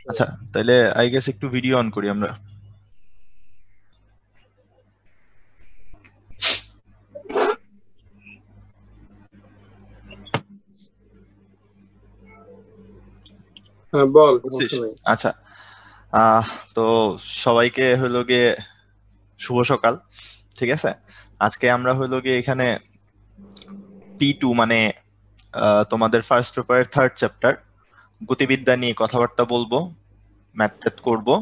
আচ্ছা, তাহলে I guess একটু ভিডিও অন করি আমরা। হ্যাঁ বল। আচ্ছা, তো সবাইকে হইলো গিয়ে শুভ সকাল। ঠিক আছে, আজকে আমরা হইলো গিয়ে এখানে P2 মানে তোমাদের ফার্স্ট পেপারের থার্ড চ্যাপ্টার গতিবিদ্যা নিয়ে কথাবার্তা বলবো, ম্যাথ করবো,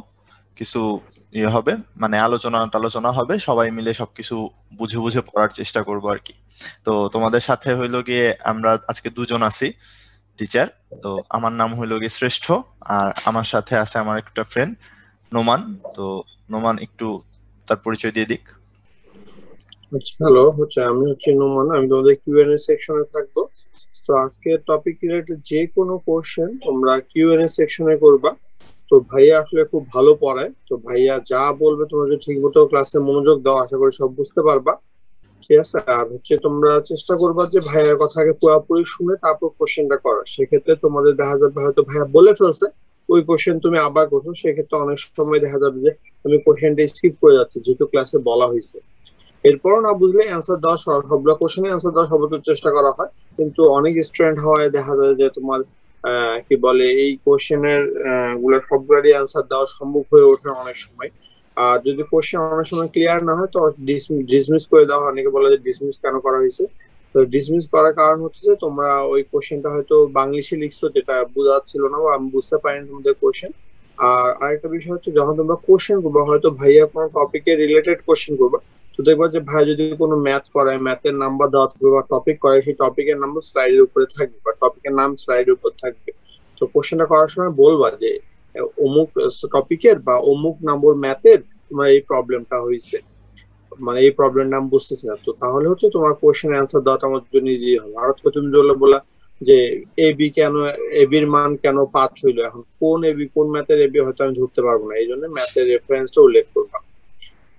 কিছু ইয়ে হবে, মানে আলোচনা হবে, সবাই মিলে সবকিছু বুঝে বুঝে পড়ার চেষ্টা করবো আর কি। তো তোমাদের সাথে হইলো গিয়ে আমরা আজকে দুজন আছি টিচার। তো আমার নাম হইলো গিয়ে শ্রেষ্ঠ, আর আমার সাথে আছে আমার একটা ফ্রেন্ড নোমান। তো নোমান একটু তার পরিচয় দিয়ে দিক। হ্যালো, আমি নোমান, আমি তোমাদের কিউএনএ সেকশনে থাকবো। তো আজকে টপিক রিলেটেড যে কোনো কোশ্চেন তোমরা কিউএনএ সেকশনে করবা। তো ভাইয়া আসলে খুব ভালো পড়ায়, তো ভাইয়া যা বলবে তোমরা যদি ঠিক মতো ক্লাসে মনোযোগ দাও আশা করি সব বুঝতে পারবা। ঠিক আছে, আর তোমরা চেষ্টা করবা যে ভাইয়ার কথা আগে পুরোপুরি শুনে তারপর কোশ্চেনটা করার। সেক্ষেত্রে তোমাদের দেখা যাবে হয়তো ভাইয়া বলে ফেলছে ওই কোশ্চেন তুমি আবার করছো, সেক্ষেত্রে অনেক সময় দেখা যাবে যে তুমি কোশ্চেনটা স্কিপ করে যাচ্ছ যেহেতু ক্লাসে বলা হয়েছে। এরপরও না বুঝলে অ্যান্সার দেওয়া, সবগুলো কোশ্চেনে অ্যান্সার দেওয়ার সর্বোচ্চ চেষ্টা করা হয়। কিন্তু অনেক স্টুডেন্ট হয় দেখা যায় যে তোমার কি বলে এই কোশ্চেনের গুলোর সবগুলোরই অ্যান্সার দেওয়া সম্ভব হয়ে ওঠে না অনেক সময়। আর যদি কোশ্চেন অনেক সময় ক্লিয়ার না হয় তো ডিসমিস করে দেওয়া হয়। অনেকে বলে যে ডিসমিস কেন করা হয়েছে। তো ডিসমিস করার কারণ হচ্ছে যে তোমরা ওই কোশ্চেনটা হয়তো বাংলিশে লিখছো যেটা বোঝা যাচ্ছিল না বা আমি বুঝতে পারিনি তোমাদের কোশ্চেন। আর আরেকটা বিষয় হচ্ছে যখন তোমরা কোশ্চেন করবো হয়তো ভাইয়া কোনো টপিকে রিলেটেড কোশ্চেন করবে, তো দেখবা যে ভাই যদি কোনো ম্যাথ করায় ম্যাথের নাম্বার দেওয়া থাকবে বা টপিক করায় সেই টপিকের নাম্বার স্লাইডের উপরে থাকবে বা টপিকের নাম স্লাইডের উপর থাকবে। তো কোশ্চেনটা করার সময় বলবা যে অমুক টপিকের বা অমুক নম্বর ম্যাথের তোমার এই প্রবলেমটা হয়েছে, মানে এই প্রবলেম নাম বুঝতেছি না। তো তাহলে হচ্ছে তোমার কোশ্চেন অ্যান্সার দেওয়াটা আমার জন্য ইজি হবে। আর হচ্ছে তুমি বলা যে এবি কেন, এবির মান কেন 5 হইলো, এখন কোন এবি কোন ম্যাথের এবি হয়তো আমি ধরতে পারবো না, এই জন্য ম্যাথের রেফারেন্সটা উল্লেখ করবা।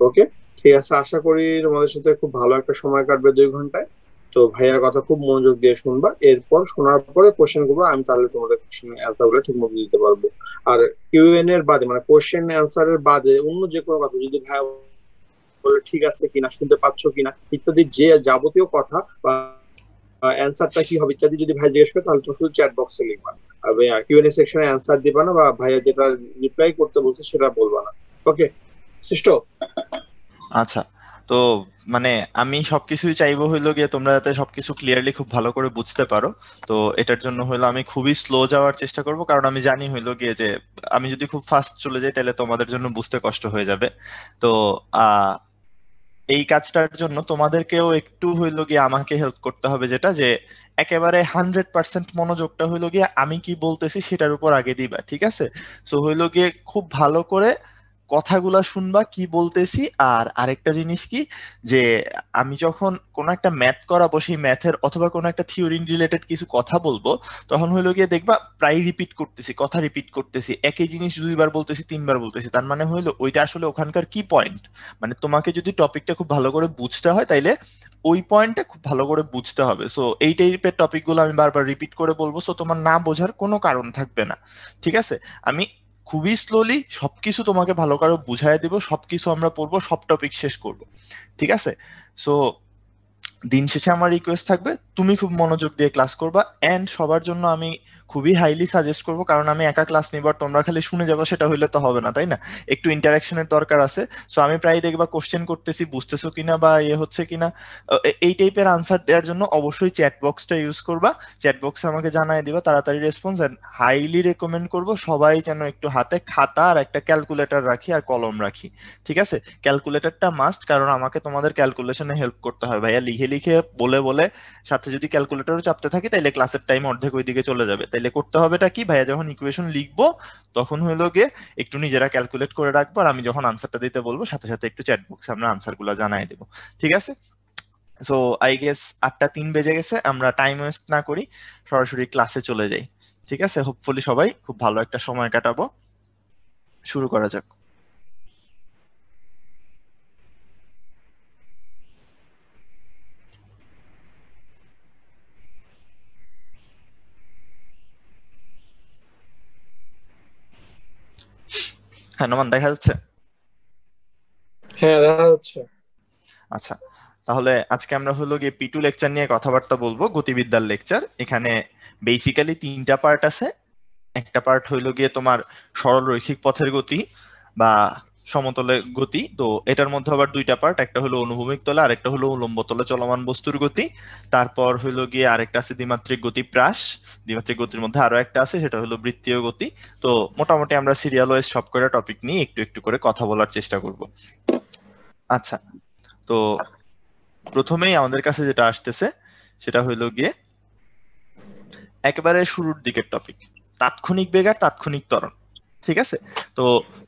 ওকে, ঠিক আছে, আশা করি তোমাদের সাথে খুব ভালো একটা সময় কাটবে 2 ঘন্টায়। তো ভাইয়ার কথা খুব মনোযোগ দিয়ে শুনবা, এরপর শোনার পরে কোশ্চেন করবো, আমি তাহলে তোমাদের কোশ্চেন অ্যান্সার গুলো ঠিক মতো দিতে পারবো। আর কিউএন এর বাদে মানে কোশ্চেন অ্যান্সারের বাদে অন্য যে কোনো কথা যদি ভাইয়া বলে ঠিক আছে কিনা, শুনতে পাচ্ছ কিনা ইত্যাদি যে যাবতীয় কথা বা অ্যান্সারটা কি হবে ইত্যাদি যদি ভাই জিজ্ঞেস করে তাহলে তুমি শুধু চ্যাট বক্সে লিখবা। আর কিউএনএ সেকশনে অ্যান্সার দিবা না বা ভাইয়া যেটা রিপ্লাই করতে বলছে সেটা বলবা না। ওকে সিস্ট। আচ্ছা, তো মানে আমি সবকিছুই চাইবো হইলো গিয়ে তোমরা যাতে সবকিছু ক্লিয়ারলি খুব ভালো করে বুঝতে পারো। তো এটার জন্য হইলো আমি খুবই স্লো যাওয়ার চেষ্টা করব, কারণ আমি জানি হইলো গিয়ে যে আমি যদি খুব ফাস্ট চলে যাই তাহলে তোমাদের জন্য বুঝতে কষ্ট হয়ে যাবে। তো আহ এই কাজটার জন্য তোমাদেরকেও একটু হইলো গিয়ে আমাকে হেল্প করতে হবে, যেটা যে একেবারে 100% মনোযোগটা হইলো গিয়ে আমি কি বলতেছি সেটার উপর আগে দিবা, ঠিক আছে? সো হইলো গিয়ে খুব ভালো করে কথাগুলা শুনবা কি বলতেছি। আর আরেকটা জিনিস কি, যে আমি যখন কোনো একটা ম্যাথ করাবো সেই ম্যাথের অথবা কোনো একটা থিওরি রিলেটেড কিছু কথা বলবো, তখন হইলো গিয়ে দেখবা প্রায় রিপিট করতেছি, কথা রিপিট করতেছি, একই জিনিস 2বার বলতেছি 3বার বলতেছি। তার মানে হইলো ওইটা আসলে ওখানকার কি পয়েন্ট, মানে তোমাকে যদি টপিকটা খুব ভালো করে বুঝতে হয় তাইলে ওই পয়েন্টটা খুব ভালো করে বুঝতে হবে। সো এই টাইপের টপিকগুলো আমি বারবার রিপিট করে বলবো, সো তোমার না বোঝার কোনো কারণ থাকবে না। ঠিক আছে, আমি খুবই স্লোলি সবকিছু তোমাকে ভালো করে বুঝাই দিব, সবকিছু আমরা পড়বো, সব টপিক শেষ করব। ঠিক আছে, সো দিন শেষে আমার রিকোয়েস্ট থাকবে তুমি খুব মনোযোগ দিয়ে ক্লাস করবা। এন্ড সবার জন্য আমি খুবই হাইলি সাজেস্ট করব, কারণ আমি একা ক্লাস নিবার তোমরা খালি শুনে যাবো সেটা হইলে তো হবে না, তাই না? একটু ইন্টারাকশনের দরকার আছে। সো আমি প্রায় দেখবা কোশ্চেন করতেছি, বুঝতেছো কিনা বা ইয়ে হচ্ছে কিনা, এই টাইপের আনসার দেওয়ার জন্য অবশ্যই চ্যাট বক্সটা ইউজ করবা। চ্যাট বক্সে আমাকে জানাই দিবা তাড়াতাড়ি রেসপন্স। এন্ড হাইলি রেকমেন্ড করব সবাই যেন একটু হাতে খাতা আর একটা ক্যালকুলেটর রাখি আর কলম রাখি। ঠিক আছে, ক্যালকুলেটরটা মাস্ট, কারণ আমাকে তোমাদের ক্যালকুলেশনে হেল্প করতে হয় ভাইয়া। লিখে লিখে বলে বলে সাথে যদি ক্যালকুলেটরও চাপতে থাকি তাইলে ক্লাসের টাইম অর্ধেক ওইদিকে চলে যাবে। তাইলে করতে হবেটা কি, ভাইয়া যখন ইকুয়েশন লিখবো তখন হইলো গিয়ে একটু নিজেরা ক্যালকুলেট করে রাখবো, আর আমি যখন আনসারটা দিতে বলবো সাথে সাথে একটু চ্যাট বক্সে আমরা আনসার গুলো জানাই দেবো। ঠিক আছে, সো আই গেস 8টা 3 বেজে গেছে, আমরা টাইম ওয়েস্ট না করি সরাসরি ক্লাসে চলে যাই। ঠিক আছে, হোপফুলি সবাই খুব ভালো একটা সময় কাটাবো। শুরু করা যাক। হ্যাঁ নোমান, দেখা যাচ্ছে? হ্যাঁ, দেখা যাচ্ছে। আচ্ছা, তাহলে আজকে আমরা হলো গিয়ে P2 লেকচার নিয়ে কথাবার্তা বলবো, গতিবিদ্যার লেকচার। এখানে বেসিক্যালি 3টা পার্ট আছে। একটা পার্ট হইলো গিয়ে তোমার সরল রৈখিক পথের গতি বা সমতলে গতি। তো এটার মধ্যে আবার 2টা পার্ট, একটা হলো অনুভূমিক তলে, আরেকটা হলো উলম্ব তলে চলমান বস্তুর গতি। তারপর হইলো গিয়ে আরেকটা আছে দ্বিমাত্রিক গতি প্রাস। দ্বিমাত্রিক গতির মধ্যে আরো একটা আছে, সেটা হলো বৃত্তীয় গতি। তো মোটামুটি আমরা সিরিয়াল ওয়াইজ সব কয়টা টপিক নিয়ে একটু একটু করে কথা বলার চেষ্টা করব। আচ্ছা, তো প্রথমেই আমাদের কাছে যেটা আসতেছে সেটা হইলো গিয়ে একেবারে শুরুর দিকের টপিক, তাৎক্ষণিক বেগ আর তাৎক্ষণিক ত্বরণ। ঠিক আছে? তো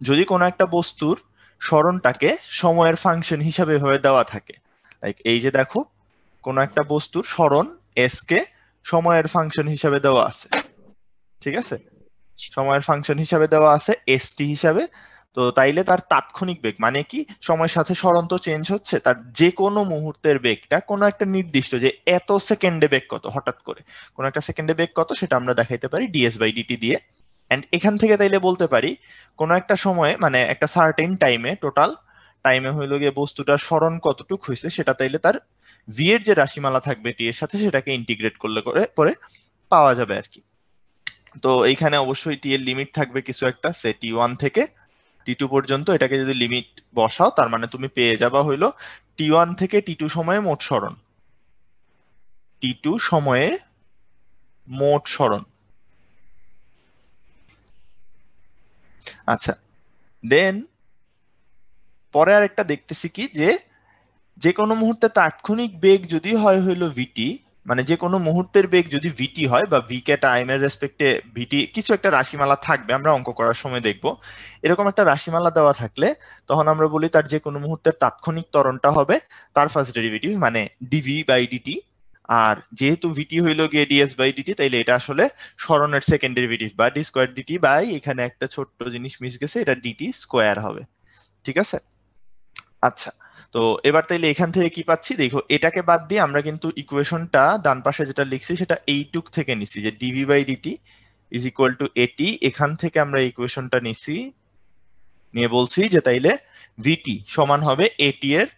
যদি কোনো একটা বস্তুর সরণটাকে সময়ের ফাংশন হিসাবে এভাবে দেওয়া থাকে, লাইক এই যে দেখো, কোনো একটা বস্তুর সরণ এস কে সময়ের ফাংশন হিসাবে দেওয়া আছে। ঠিক আছে? সময়ের ফাংশন হিসাবে দেওয়া আছে এসটি হিসাবে। তো তাইলে তার তাৎক্ষণিক বেগ মানে কি, সময়ের সাথে সরণ তো চেঞ্জ হচ্ছে, তার যে কোনো মুহূর্তের বেগটা কোনো একটা নির্দিষ্ট, যে এত সেকেন্ডে বেগ কত, হঠাৎ করে কোনো একটা সেকেন্ডে বেগ কত, সেটা আমরা দেখাইতে পারি ডিএস বাই ডিটি দিয়ে। এন্ড এখান থেকে তাইলে বলতে পারি কোনো একটা সময়ে, মানে একটা সার্টেন টাইমে, টোটাল টাইমে হইলো গিয়ে বস্তুটার সরণ কতটুক হয়েছে, সেটা তাইলে তার ভি এর যে রাশিমালা থাকবে টি এর সাথে, সেটাকে ইন্টিগ্রেট করলে করে পরে পাওয়া যাবে আর কি। তো এইখানে অবশ্যই টি এর লিমিট থাকবে কিছু একটা, সে T1 থেকে T2 পর্যন্ত। এটাকে যদি লিমিট বসাও, তার মানে তুমি পেয়ে যাবা হইলো T1 থেকে T2 সময়ে মোট সরণ, T2 সময়ে মোট সরণ। আচ্ছা, দেন পরে আরেকটা দেখতেছি কি, যে যে কোনো মুহূর্তে তাৎক্ষণিক বেগ যদি হয় হইলো ভিটি, মানে যে কোনো মুহূর্তের বেগ যদি ভিটি হয়, বা ভি কে টাইমের রেসপেক্টে ভিটি কিছু একটা রাশিমালা থাকবে, আমরা অঙ্ক করার সময় দেখব। এরকম একটা রাশিমালা দেওয়া থাকলে তখন আমরা বলি তার যে কোনো মুহূর্তের তাৎক্ষণিক ত্বরণটা হবে তার ফার্স্ট ডেরিভেটিভ, মানে ডিভি বাই ডিটি। আর যেহেতু ভিটি হইলো গিয়ে ডিএস বাই ডিটি, তাইলে এটা আসলে সরণের সেকেন্ড ডেরিভেটিভ, বা ডি স্কোয়ার ডিটি বাই, এখানে একটা ছোট্ট জিনিস মিস গেছে, এটা ডিটি স্কোয়ার হবে। ঠিক আছে? আচ্ছা, তো এবার তাইলে এখান থেকে কি পাচ্ছি দেখো, এটাকে বাদ দিয়ে আমরা কিন্তু ইকুয়েশনটা ডান পাশে যেটা লিখছি সেটা এইটুক থেকে নিছি, যে DV by DT is equal to এটি। এখান থেকে আমরা ইকুয়েশনটা নিছি, নিয়ে বলছি যে তাইলে ভিটি সমান হবে এটি এর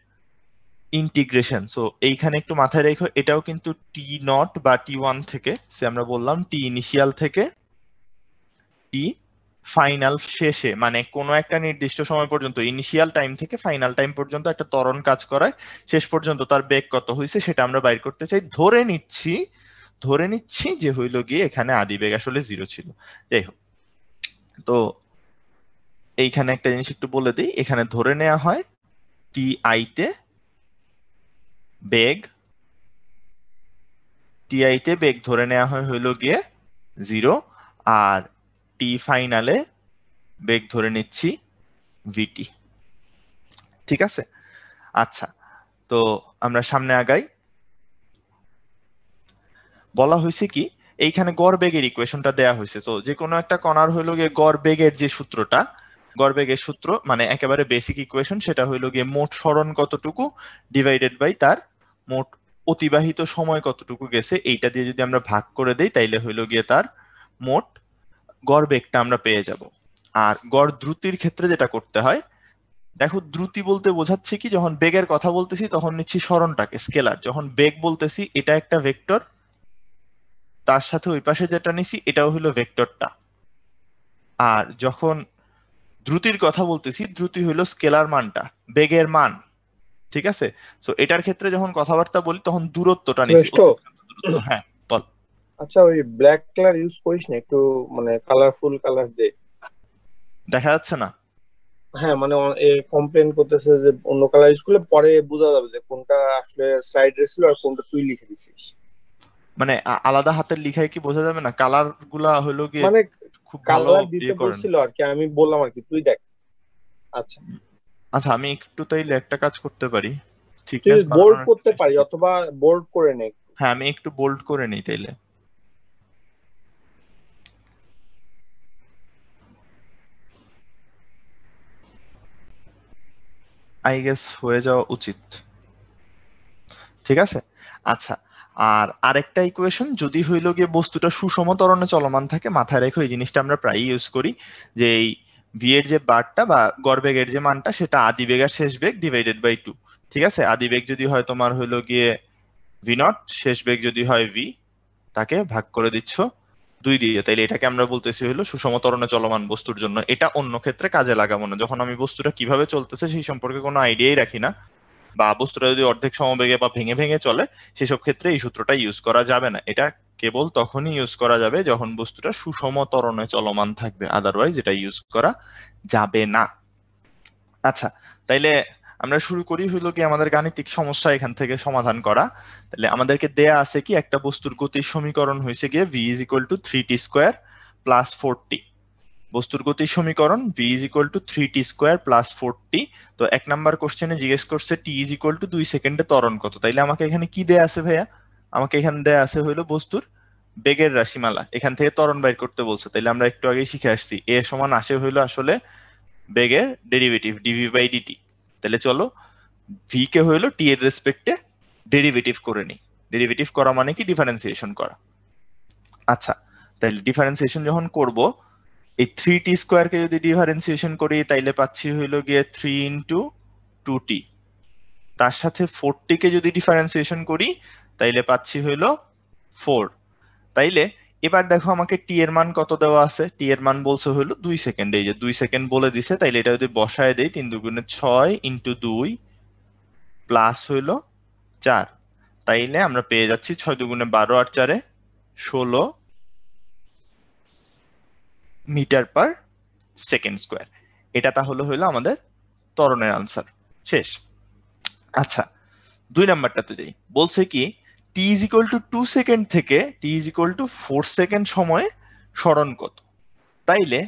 ইন্টিগ্রেশন। সো এইখানে একটু মাথায় রেখো, এটাও কিন্তু টি নট বা T1 থেকে, সে আমরা বললাম টি ইনিশিয়াল থেকে টি ফাইনাল শেষে, মানে কোনো একটা নির্দিষ্ট সময় পর্যন্ত, ইনিশিয়াল টাইম থেকে ফাইনাল টাইম পর্যন্ত একটা ত্বরণ কাজ করায়, শেষ পর্যন্ত তার বেগ কত হয়েছে সেটা আমরা বাইর করতে চাই। ধরে নিচ্ছি যে হইল গিয়ে এখানে আদি বেগ আসলে 0 ছিল। যাই হোক, তো এইখানে একটা জিনিস একটু বলে দিই, এখানে ধরে নেওয়া হয় টি আইতে বেগ ধরে নেওয়া হয় হইল গিয়ে 0, আর টি ফাইনালে বেগ ধরে নিচ্ছি ভিটি। ঠিক আছে? আচ্ছা, তো আমরা সামনে আগাই। বলা হয়েছে কি, এইখানে গড় বেগের ইকুয়েশনটা দেয়া হয়েছে। তো যে কোনো একটা কণার হইলো গিয়ে গড় বেগের যে সূত্রটা, গড় বেগের সূত্র মানে একেবারে বেসিক ইকুয়েশন, সেটা হইলো গিয়ে মোট সরণ কতটুকু ডিভাইডেড বাই তার মোট অতিবাহিত সময় কতটুকু গেছে, এইটা দিয়ে যদি আমরা ভাগ করে দেই, তাইলে হইলো গিয়ে তার মোট গড় বেগটা আমরা পেয়ে যাব। আর গড় দ্রুতির ক্ষেত্রে যেটা করতে হয়, দেখো দ্রুতি বলতে বোঝাচ্ছে কি, যখন বেগের কথা বলতেছি তখন নিচ্ছি সরণটাকে স্কেলার, যখন বেগ বলতেছি এটা একটা ভেক্টর, তার সাথে ওই পাশে যেটা নিছি এটাও হলো ভেক্টরটা। আর যখন দ্রুতির কথা বলতেছি, দ্রুতি হলো স্কেলার মানটা, বেগের মান। ঠিক আছে? তো এটার ক্ষেত্রে যখন কথাবার্তা বলি তখন দূরত্বটা নিছি, শ্রেষ্ঠ। দূরত্ব। হ্যাঁ বল। আচ্ছা, ওই ব্ল্যাক কালার ইউজ করিস না, একটু মানে কালারফুল কালার দে। দেখা যাচ্ছে না? হ্যাঁ, মানে কমপ্লেন করতেছে যে অন্য কালার ইউজ করলে পরে বোঝা যাবে যে কোনটা আসলে স্লাইডে ছিল আর কোনটা তুই লিখে দিছিস। মানে আলাদা হাতের লিখায় কি বোঝা যাবে না? কালার গুলা হলো গিয়ে মানে খুব ভালো কালার দিতে ইয়ে করেন। বলছিল আর কি, আমি বললাম আর কি, তুই দেখ। আচ্ছা, আচ্ছা, আমি একটু তাইলে একটা কাজ করতে পারি, তুই থিকনেস বোল্ড বাড়ানোর একটু করতে চেষ্টা পারি করি। অথবা বোল্ড করে নে। হ্যাঁ, আমি একটু বোল্ড করে নিই তাইলে। আই গেস হয়ে যাওয়া উচিত। ঠিক আছে? আচ্ছা, আর আরেকটা ইকুয়েশন, যদি হইলো গিয়ে বস্তুটা সুষম ত্বরণে চলমান থাকে, মাথায় রেখো এই জিনিসটা আমরা প্রায়ই ইউজ করি, যে এই ভি এর যে বারটা বা গড়বেগের যে মানটা সেটা আদি বেগ আর শেষ বেগ ডিভাইডেড বাই 2। ঠিক আছে, আদি বেগ যদি হয় তোমার হইলো গিয়ে ভি নট, শেষ বেগ যদি হয় ভি, তাকে ভাগ করে দিচ্ছ 2 দিয়ে। তাইলে এটাকে আমরা বলতেছি হলো সুষম ত্বরণে চলমান বস্তুর জন্য। এটা অন্য ক্ষেত্রে কাজে লাগাবো না, যখন আমি বস্তুটা কিভাবে চলতেছে সেই সম্পর্কে কোনো আইডিয়াই রাখি না, বা বস্তুটা যদি অর্ধেক সমবেগে বা ভেঙে ভেঙে চলে, সেসব ক্ষেত্রে এই সূত্রটা ইউজ করা যাবে না। এটা কেবল তখনই ইউজ করা যাবে যখন বস্তুটা সুষম ত্বরণে চলমান থাকবে, আদারওয়াইজ এটা ইউজ করা যাবে না। আচ্ছা, তাইলে আমরা শুরু করি হইলো কি আমাদের গাণিতিক সমস্যা এখান থেকে সমাধান করা। তাহলে আমাদেরকে দেয়া আছে কি একটা বস্তুর গতির সমীকরণ হয়েছে গিয়ে v is equal to 3t square plus 4t। বস্তুর গতির সমীকরণ v is equal to 3t square plus 4t। তো 1 নাম্বার কোশ্চেনে জিজ্ঞেস করছে t is equal to 2 সেকেন্ডে ত্বরণ কত। তাইলে আমাকে এখানে কি দেয়া আছে ভাইয়া? আমাকে এখানে দেয়া আছে হইলো বস্তুর বেগের রাশিমালা, এখান থেকে ত্বরণ বাইর করতে বলছে। তাইলে আমরা একটু আগেই শিখে আসছি a সমান আসে হইলো আসলে বেগের ডেরিভেটিভ dv বাই dt। তাহলে চলো v কে হইলো t এর রেসপেক্টে ডেরিভেটিভ করে নিই। ডেরিভেটিভ করা মানে কি? ডিফারেন্সিয়েশন করা। আচ্ছা, তাহলে ডিফারেন্সিয়েশন যখন করব, এই 3t স্কয়ার কে যদি ডিফারেন্সিয়েশন করি তাইলে পাচ্ছি হইলো গিয়ে 3 ইনটু 2t, তার সাথে 4t কে যদি ডিফারেন্সিয়েশন করি তাইলে পাচ্ছি হইলো 4। তাইলে এবার দেখো আমাকে টি এর মান কত দেওয়া আছে। টি এর মান বলছে হইলো 2 সেকেন্ড, এই যে 2 সেকেন্ড বলে দিছে। তাইলে এটা যদি বসায় দেই 3 দুগুণে 6 ইনটু 2 প্লাস হইলো 4, তাইলে আমরা পেয়ে যাচ্ছি 6 দুগুণে 12 আর 4 16 মিটার পার সেকেন্ড স্কয়ার। এটা তাহলে হইলো আমাদের ত্বরণের আনসার। শেষ। আচ্ছা, 2 নাম্বারটাতে যাই। বলছে কি t is equal to 2 second থেকে t is equal to 4 second সময়ে সরণ কত। তাইলে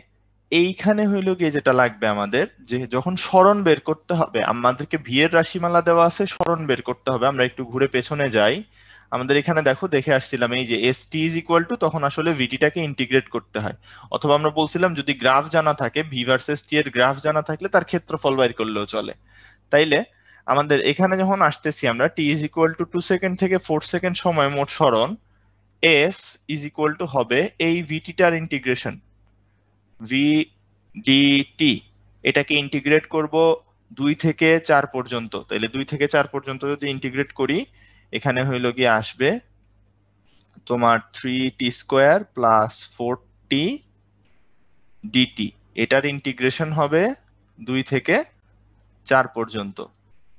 এইখানে হইলো গিয়ে যেটা লাগবে আমাদের, যে যখন সরণ বের করতে হবে আমাদেরকে ভি এর রাশিমালা দেওয়া আছে, সরণ বের করতে হবে। আমরা একটু ঘুরে পেছনে যাই, আমাদের এখানে দেখো দেখে আসছিলাম এই যে S T is equal two, তখন আসলে ভিটিটাকে ইন্টিগ্রেট করতে হয়। অথবা আমরা বলছিলাম যদি গ্রাফ জানা থাকে, ভি ভার্সেস টি এর গ্রাফ জানা থাকলে তার ক্ষেত্রফল বাইর করলেও চলে। তাইলে আমাদের এখানে যখন আসতেছি আমরা টি ইজ ইকুয়াল টু 2 সেকেন্ড থেকে 4 সেকেন্ড সময় মোট সরণ, এস ইজ ইকুয়াল টু হবে এই ভিটিটার ইন্টিগ্রেশন ভি ডিটি, এটাকে ইন্টিগ্রেট করব 2 থেকে 4 পর্যন্ত। তাহলে 2 থেকে 4 পর্যন্ত যদি ইন্টিগ্রেট করি, এখানে হইলো গিয়ে আসবে তোমার 3t square plus 4t DT. এটার ইন্টিগ্রেশন হবে 2 থেকে 4 পর্যন্ত।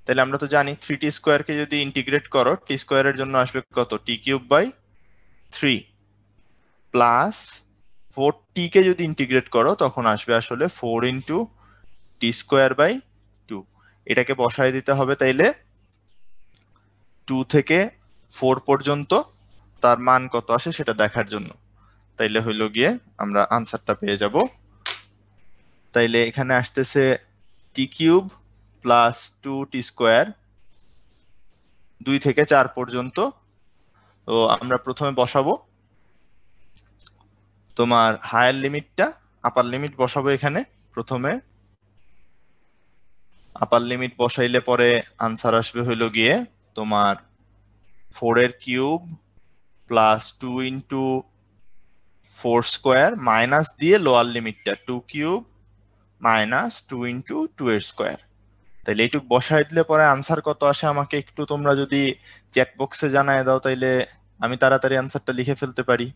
তাহলে আমরা তো জানি 3t স্কয়ার কে যদি ইন্টিগ্রেট করো t স্কয়ারের জন্য আসবে কত? t cube by 3 plus 4t কে যদি ইন্টিগ্রেট করো তখন আসবে আসলে 4 ইন্টু টি স্কোয়ার বাই 2। এটাকে বসায় দিতে হবে তাইলে 2 থেকে 4 পর্যন্ত তার মান কত আসে সেটা দেখার জন্য। তাইলে হইলো গিয়ে আমরা আনসারটা পেয়ে যাব। তাইলে এখানে আসতেছে টি কিউব প্লাস 2t স্কোয়ার 2 থেকে 4 পর্যন্ত। তো আমরা প্রথমে বসাবো তোমার হায়ার লিমিটটা, আপার লিমিট বসাবো এখানে। প্রথমে আপার লিমিট বসাইলে পরে আনসার আসবে হইলো গিয়ে তোমার 4 এর cube plus 2 into 4 square minus দিয়ে লোয়ার লিমিটটা 2 কিউব মাইনাস 2 ইন্টু 2 এর স্কোয়ার। তাইলে এইটুক বসাই দিলে পরে আনসার কত আসে আমাকে একটু তোমরা যদি চ্যাট বক্সে জানায় দাও তাইলে আমি তাড়াতাড়ি আনসারটা লিখে ফেলতে পারি।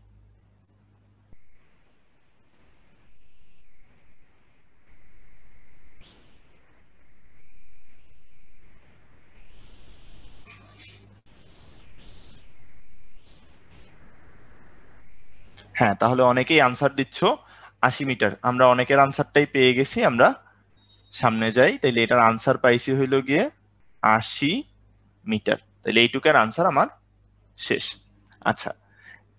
হ্যাঁ, তাহলে অনেকেই আনসার দিচ্ছ 80 মিটার। আমরা অনেকের আনসারটাই পেয়ে গেছি, আমরা সামনে যাই। তাইলে এটার আনসার পাইছি হইলো গিয়ে 80 মিটার। তাইলে এইটুকের আনসার আমার শেষ। আচ্ছা,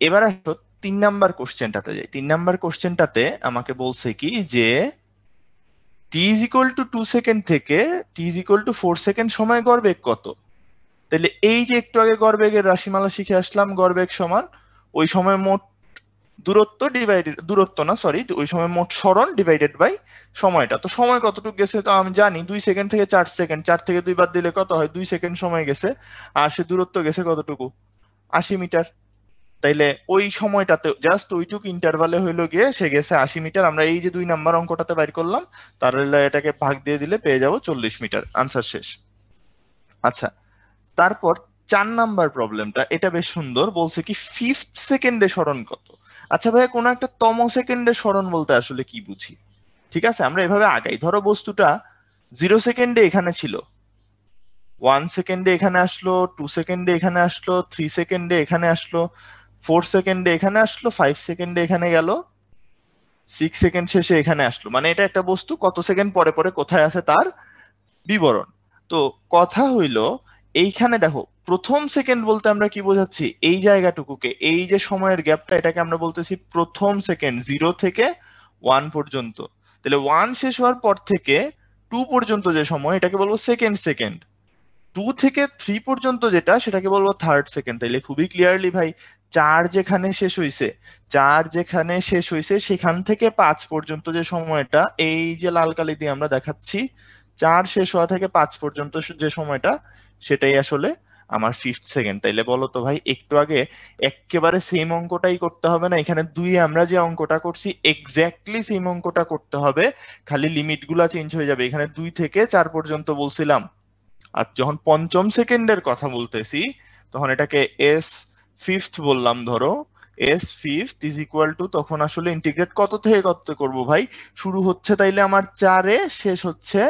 এবার আসো 3 নাম্বার কোশ্চেনটাতে যাই। 3 নাম্বার কোশ্চেনটাতে আমাকে বলছে কি যে t is equal to 2 second থেকে t is equal to 4 second সময় গড়বেগ কত। তাহলে এই যে একটু আগে গড়বেগের রাশিমালা শিখে আসলাম, গড়বেগ সমান ওই সময় মোট দূরত্ব ডিভাইডেড, দূরত্ব না সরি, ওই সময় মোট সরণ ডিভাইডেড বাই সময়টা। তো সময় কতটুকু গেছে তো আমি জানি 2 সেকেন্ড থেকে 4 সেকেন্ড, 4 থেকে 2 বাদ দিলে কত হয়? 2 সেকেন্ড সময় গেছে। আর সে দূরত্ব গেছে কতটুকু? 80 মিটার। তাইলে ওই সময়টাতে জাস্ট ওইটুকু ইন্টারভালে হইলো গিয়ে সে গেছে 80 মিটার। আমরা এই যে 2 নাম্বার অঙ্কটাতে বাইর করলাম, তাহলে এটাকে ভাগ দিয়ে দিলে পেয়ে যাবো 40 মিটার। আনসার শেষ। আচ্ছা, তারপর 4 নাম্বার প্রবলেমটা, এটা বেশ সুন্দর, বলছে কি 5th সেকেন্ডে সরণ কত। আচ্ছা ভাইয়া, কোন একটা তম সেকেন্ডে সরণ বলতে আসলে কি বুঝি? ঠিক আছে, আমরা এভাবে আগাই। ধরো বস্তুটা 0 সেকেন্ডে এখানে ছিল, 1 সেকেন্ডে এখানে আসলো, 2 সেকেন্ডে এখানে আসলো, 3 সেকেন্ডে এখানে আসলো, 4 সেকেন্ডে এখানে আসলো, 5 সেকেন্ডে এখানে গেল, 6 সেকেন্ড শেষে এখানে আসলো। মানে এটা একটা বস্তু কত সেকেন্ড পরে পরে কোথায় আছে তার বিবরণ। তো কথা হইলো এইখানে দেখো, প্রথম সেকেন্ড বলতে আমরা কি বোঝাচ্ছি? এই জায়গাটুকুকে, এই যে সময়ের গ্যাপটা, এটাকে আমরা বলতেছি প্রথম সেকেন্ড, 0 থেকে 1 পর্যন্ত। তাহলে 1 শেষ হওয়ার পর থেকে 2 পর্যন্ত যে সময়, এটাকে বলবো সেকেন্ড সেকেন্ড। 2 থেকে 3 পর্যন্ত যেটা, সেটাকে বলবো থার্ড সেকেন্ড। তাইলে খুবই ক্লিয়ারলি ভাই, 4 যেখানে শেষ হইছে, 4 যেখানে শেষ হইছে সেখান থেকে 5 পর্যন্ত যে সময়টা, এই যে লাল কালি দিয়ে আমরা দেখাচ্ছি, 4 শেষ হওয়া থেকে 5 পর্যন্ত যে সময়টা, সেটাই আসলে আমার 5th সেকেন্ড। তাইলে বলো তো ভাই, একটু আগে একেবারে সেম অঙ্কটাই করতে হবে না? এখানে 2 আমরা যে অঙ্কটা করছি এক্স্যাক্টলি সেম অঙ্কটা করতে হবে, খালি লিমিট গুলা চেঞ্জ হয়ে যাবে। এখানে 2 থেকে 4 পর্যন্ত বলছিলাম, আর যখন পঞ্চম সেকেন্ডের কথা বলতেছি তখন এটাকে এস ফিফথ বললাম। ধরো S fifth is equal two, তখন আসলে ইন্টিগ্রেট কত থেকে কত করব ভাই? শুরু হচ্ছে তাইলে আমার 4-এ, শেষ হচ্ছে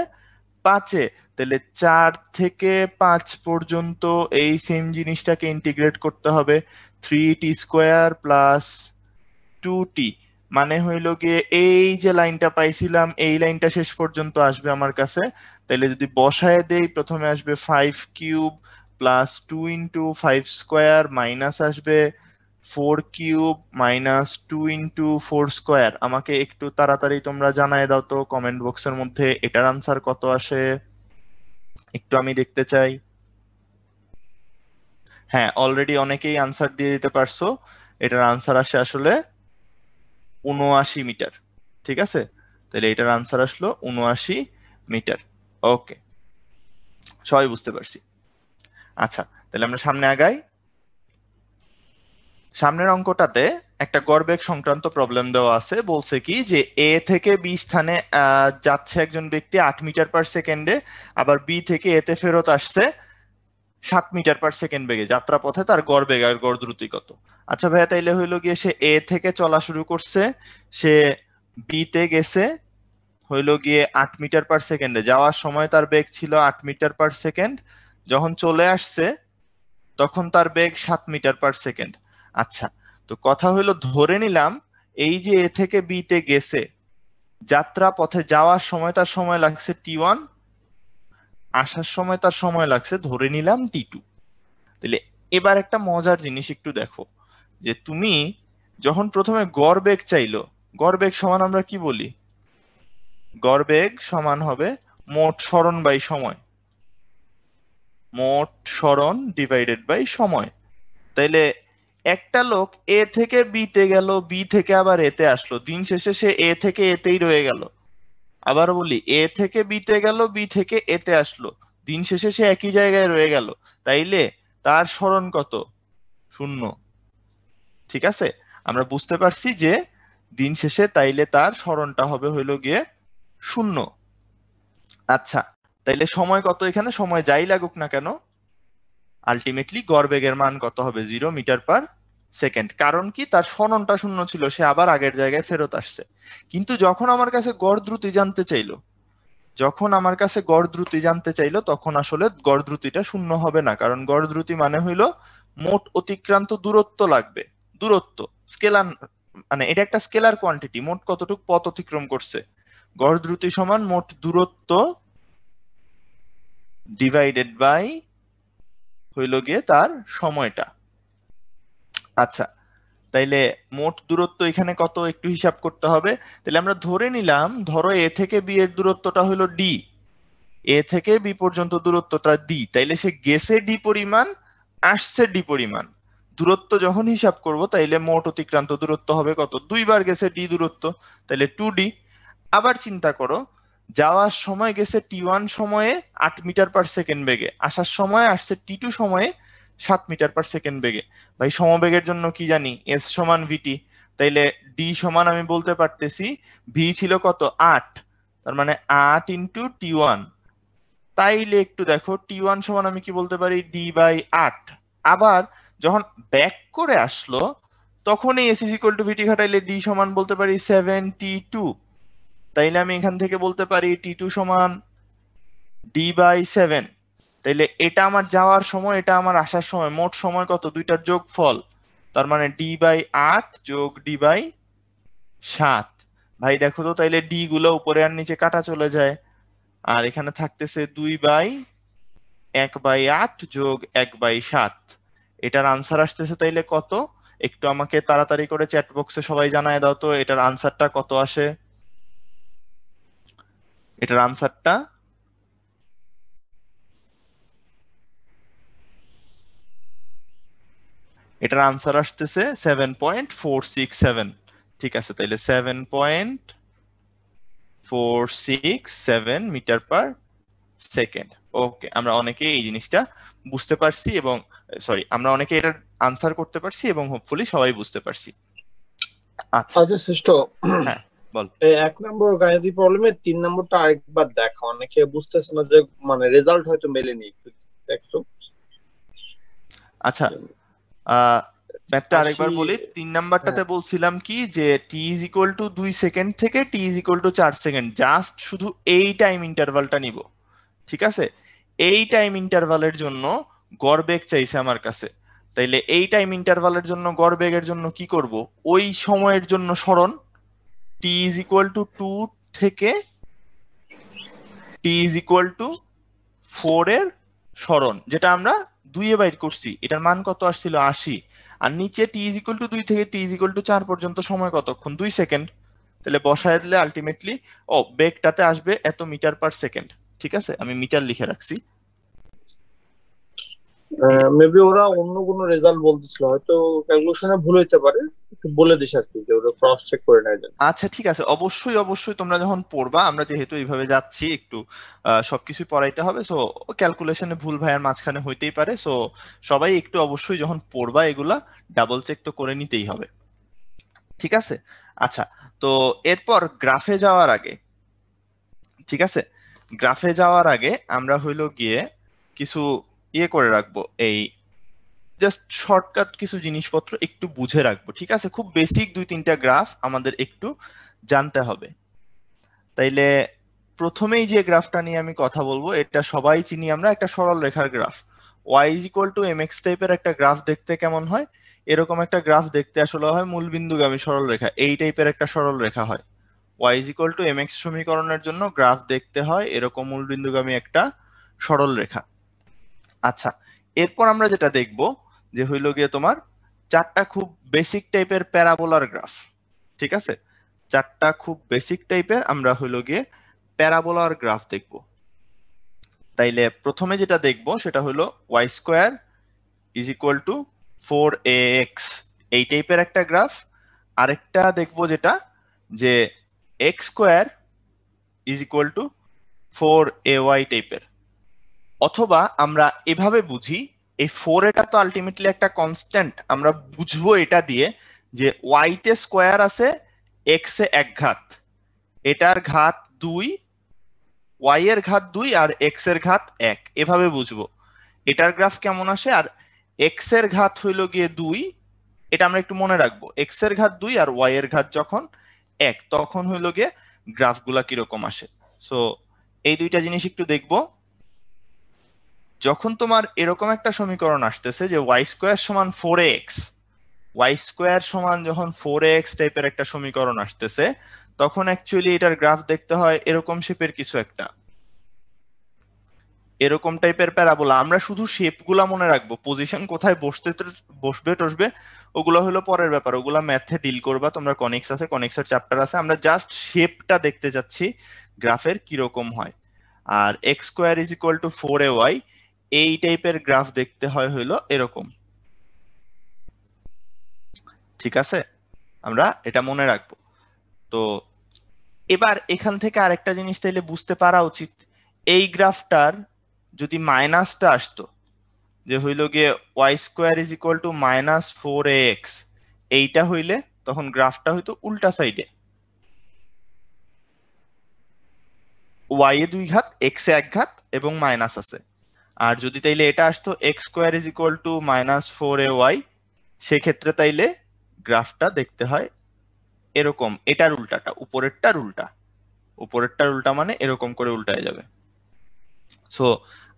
5-এ। তাহলে 4 থেকে 5 পর্যন্ত এই সেম জিনিসটাকে ইন্টিগ্রেট করতে হবে। 3t স্কোয়ার প্লাস 2t, মানে হইলো গিয়ে এই যে লাইনটা পাইছিলাম, এই লাইনটা শেষ পর্যন্ত আসবে আমার কাছে। তাহলে যদি বসায় দেই, প্রথমে আসবে 5 cube plus 2 into 5 square, minus আসবে 4 কিউব মাইনাস 2 ইন্টু 4 স্কোয়ার। আমাকে একটু তাড়াতাড়ি তোমরা জানায় দাও তো কমেন্ট বক্সের মধ্যে এটার আনসার কত আসে, একটু আমি দেখতে চাই। হ্যাঁ, অলরেডি অনেকেই আনসার দিয়ে দিতে পারছো। এটার আনসার আসে আসলে 79 মিটার। ঠিক আছে, তাহলে এটার আনসার আসলো 79 মিটার। ওকে, সবাই বুঝতে পারছি। আচ্ছা, তাহলে আমরা সামনে আগাই। সামনের অঙ্কটাতে একটা গড়বেগ সংক্রান্ত প্রবলেম দেওয়া আছে। বলছে কি যে এ থেকে বি স্থানে যাচ্ছে একজন ব্যক্তি 8 মিটার পার সেকেন্ডে, আবার বি থেকে এতে ফেরত আসছে 7 মিটার পার সেকেন্ড বেগে। যাত্রা পথে তার গড় বেগ আর গড় দ্রুতি কত? আচ্ছা ভাইয়া, তাইলে হইলো গিয়ে সে এ থেকে চলা শুরু করছে, সে বি তে গেছে হইলো গিয়ে 8 মিটার পার সেকেন্ডে। যাওয়ার সময় তার বেগ ছিল 8 মিটার পার সেকেন্ড, যখন চলে আসছে তখন তার বেগ 7 মিটার পার সেকেন্ড। আচ্ছা, তো কথা হইলো, ধরে নিলাম এই যে এ থেকে বি তে গেছে, যাত্রা পথে যাওয়ার সময় তার সময় লাগছে t1, আসার সময় তার সময় লাগছে ধরে নিলাম t2। তাহলে এবার একটা মজার জিনিস একটু দেখো, যে তুমি যখন প্রথমে গড় বেগ চাইলো, গড় বেগ সমান আমরা কি বলি? গড় বেগ সমান হবে মোট সরণ বাই সময়, মোট সরণ ডিভাইডেড বাই সময়। তাইলে একটা লোক এ থেকে বি তে গেল, বি থেকে আবার এতে আসলো, দিন শেষে সে এ থেকে এতেই রয়ে গেল। আবার বলি, এ থেকে বি তে গেল, বি থেকে এতে আসলো, দিন শেষে সে একই জায়গায় রয়ে গেল। তাইলে তার সরণ কত? 0। ঠিক আছে, আমরা বুঝতে পারছি যে দিন শেষে তাইলে তার সরণটা হবে হইলো গিয়ে 0। আচ্ছা, তাইলে সময় কত? এখানে সময় যাই লাগুক না কেন, আলটিমেটলি গড় বেগের মান কত হবে? 0 মিটার পার সেকেন্ড। কারণ কি, তার সরণটা 0 ছিল, সে আবার আগের জায়গায় ফেরত আসছে। কিন্তু যখন আমার কাছে গড় দ্রুতি জানতে চাইলো, যখন আমার কাছে গড় দ্রুতি জানতে চাইলো, তখন আসলে গড় দ্রুতিটা 0 হবে না। কারণ গড় দ্রুতি মানে হইলো মোট অতিক্রান্ত দূরত্ব লাগবে। দূরত্ব স্কেলার, মানে এটা একটা স্কেলার কোয়ান্টিটি, মোট কতটুকু পথ অতিক্রম করছে। গড় দ্রুতি সমান মোট দূরত্ব ডিভাইডেড বাই হইল গিয়ে তার সময়টা। আচ্ছা, তাইলে মোট দূরত্ব এখানে কত একটু হিসাব করতে হবে। তাহলে আমরা ধরে নিলাম, ধরো এ থেকে বি এর দূরত্বটা হলো ডি, এ থেকে বি পর্যন্ত দূরত্বটা ডি। তাইলে সে গেছে ডি পরিমাণ, আসছে ডি পরিমাণ। দূরত্ব যখন হিসাব করব, তাইলে মোট অতিক্রান্ত দূরত্ব হবে কত? 2 বার গেছে ডি দূরত্ব, তাইলে 2d। আবার চিন্তা করো, যাওয়ার সময় গেছে t1 সময়ে 8 মিটার পার সেকেন্ড বেগে, আসার সময় আসছে t2 সময়ে 7 মিটার পার সেকেন্ড বেগে। ভাই সমবেগের জন্য কি জানি, এস সমান ভিটি, তাইলে ডি সমান আমি বলতে পারতেছি ভি ছিল কত 8, তার মানে 8 ইন্টু টি1। তাইলে একটু দেখো টি1 সমান আমি কি বলতে পারি ডি বাই 8। আবার যখন ব্যাক করে আসলো তখন এই এস ইজ ইকুয়াল টু ভিটি খাটাইলে ডি সমান বলতে পারি 7t2। তাইলে আমি এখান থেকে বলতে পারি টি2 সমান ডি বাই 7। তাইলে এটা আমার যাওয়ার সময়, এটা আমার আসার সময়, মোট সময় কত, দুইটার যোগফল, তার মানে ডি বাই 8 যোগ ডি বাই 7। ভাই দেখো তো তাইলে ডি গুলো উপরে আর নিচে কাটা চলে যায়, আর এখানে থাকতেছে 2/1/8 যোগ 1/7। এটার আনসার আসতেছে তাইলে কত, একটু আমাকে তাড়াতাড়ি করে চ্যাট বক্সে সবাই জানায় দাও তো এটার আনসারটা কত আসে। এটার আনসারটা এটার আনসার আসতেছে 7.467। ঠিক আছে, তাইলে 7.467 মিটার পার সেকেন্ড। ওকে, আমরা অনেকে এই জিনিসটা বুঝতে পারছি, এবং সরি আমরা অনেকে এটার আনসার করতে পারছি, এবং হোপফুলি সবাই বুঝতে পারছি। আচ্ছা আচ্ছা শ্রেষ্ঠ, হ্যাঁ বল। এই 1 নম্বর গাণিতিক প্রবলেমের 3 নম্বরটা আরেকবার দেখা, অনেকে বুঝতেছে না যে মানে রেজাল্ট হয়তো মেলেনি, একটু দেখতো। আচ্ছা ম্যাথটা আরেকবার বলি। 3 নাম্বারটাতে বলছিলাম কি যে T is equal to 2 second থেকে T is equal to 4 second, just শুধু এই টাইম ইন্টারভালটা নিব। ঠিক আছে, এই টাইম ইন্টারভালের জন্য গড় বেগ চাইছে আমার কাছে। তাইলে এই টাইম ইন্টারভালের জন্য গড় বেগের জন্য কি করব, ওই সময়ের জন্য সরণ টি ইজ ইকুয়াল টু 2 থেকে টি ইজ ইকুয়াল টু 4 এর সরণ, যেটা আমরা 2 এ বাইর করছি, এটার মান কত আসছিল 80। আর নিচে টি ইজ ইকুয়াল টু 2 থেকে টি ইজ ইকুয়াল টু 4 পর্যন্ত সময় কতক্ষণ, 2 সেকেন্ড। তাহলে বসায় দিলে আলটিমেটলি বেগটাতে আসবে এত মিটার পার সেকেন্ড। ঠিক আছে, আমি মিটার লিখে রাখছি। মেবি ওরা অন্য কোনো রেজাল্ট বলতেছিল, হয়তো ক্যালকুলেশনে ভুল হইতে পারে, একটু বলে দিস আর কি, যে ওরা ক্রস চেক করে নেয়। আচ্ছা ঠিক আছে, অবশ্যই অবশ্যই তোমরা যখন পড়বা, আমরা যেহেতু এইভাবে যাচ্ছি একটু সবকিছু পড়াইতে হবে, সো ক্যালকুলেশনে ভুল ভাইয়ার মাঝখানে হইতেই পারে, সো সবাই একটু অবশ্যই যখন পড়বা এগুলা ডাবল চেক তো করে নিতেই হবে। ঠিক আছে, আচ্ছা তো এরপর গ্রাফে যাওয়ার আগে, ঠিক আছে, গ্রাফে যাওয়ার আগে আমরা হইলো গিয়ে কিছু ইয়ে করে রাখবো, এই জাস্ট শর্টকাট কিছু জিনিসপত্র একটু বুঝে রাখবো। ঠিক আছে, খুব বেসিক 2-3টা গ্রাফ আমাদের একটু জানতে হবে। তাইলে প্রথমেই যে গ্রাফটা নিয়ে আমি কথা বলবো, এটা সবাই চিনি আমরা, একটা সরল রেখার graph. y is equal two mx টাইপের একটা গ্রাফ দেখতে কেমন হয়, এরকম একটা গ্রাফ দেখতে আসলে হয় মূলবিন্দুগামী সরল রেখা, এই টাইপের একটা সরল রেখা হয়। y is equal two mx সমীকরণের জন্য গ্রাফ দেখতে হয় এরকম মূলবিন্দুগামী একটা সরল রেখা। আচ্ছা, এরপর আমরা যেটা দেখব যে হইল গিয়ে তোমার 4টা খুব বেসিক টাইপের প্যারাবোলার গ্রাফ। ঠিক আছে, 4টা খুব বেসিক টাইপের আমরা হইল গিয়ে প্যারাবোলার গ্রাফ দেখব। তাইলে প্রথমে যেটা দেখব সেটা হলো y square is equal to 4ax, এই টাইপের একটা গ্রাফ। আরেকটা দেখব যেটা যে x square is equal to 4ay টাইপের। অথবা আমরা এভাবে বুঝি, এই 4 এটা তো আলটিমেটলি একটা কনস্ট্যান্ট, আমরা বুঝবো এটা দিয়ে যে y তে স্কোয়ার আছে, x এ এক ঘাত, এটার ঘাত 2, y এর ঘাত 2 আর x এর ঘাত 1, এভাবে বুঝবো এটার গ্রাফ কেমন আসে। আর x এর ঘাত হইলো গিয়ে 2, এটা আমরা একটু মনে রাখবো, x এর ঘাত 2 আর y এর ঘাত যখন 1 তখন হইলো গিয়ে গ্রাফগুলা কিরকম আসে। সো এই দুইটা জিনিস একটু দেখবো। যখন তোমার এরকম একটা সমীকরণ আসতেছে যে y স্কোয়ার সমান 4ax, y স্কোয়ার সমান যখন 4ax টাইপের একটা সমীকরণ আসতেছে, তখন অ্যাকচুয়ালি এটার গ্রাফ দেখতে হয় এরকম শেপের কিছু একটা, এরকম টাইপের প্যারাবোলা। আমরা শুধু শেপ গুলা মনে রাখবো, পজিশন কোথায় বসবে টসবে ওগুলো হলো পরের ব্যাপার, ওগুলা ম্যাথে ডিল করবা তোমরা, কনিক্স আছে, কনিক্সের চ্যাপ্টার আছে। আমরা জাস্ট শেপটা দেখতে যাচ্ছি গ্রাফের কিরকম হয়। আর X square is equal to 4ay, এই টাইপের গ্রাফ দেখতে হয় হইলো এরকম। ঠিক আছে, আমরা এটা মনে রাখবো। তো এবার এখান থেকে আরেকটা জিনিস তাইলে বুঝতে পারা উচিত, এই গ্রাফটার যদি মাইনাসটা আসতো, যে হইল গিয়ে Y square is equal to -4ax, এইটা হইলে তখন গ্রাফটা হইতো উল্টা সাইডে, ওয়াই এ 2 ঘাত, এক্স এ 1 ঘাত এবং মাইনাস আছে। আর যদি তাইলে এটা আসতো x square is equal to -4ay, সেক্ষেত্রে তাইলে গ্রাফটা দেখতে হয় এরকম, এটার উল্টাটা, উপরেরটার উল্টা, উপরেরটার উল্টা মানে এরকম করে উল্টায় যাবে। সো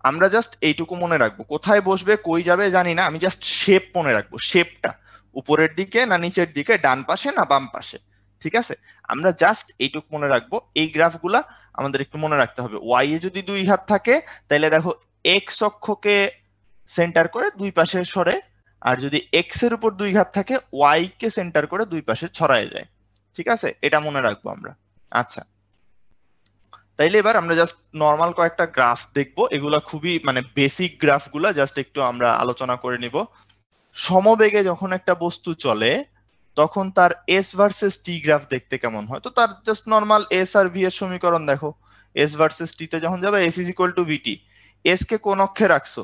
আমরা জাস্ট এইটুকু মনে রাখবো, কোথায় বসবে কই যাবে জানি না, আমি জাস্ট শেপ মনে রাখবো, শেপটা উপরের দিকে না নিচের দিকে, ডান পাশে না বাম পাশে, ঠিক আছে? আমরা জাস্ট এইটুকু মনে রাখবো। এই গ্রাফগুলা আমাদের একটু মনে রাখতে হবে। ওয়াই এ যদি 2 ঘাত থাকে তাহলে দেখো এক্স অক্ষকে সেন্টার করে দুই পাশে সরে, আর যদি এক্স এর উপর 2 ঘাত থাকে ওয়াই কে সেন্টার করে দুই পাশে ছড়ায় যায়, ঠিক আছে? এটা মনে রাখবো আমরা। আচ্ছা, তাইলে এবার আমরা জাস্ট নর্মাল কয়েকটা গ্রাফ দেখবো, এগুলা খুবই মানে বেসিক গ্রাফগুলা, জাস্ট একটু আমরা আলোচনা করে নিব। সমবেগে যখন একটা বস্তু চলে তখন তার এস ভার্সেস টি গ্রাফ দেখতে কেমন হয়? তো তার জাস্ট নর্মাল এস আর ভি এর সমীকরণ দেখো, এস ভার্সেস টি তে যখন যাবে S is equal to VT, S কে কোন অক্ষে রাখছো?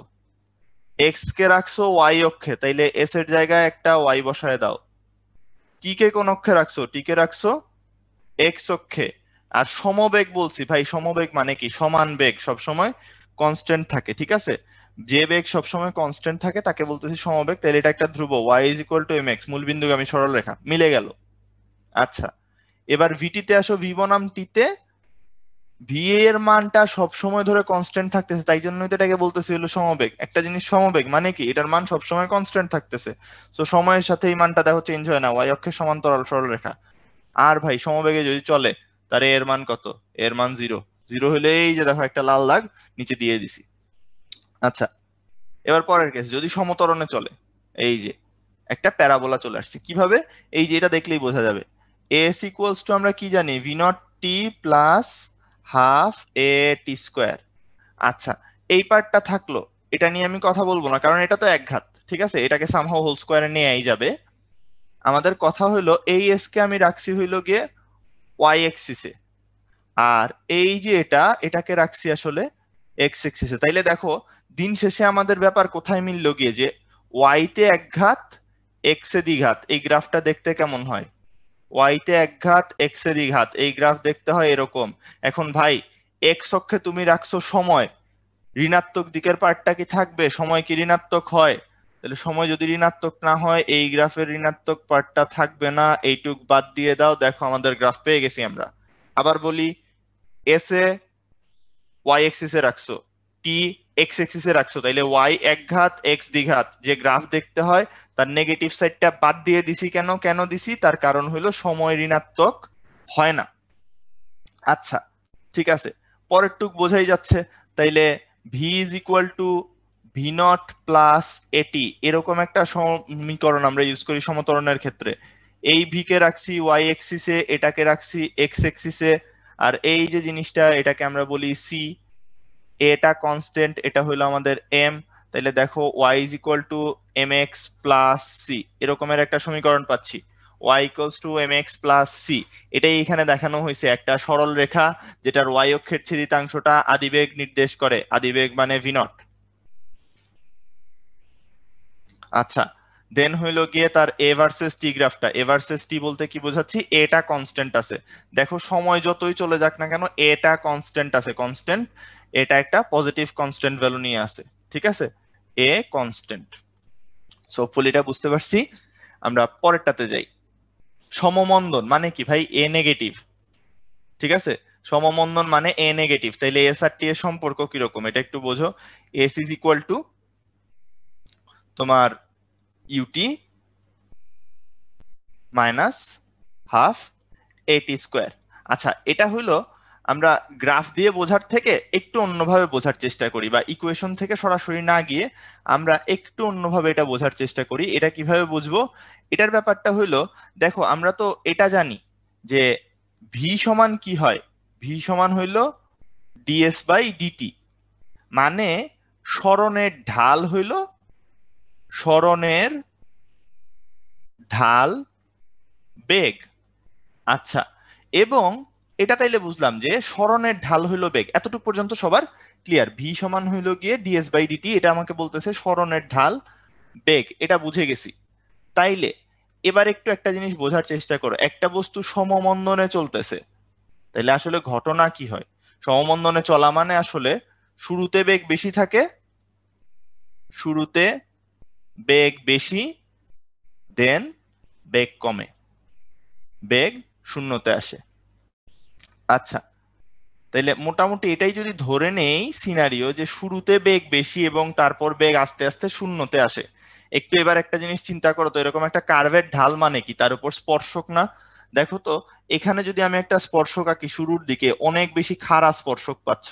এক্স কে রাখছো ওয়াই অক্ষে, তাইলে এস এর জায়গায় একটা ওয়াই বসায় দাও। টি কে কোন অক্ষে রাখছো? টি কে রাখছো এক্স অক্ষে। আর সমবেগ বলছি ভাই, সমবেগ মানে কি? সমান বেগ সবসময় কনস্ট্যান্ট থাকে, ঠিক আছে? যে বেগ সবসময় কনস্ট্যান্ট থাকে তাকে বলতেছি সমবেগ। তাহলে এটা একটা ধ্রুব, y is equal two mx, মূলবিন্দুগামী সরলরেখা, মিলে গেল। আচ্ছা, এবার ভিটি তে আসো, ভি বনাম টি তে ভি এর মানটা সবসময় ধরে কনস্ট্যান্ট থাকতেছে, তাই জন্যই তো এটাকে বলতেছি হলো সমবেগ। একটা জিনিস সমবেগ মানে কি? এটার মান সবসময় কনস্ট্যান্ট থাকতেছে, তো সময়ের সাথে এই মানটা দেখো চেঞ্জ হয় না, y অক্ষের সমান্তরাল সরলরেখা। আর ভাই সমবেগে যদি চলে তার এর মান কত? এর মান 0, 0 হলে এই যে দেখো একটা লাল দাগ নিচে দিয়ে দিছি। আচ্ছা, এবার পরের কেস, যদি সমত্বরণে চলে, এই যে একটা প্যারাবোলা চলে আসছে, কিভাবে? এই যে এটা দেখলেই বোঝা যাবে, এস ইকুয়ালস টু আমরা কি জানি? ভি নট টি প্লাস হাফ এ টি স্কোয়ার। আচ্ছা, এই পার্টটা থাকলো, এটা নিয়ে আমি কথা বলবো না কারণ এটা তো এক ঘাত, ঠিক আছে? এটাকে সামহাও হোল স্কোয়ারে নিয়েই যাবে। আমাদের কথা হইলো এই এস কে আমি রাখছি হইলো গিয়ে ওয়াই এক্সিসে, আর এই যে এটাকে রাখছি আসলে এক্স এক্সিসে। তাইলে দেখো দিন শেষে আমাদের ব্যাপার কোথায় মিললো গিয়ে, যে ওয়াই তে 1 ঘাত এক্স এ 2 ঘাত, এই গ্রাফটা দেখতে কেমন হয়? ওয়াই তে 1 ঘাত এক্স এ 2 ঘাত, এই গ্রাফ দেখতে হয় এরকম। এখন ভাই এক্স অক্ষে তুমি রাখছো সময়, ঋণাত্মক দিকের পার্টটা কি থাকবে? সময় কি ঋণাত্মক হয়? তাহলে সময় যদি ঋণাত্মক না হয় এই গ্রাফের ঋণাত্মক পার্টটা থাকবে না, এইটুক বাদ দিয়ে দাও, দেখো আমাদের গ্রাফ পেয়ে গেছি আমরা। আবার বলি, এস এ ওয়াই এক্সিসে রাখছো, টি এক্স এক্সিসে রাখছো, তাইলে ওয়াই 1 ঘাত এক্স 2 ঘাত যে গ্রাফ দেখতে হয় তার নেগেটিভ সাইডটা বাদ দিয়ে দিছি। কেন কেন দিছি? তার কারণ হলো সময় ঋণাত্মক হয় না। আচ্ছা, ঠিক আছে, পরের টুক বোঝাই যাচ্ছে। তাইলে V is equal to v not plus এটি, এরকম একটা সমীকরণ আমরা ইউজ করি সমতরণের ক্ষেত্রে। এই ভি কে রাখছি ওয়াই এক্সিসে, এটাকে রাখছি এক্স এক্সিসে, আর এই যে জিনিসটা এটাকে আমরা বলি সি, এটা কনস্ট্যান্ট, এটা হলো আমাদের এম। তাহলে দেখো Y is equal to M X plus C, এরকমের একটা সমীকরণ পাচ্ছি, Y equals to M X plus C. এটাই এখানে দেখানো হয়েছে, একটা সরল রেখা যেটার ওয়াই অক্ষের ছেদিতাংশটা আদিবেগ নির্দেশ করে, আদিবেগ মানে ভি নট। আচ্ছা, দেন হইলো গিয়ে তার এ ভার্সেস টি গ্রাফটা। এ ভার্সেস টি বলতে কি বোঝাচ্ছি? এটা কনস্ট্যান্ট আছে, দেখো সময় যতই চলে যাক না কেন এটা কনস্ট্যান্ট আছে, কনস্ট্যান্ট। এটা একটা পজিটিভ কনস্ট্যান্ট ভ্যালু নিয়ে আছে, ঠিক আছে? A constant. সো ফুল এটা বুঝতে পারছি। আমরা পরেরটাতে যাই। সমমন্দন মানে কি ভাই? এ নেগেটিভ, ঠিক আছে? সমমন্দন মানে এ নেগেটিভ, তাইলে এস আর টি এর সম্পর্ক কিরকম এটা একটু বোঝো। এস ইজ ইকুয়াল টু তোমার ইউটি মাইনাস হাফ এটি স্কোয়ার। আচ্ছা, এটা হইলো আমরা গ্রাফ দিয়ে বোঝার থেকে একটু অন্যভাবে বোঝার চেষ্টা করি, বা ইকুয়েশন থেকে সরাসরি না গিয়ে আমরা একটু অন্যভাবে এটা বোঝার চেষ্টা করি। এটা কিভাবে বুঝবো? এটার ব্যাপারটা হইলো, দেখো আমরা তো এটা জানি যে ভি সমান কি হয়, ভি সমান হইলো ডিএস বাই ডিটি, মানে সরণের ঢাল হইলো সরণের ঢাল বেগ। আচ্ছা, এবং এটা তাইলে বুঝলাম যে সরণের ঢাল হইলো বেগ, এতটুকু পর্যন্ত সবার ক্লিয়ার। ভি সমান হইলো গিয়ে ডিএস বাই ডিটি, এটা আমাকে বলতেছে সরণের ঢাল বেগ, এটা বুঝে গেছি। তাইলে এবার একটু একটা জিনিস বোঝার চেষ্টা করো, একটা বস্তু সমমন্দনে চলতেছে, তাইলে আসলে ঘটনা কি হয়? সমমন্দনে চলা মানে আসলে শুরুতে বেগ বেশি থাকে, শুরুতে বেগ বেশি, দেন বেগ কমে, বেগ শূন্যতে আসে। আচ্ছা, তাইলে মোটামুটি এটাই যদি ধরে নেই সিনারিও, যে শুরুতে বেগ বেশি এবং তারপর বেগ আস্তে আস্তে শূন্যতে আসে। একটু এবার একটা জিনিস চিন্তা করো তো, এরকম একটা কার্ভের ঢাল মানে কি? তার উপর স্পর্শক না? দেখো তো, এখানে যদি আমি একটা স্পর্শক আঁকি শুরুর দিকে, অনেক বেশি খাড়া স্পর্শক পাচ্ছ,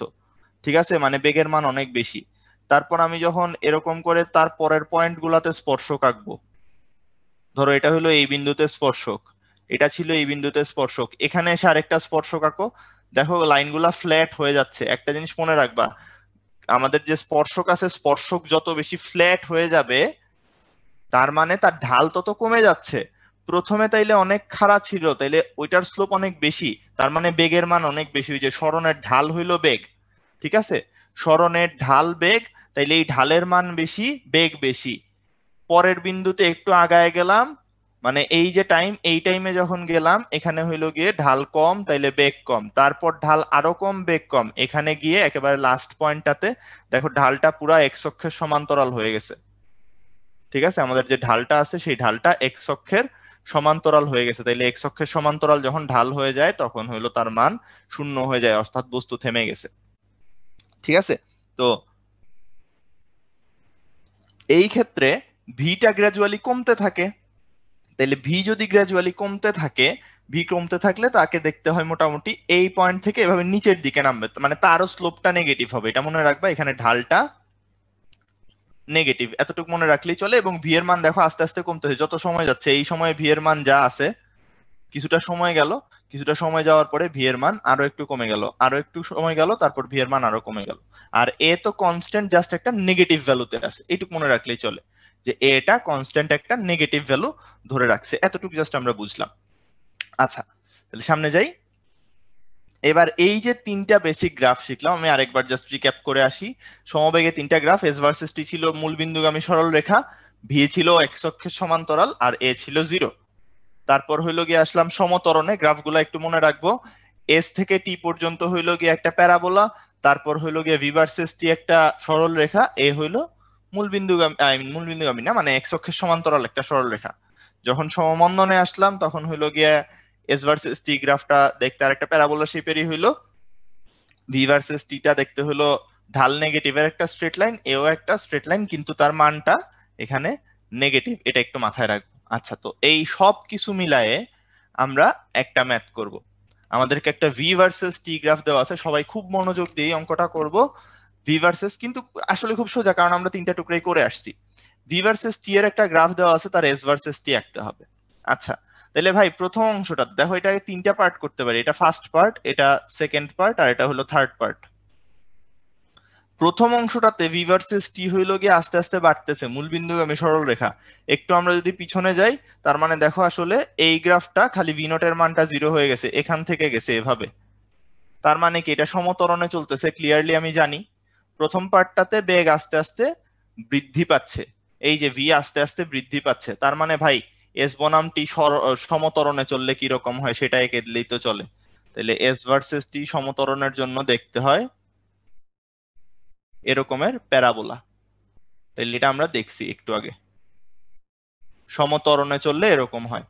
ঠিক আছে, মানে বেগের মান অনেক বেশি। তারপর আমি যখন এরকম করে তার পরের পয়েন্ট গুলাতে স্পর্শক আঁকবো, ধরো এটা হলো এই বিন্দুতে স্পর্শক, এটা ছিল এই বিন্দুতে স্পর্শক, এখানে এসে আরেকটা স্পর্শক আঁকো, দেখো লাইনগুলা ফ্ল্যাট হয়ে যাচ্ছে। একটা জিনিস মনে রাখবা, আমাদের যে স্পর্শক আছে, স্পর্শক যত বেশি ফ্ল্যাট হয়ে যাবে তার মানে তার ঢাল তত কমে যাচ্ছে। প্রথমে তাইলে অনেক খাড়া ছিল, তাইলে ওইটার স্লোপ অনেক বেশি, তার মানে বেগের মান অনেক বেশি। ওই যে সরণের ঢাল হইলো বেগ, ঠিক আছে, সরণের ঢাল বেগ, তাইলে এই ঢালের মান বেশি, বেগ বেশি। পরের বিন্দুতে একটু আগায় গেলাম, মানে এই যে টাইম, এই টাইমে যখন গেলাম এখানে হইলো গিয়ে ঢাল কম, তাইলে বেগ কম, তারপর ঢাল আরো কম, বেগ কম, এখানে গিয়ে একেবারে লাস্ট পয়েন্টটাতে দেখো ঢালটা পুরা এক্স অক্ষের সমান্তরাল হয়ে গেছে। ঠিক আছে, আমাদের যে ঢালটা আছে সেই ঢালটা এক্স অক্ষের সমান্তরাল হয়ে গেছে। তাইলে এক্স অক্ষের সমান্তরাল যখন ঢাল হয়ে যায় তখন হইলো তার মান শূন্য হয়ে যায়, অর্থাৎ বস্তু থেমে গেছে। ঠিক আছে, তো এই ক্ষেত্রে ভিটা গ্র্যাজুয়ালি কমতে থাকে। তাহলে ভি যদি গ্র্যাজুয়ালি কমতে থাকে, ভি কমতে থাকলে তাকে দেখতে হয় মোটামুটি এই পয়েন্ট থেকে এভাবে নিচের দিকে নামবে, মানে তারও স্লোপটা নেগেটিভ হবে। এটা মনে রাখবা, এখানে ঢালটা নেগেটিভ, এতটুকু মনে রাখলেই চলে। এবং ভি এর মান দেখো আস্তে আস্তে কমতেছে যত সময় যাচ্ছে। এই সময় ভি এর মান যা আছে, কিছুটা সময় গেল, কিছুটা সময় যাওয়ার পরে ভি এর মান আরো একটু কমে গেল, আরো একটু সময় গেল, তারপর ভি এর মান আরো কমে গেল। আর এ তো কনস্ট্যান্ট, জাস্ট একটা নেগেটিভ ভ্যালুতে আছে, এইটুকু মনে রাখলেই চলে যে এটা কনস্ট্যান্ট একটা নেগেটিভ ভ্যালু ধরে রাখছে। এতটুকু জাস্ট আমরা বুঝলাম। আচ্ছা, তাহলে সামনে যাই। এবার এই যে তিনটা বেসিক গ্রাফ শিখলাম, আমি আরেকবার জাস্ট রিক্যাপ করে আসি। সমবেগে তিনটা গ্রাফ, এস ভার্সেস টি ছিল মূলবিন্দুগামী সরল রেখা, ভি ছিল এক্স অক্ষের সমান্তরাল, আর এ ছিল 0। তারপর হইলো গিয়ে আসলাম সমতরণে, গ্রাফগুলো একটু মনে রাখবো। এস থেকে টি পর্যন্ত হইলো গিয়ে একটা প্যারাবোলা, তারপর হইলো গিয়ে ভি ভার্সেস টি একটা সরল রেখা, এ হইলো মূলবিন্দুগামী না, মানে এক্স অক্ষের সমান্তরাল একটা সরল রেখা। যখন সমমন্দনে আসলাম তখন হইলো গিয়ে এস ভার্সেস টি গ্রাফটা দেখতে আর একটা প্যারাবোলা শেপেরই হইলো, ভি ভার্সেস টিটা দেখতে হলো ঢাল নেগেটিভের একটা স্ট্রেট লাইন, এও একটা স্ট্রেট লাইন, কিন্তু তার মানটা এখানে নেগেটিভ, এটা একটু মাথায় রাখবো। আচ্ছা, তো এই সব কিছু মিলায়ে আমরা একটা ম্যাথ করব। আমাদেরকে একটা ভি ভার্সেস টি গ্রাফ দেওয়া আছে, সবাই খুব মনোযোগ দিয়ে অঙ্কটা করব। ভি ভার্সেস কিন্তু আসলে খুব সোজা, কারণ আমরা তিনটা টুকরাই করে আসছি। ভি ভার্সেস টি এর একটা গ্রাফ দেওয়া আছে, তার এস ভার্সেস টি আঁকতে হবে। আচ্ছা, তাহলে ভাই প্রথম অংশটা দেখো, এটাকে তিনটা পার্ট করতে পারি, এটা ফার্স্ট পার্ট, এটা সেকেন্ড পার্ট, আর এটা হলো থার্ড পার্ট। প্রথম অংশটাতে ভি ভার্সেস টি হইলো গিয়ে আস্তে আস্তে বাড়তেছে, মূলবিন্দুগামী সরল রেখা। একটু আমরা যদি পিছনে যাই, তার মানে দেখো আসলে এই গ্রাফটা খালি ভি নট এর মানটা 0 হয়ে গেছে, এখান থেকে গেছে এভাবে। তার মানে কি এটা সমতরণে চলতেছে, ক্লিয়ারলি আমি জানি। প্রথম পার্টটাতে বেগ আস্তে আস্তে বৃদ্ধি পাচ্ছে, এই যে ভি আস্তে আস্তে বৃদ্ধি পাচ্ছে, তার মানে ভাই এস বনাম টি সমতরণে চললে কি রকম হয় সেটা এঁকে দিলেই তো চলে। তাহলে এস ভার্সেস টি সমতরণের জন্য দেখতে হয় এরকমের প্যারাবোলা। তাহলে এটা আমরা দেখছি একটু আগে, সমতরণে চললে এরকম হয়।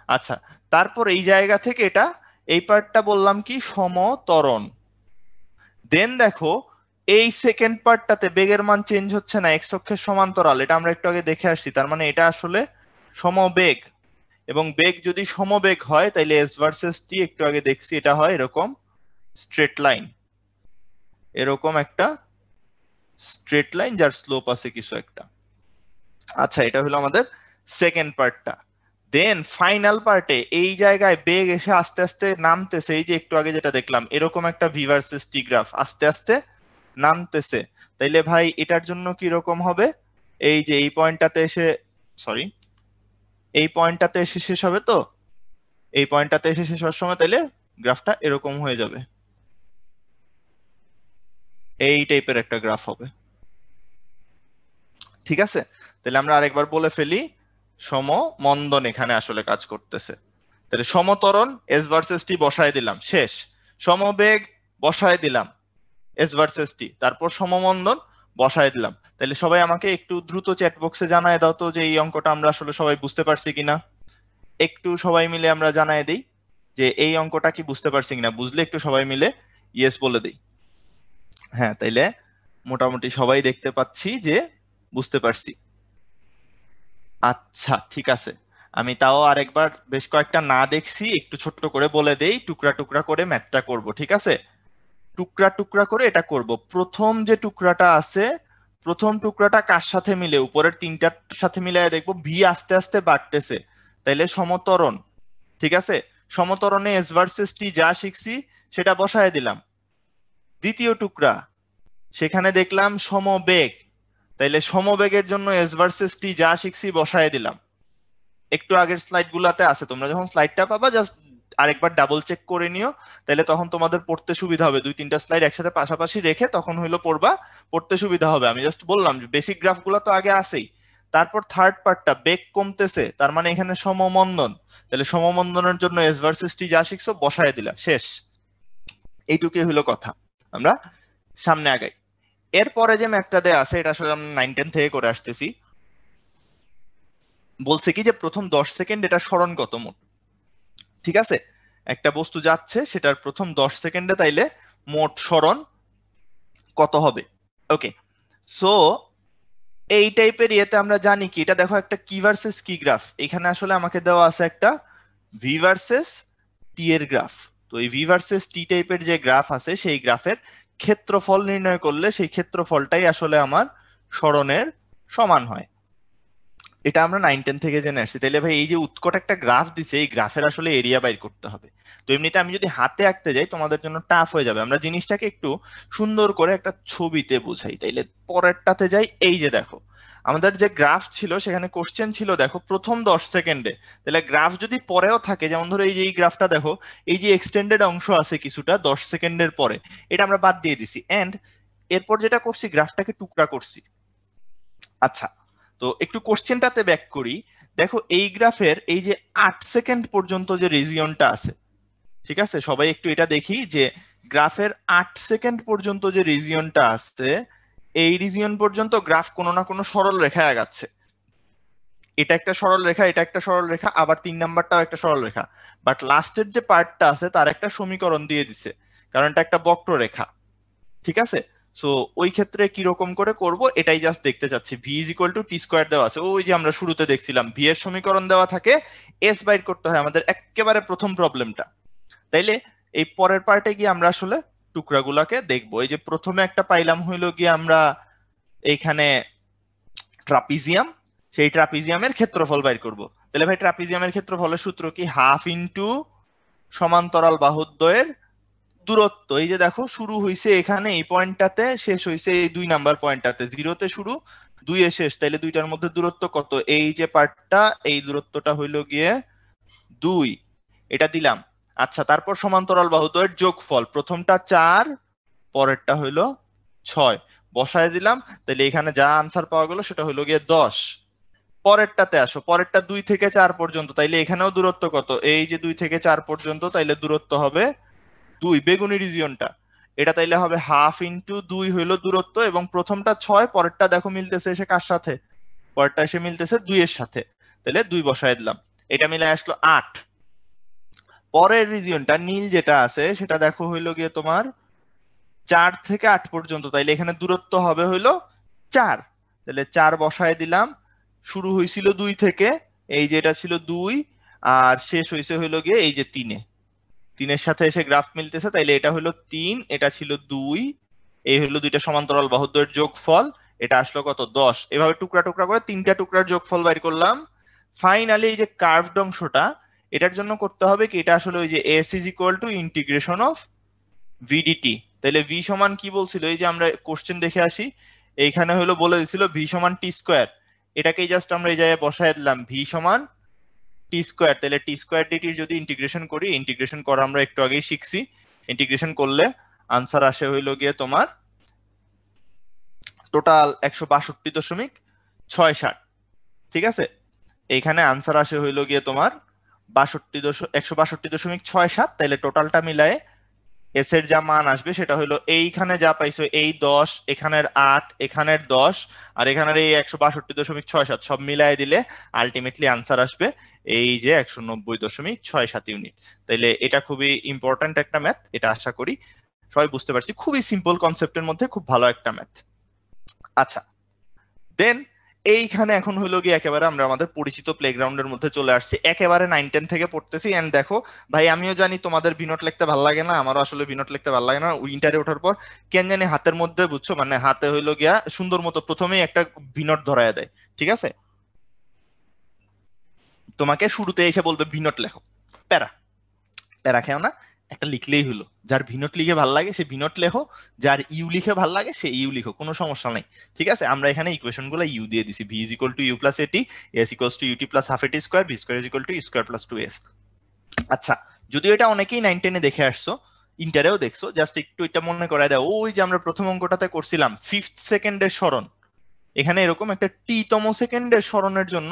আচ্ছা, তারপর এই জায়গা থেকে এটা, এই পার্টটা বললাম কি সমতরণ। দেন দেখো এই সেকেন্ড পার্টটাতে বেগের মান চেঞ্জ হচ্ছে না, এক্স অক্ষের সমান্তরাল, এটা আমরা একটু আগে দেখে আসছি, তার মানে এটা আসলে সমবেগ। এবং বেগ যদি সমবেগ হয় তাহলে এস ভার্সেস টি একটু আগে দেখছি, এটা হয় এরকম স্ট্রেট লাইন, এরকম একটা স্ট্রেট লাইন যার স্লোপ আছে কিছু একটা। আচ্ছা, এটা হলো আমাদের সেকেন্ড পার্টটা। দেন ফাইনাল পার্টে এই জায়গায় বেগ এসে আস্তে আস্তে নামতেছে, এই যে একটু আগে যেটা দেখলাম এরকম একটা ভি ভার্সেস টি গ্রাফ আস্তে আস্তে নামতেছে। তাইলে ভাই এটার জন্য কি রকম হবে, এই যে এই পয়েন্টটাতে এসে, সরি এই পয়েন্টটাতে এসে শেষ হবে, তো এই পয়েন্টটাতে এসে শেষ হওয়ার সময় তাইলে গ্রাফটা এরকম হয়ে যাবে, এই টাইপের একটা গ্রাফ হবে। ঠিক আছে, তাহলে আমরা আরেকবার বলে ফেলি, সমমন্দন এখানে আসলে কাজ করতেছে। তাহলে সমত্বরণ এস ভার্সেস টি বসায় দিলাম, শেষ। সমবেগ বসায় দিলাম এস ভার্সেস টি, তারপর সমমন্দন বসায় দিলাম। তাহলে সবাই আমাকে একটু দ্রুত চ্যাট বক্সে জানায় দাও তো যে এই অঙ্কটা আমরা আসলে সবাই বুঝতে পারছি কিনা। একটু সবাই মিলে আমরা জানায় দিই যে এই অঙ্কটা কি বুঝতে পারছি কিনা, বুঝলে একটু সবাই মিলে ইয়েস বলে দিই। হ্যাঁ, তাইলে মোটামুটি সবাই দেখতে পাচ্ছি যে বুঝতে পারছি। আচ্ছা ঠিক আছে, আমি তাও আরেকবার বেশ কয়েকটা না দেখছি একটু ছোট্ট করে বলে দেই, টুকরা টুকরা করে ম্যাথটা করব। ঠিক আছে, টুকরা টুকরা করে এটা করব। প্রথম যে টুকরাটা আছে, প্রথম টুকরাটা কার সাথে মিলে, উপরের তিনটার সাথে মিলাই দেখবো ভি আস্তে আস্তে বাড়তেছে, তাইলে সমত্বরণ। ঠিক আছে, সমত্বরণে এস ভার্সেস টি যা শিখছি সেটা বসায় দিলাম। দ্বিতীয় টুকরা, সেখানে দেখলাম সমবেগ, তাইলে সমবেগের জন্য এস ভার্সেস টি যা শিখছি বসায় দিলাম। একটু আগের স্লাইড গুলাতে আছে, তোমরা যখন স্লাইডটা পাবা জাস্ট আরেকবার ডাবল চেক করে নিও, তাহলে তখন তোমাদের পড়তে সুবিধা হবে। দুই তিনটা স্লাইড একসাথে পাশাপাশি রেখে তখন হইলো পড়বা, পড়তে সুবিধা হবে। আমি জাস্ট বললাম যে বেসিক গ্রাফ গুলো তো আগে আসেই। তারপর থার্ড পার্টটা, বেগ কমতেছে, তার মানে এখানে সমমন্দন, তাহলে সমমন্দনের জন্য এস ভার্সেস টি যা শিখছো বসায় দিলা, শেষ। এইটুকুই হইলো কথা, আমরা সামনে আগাই। এরপরে যে ম্যাথটা দেয়া আছে এটা আসলে আমরা 9-10 থেকে করে আসতেছি। বলছে কি যে প্রথম 10 সেকেন্ড এটা সরণ কত মোট। ঠিক আছে, একটা বস্তু যাচ্ছে সেটার প্রথম 10 সেকেন্ডে তাইলে মোট সরণ কত হবে। ওকে, সো এই টাইপের ইয়েতে আমরা জানি কি, এটা দেখো একটা কি ভার্সেস কি গ্রাফ, এখানে আসলে আমাকে দেওয়া আছে একটা ভি ভার্সেস টি এর গ্রাফ। তো এই ভি ভার্সেস টি টাইপের যে গ্রাফ আছে সেই গ্রাফের ক্ষেত্রফল নির্ণয় করলে সেই ক্ষেত্রফলটাই আসলে আমার সরণের সমান হয়। এটা আমরা 9-10 থেকে জেনে আসছি। তাইলে ভাই এই যে উৎকট একটা গ্রাফ দিছে, এই গ্রাফের আসলে এরিয়া বাইর করতে হবে। তো এমনিতে আমি যদি হাতে আঁকতে যাই তোমাদের জন্য টাফ হয়ে যাবে, আমরা জিনিসটাকে একটু সুন্দর করে একটা ছবিতে বুঝাই। তাইলে পরেরটাতে যাই, এই যে দেখো আমাদের যে গ্রাফ ছিল সেখানে কোশ্চেন ছিল দেখো প্রথম 10 সেকেন্ডে। তাহলে গ্রাফ যদি পরেও থাকে, যেমন ধরো এই যে এই গ্রাফটা দেখো, এই যে এক্সটেন্ডেড অংশ আছে কিছুটা 10 সেকেন্ডের পরে, এটা আমরা বাদ দিয়ে দিছি। এন্ড এরপর যেটা করছি গ্রাফটাকে টুকরা করছি। আচ্ছা, তো একটু কোশ্চেনটাতে ব্যাক করি। দেখো এই গ্রাফের এই যে 8 সেকেন্ড পর্যন্ত যে রিজিয়নটা আছে, ঠিক আছে, সবাই একটু এটা দেখি যে গ্রাফের 8 সেকেন্ড পর্যন্ত যে রিজিয়নটা আছে, এই রিজিয়ন পর্যন্ত গ্রাফ কোনো না কোনো সরল রেখা আগাচ্ছে। এটা একটা সরল রেখা, এটা একটা সরল রেখা, আবার 3 নাম্বারটাও একটা সরল রেখা। বাট লাস্টের যে পার্টটা আছে তার একটা সমীকরণ দিয়ে দিছে, কারণ এটা একটা বক্ররেখা। ঠিক আছে, সো ওই ক্ষেত্রে কি রকম করে করব এটাই জাস্ট দেখতে চাচ্ছি। V is equal two T square দেওয়া আছে, ওই যে আমরা শুরুতে দেখছিলাম ভি এর সমীকরণ দেওয়া থাকে, এস বাইর করতে হয় আমাদের একেবারে প্রথম প্রবলেমটা। তাইলে এই পরের পার্টে গিয়ে আমরা আসলে টুকরাগুলাকে দেখবো। এই যে প্রথমে একটা পাইলাম হইলো গিয়ে আমরা এইখানে ট্রাপিজিয়াম, সেই ট্রাপিজিয়ামের ক্ষেত্রফল বাইর করব। তাহলে ভাই ট্রাপিজিয়ামের ক্ষেত্রফলের সূত্র কি, হাফ ইন্টু সমান্তরাল বাহুদ্বয়ের দূরত্ব। এই যে দেখো শুরু হইছে এখানে এই পয়েন্টটাতে, শেষ হইছে এই 2 নাম্বার পয়েন্টটাতে, 0-তে শুরু 2-এ শেষ। তাইলে দুইটার মধ্যে দূরত্ব কত, এই যে পার্টটা, এই দূরত্বটা হইলো গিয়ে 2, এটা দিলাম। আচ্ছা, তারপর সমান্তরাল বাহুদ্বয়ের যোগফল, প্রথমটা 4, পরেরটা হইলো 6, বসায় দিলাম। তাহলে এখানে যা আনসার পাওয়া গেল সেটা হইলো গিয়ে 10। পরেরটাতে আসো, পরেরটা 2 থেকে 4 পর্যন্ত, তাইলে এখানেও দূরত্ব কত, এই যে 2 থেকে 4 পর্যন্ত, তাইলে দূরত্ব হবে 2, বেগুনি রিজিয়নটা, এটা তাইলে হবে হাফ ইন্টু 2 হইলো দূরত্ব, এবং প্রথমটা 6, পরেরটা দেখো মিলতেছে এসে কার সাথে, পরেরটা এসে মিলতেছে 2 এর সাথে, তাহলে 2 বসায় দিলাম, এটা মিলে আসলো 8। পরের রিজিয়নটা নীল যেটা আছে সেটা দেখো হইলো গিয়ে তোমার 4 থেকে 8 পর্যন্ত, তাইলে এখানে দূরত্ব হবে হইলো 4, তাহলে 4 বসায় দিলাম। শুরু হয়েছিল 2 থেকে, এই যে এটা ছিল 2, আর শেষ হয়েছে হইলো গিয়ে এই যে 3-এ, 3-এর সাথে এসে গ্রাফ মিলতেছে, তাইলে এটা হলো 3, এটা ছিল 2, এই হলো দুইটা সমান্তরাল বাহুদ্বয়ের যোগফল, এটা আসলো কত, 10। এভাবে টুকরা টুকরা করে 3টা টুকরার যোগফল বাইর করলাম। ফাইনালি এই যে কার্ভড অংশটা, এটার জন্য করতে হবে কি, এটা আসলে ওই যে S is equal two integration of VDT. তাহলে ভি সমান কি বলছিল, এই যে আমরা কোশ্চেন দেখে আসি, এইখানে হলো বলে দিছিল ভি সমান টি স্কোয়ার, এটাকেই জাস্ট আমরা এই জায়গায় বসায় দিলাম, ভি সমান টি স্কোয়ার, তাহলে টি স্কোয়ার ডিটির যদি ইন্টিগ্রেশন করি, ইন্টিগ্রেশন করা আমরা একটু আগেই শিখছি, ইন্টিগ্রেশন করলে আনসার আসে হইল গিয়ে তোমার টোটাল 162.67। ঠিক আছে, এইখানে আনসার আসে হইল গিয়ে তোমার 162.67। তাইলে টোটালটা মিলায়ে এস এর যা মান আসবে সেটা হলো এইখানে যা পাইছো, এই 10, এখানের 8, এখানের 10 আর এখানের এই 162.67 সব মিলায়ে দিলে আলটিমেটলি আনসার আসবে এই যে 190.67 ইউনিট। তাইলে এটা খুবই ইম্পর্ট্যান্ট একটা ম্যাথ, এটা আশা করি সবাই বুঝতে পারছি। খুবই সিম্পল কনসেপ্টের মধ্যে খুব ভালো একটা ম্যাথ। আচ্ছা, দেন এইখানে এখন হইলো গিয়ে একেবারে আমরা আমাদের পরিচিত প্লেগ্রাউন্ডের মধ্যে চলে আসছি, একেবারে 9-10 থেকে পড়তেছি। এন্ড দেখো ভাই, আমিও জানি তোমাদের বিনোট লিখতে ভালো লাগে না, আমারও আসলে বিনোট লিখতে ভালো লাগে না। উইন্টারে ওঠার পর কেন জানি হাতের মধ্যে, বুঝছো, মানে হাতে হইলো গিয়া সুন্দর মতো প্রথমেই একটা বিনোট ধরায় দেয়। ঠিক আছে, তোমাকে শুরুতে এসে বলবে বিনোট লেখো, প্যারা প্যারা খেও না, একটা লিখলেই হলো। যার ভিনোট লিখে ভাল লাগে সে ভিনোট লেখো, যার ইউ লিখে ভাল লাগে সে ইউ লিখো, কোনো সমস্যা নাই। ঠিক আছে, আমরা এখানে ইকুয়েশন গুলো ইউ দিয়ে দিছি, V is equal to U plus A T, S equals to UT plus half এটি square, B square is equal to U square plus 2s। আচ্ছা, যদিও এটা অনেকেই 9-10 এ দেখে আসছো, ইন্টারেও দেখছো, জাস্ট একটু এটা মনে করায় দাও। ওই যে আমরা প্রথম অঙ্কটাতে করছিলাম 5th সেকেন্ডের স্মরণ, এখানে এরকম একটা টি তম সেকেন্ডের স্মরণের জন্য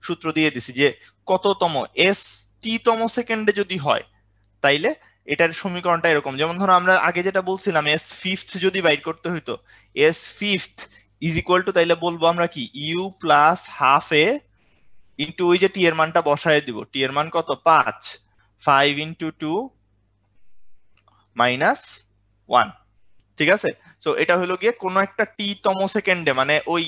সূত্র দিয়ে দিছি যে কততম এস টি তম সেকেন্ডে যদি হয় তাইলে এটার সমীকরণটা এরকম। যেমন ধরো আমরা আগে যেটা বলছিলাম, এস ফিফথ যদি বাইর করতে হইতো, s fifth is equal to, তাইলে বলবো আমরা কি, u plus half a into ওই যে টি এর মানটা বসায় দিব, টি এর মান কত, 5, 5 ইন্টু 2 মাইনাস 1। ঠিক আছে, তো এটা হলো গিয়ে কোনো একটা টি তম সেকেন্ডে, মানে ওই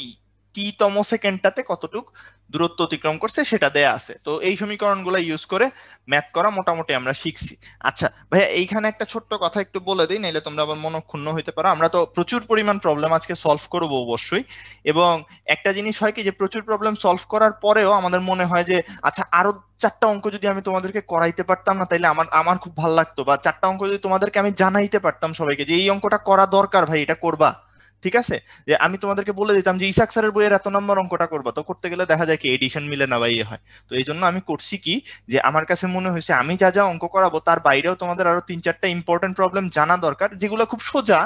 টি তম সেকেন্ডটাতে কতটুক দূরত্ব অতিক্রম করছে সেটা দেয়া আছে। তো এই সমীকরণগুলো ইউজ করে ম্যাথ করা মোটামুটি আমরা শিখছি। আচ্ছা ভাইয়া, এইখানে একটা ছোট্ট কথা একটু বলে দিই, নাইলে তোমরা আবার মনক্ষুণ্ণ হইতে পারো। আমরা তো প্রচুর পরিমাণ প্রবলেম আজকে সলভ করবো অবশ্যই, এবং একটা জিনিস হয় কি যে প্রচুর প্রবলেম সলভ করার পরেও আমাদের মনে হয় যে আচ্ছা আরো 4টা অঙ্ক যদি আমি তোমাদেরকে করাইতে পারতাম না তাইলে আমার খুব ভালো লাগতো, বা 4টা অঙ্ক যদি তোমাদেরকে আমি জানাইতে পারতাম সবাইকে যে এই অঙ্কটা করা দরকার ভাই, এটা করবা। ঠিক আছে, যে আমি তোমাদেরকে বলে দিতাম যে ইসাক স্যারের বইয়ের এত নম্বর অঙ্কটা করবা, তো করতে গেলে দেখা যায় কি এডিশন মিলে না বা ইয়ে হয়। তো এই জন্য আমি করছি কি, যে আমার কাছে মনে হয়েছে আমি যা যা অঙ্ক করাবো তার বাইরেও তোমাদের আরো 3-4টা ইম্পর্টেন্ট প্রবলেম জানা দরকার, যেগুলো খুব সোজা,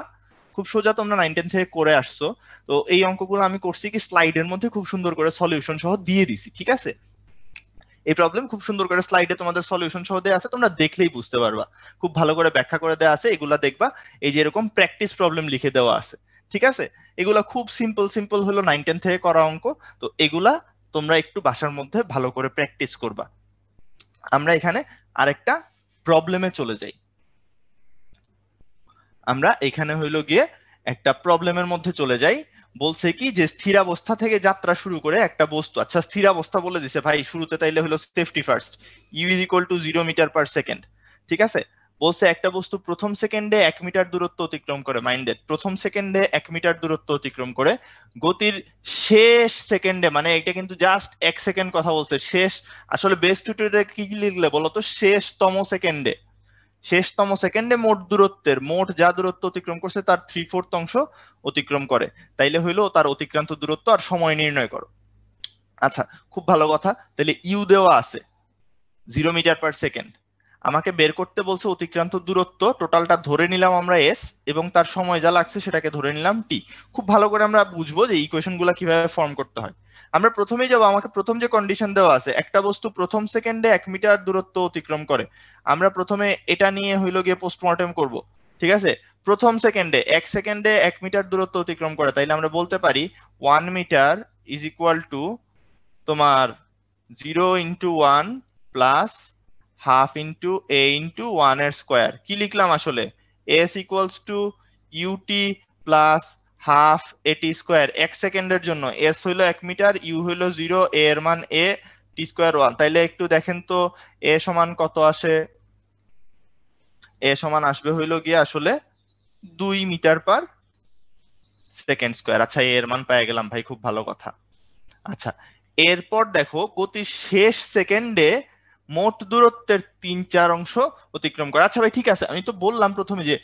খুব সোজা, তোমরা 9-10 থেকে করে আসছো। তো এই অঙ্কগুলো আমি করছি কি স্লাইডের মধ্যে খুব সুন্দর করে সলিউশন সহ দিয়ে দিছি। ঠিক আছে, এই প্রবলেম খুব সুন্দর করে স্লাইডে তোমাদের সলিউশন সহ দেয়া আছে, তোমরা দেখলেই বুঝতে পারবা, খুব ভালো করে ব্যাখ্যা করে দেয়া আছে। এগুলা দেখবা, এই যে এরকম প্র্যাকটিস প্রবলেম লিখে দেওয়া আছে। ঠিক আছে, এগুলা খুব সিম্পল সিম্পল হলো 9-10 থেকে করা অঙ্ক, তো এগুলা তোমরা একটু বাসার মধ্যে ভালো করে প্র্যাকটিস করবা। আমরা এখানে আরেকটা প্রবলেমে চলে যাই। আমরা এখানে হইলো গিয়ে একটা প্রবলেমের মধ্যে চলে যাই। বলছে কি যে স্থিরাবস্থা থেকে যাত্রা শুরু করে একটা বস্তু, আচ্ছা স্থিরাবস্থা বলে দিছে ভাই শুরুতে, তাইলে হলো safety first, u is equal to 0 metre per second. ঠিক আছে, বলছে একটা বস্তু প্রথম সেকেন্ডে 1 মিটার দূরত্ব অতিক্রম করে, মাইন্ডেড, প্রথম সেকেন্ডে 1 মিটার দূরত্ব অতিক্রম করে গতির শেষ সেকেন্ডে, মানে এটা কিন্তু জাস্ট 1 সেকেন্ড কথা বলছে, শেষ, আসলে বেস টিউটোরিয়ালে কি লিখলে বলতো, শেষতম সেকেন্ডে, শেষতম সেকেন্ডে মোট দূরত্বের, মোট যা দূরত্ব অতিক্রম করছে তার 3/4 অংশ অতিক্রম করে, তাইলে হইলো তার অতিক্রান্ত দূরত্ব আর সময় নির্ণয় করো। আচ্ছা, খুব ভালো কথা, তাহলে ইউ দেওয়া আছে 0 মিটার পার সেকেন্ড, আমাকে বের করতে বলছে অতিক্রান্ত দূরত্ব, টোটালটা ধরে নিলাম আমরা এস, এবং তার সময় যা লাগছে সেটাকে ধরে নিলাম টি। খুব ভালো করে আমরা বুঝবো যে ইকুয়েশন গুলা কিভাবে ফর্ম করতে হয়। আমরা প্রথমেই যাবো, আমাকে প্রথম যে কন্ডিশন দেওয়া আছে, একটা বস্তু প্রথম সেকেন্ডে 1 মিটার দূরত্ব অতিক্রম করে, আমরা প্রথমে এটা নিয়ে হইলো গিয়ে পোস্টমর্টেম করব। ঠিক আছে, প্রথম সেকেন্ডে 1 সেকেন্ডে 1 মিটার দূরত্ব অতিক্রম করে, তাইলে আমরা বলতে পারি 1 মিটার ইজ ইকুয়াল টু তোমার 0 into 1 plus half into a into 1 এর স্কোয়ার। কি লিখলাম আসলে, s equals to UT plus half এটি স্কোয়ার। 1 সেকেন্ডের জন্য এস হইলো 1 মিটার, ইউ হইলো 0, এ এর মান এ, টি স্কোয়ার 1। তাইলে একটু দেখেন তো এ সমান কত আসে, এ সমান আসবে হইলো গিয়ে আসলে 2 মিটার পার সেকেন্ড স্কোয়ার। আচ্ছা, এর মান পেয়ে গেলাম ভাই, খুব ভালো কথা। আচ্ছা, এরপর দেখো গতির শেষ সেকেন্ডে মোট দূরত্বের 3/4 অংশ অতিক্রম করে। আচ্ছা ভাই ঠিক আছে, আমি তো বললাম প্রথমে যে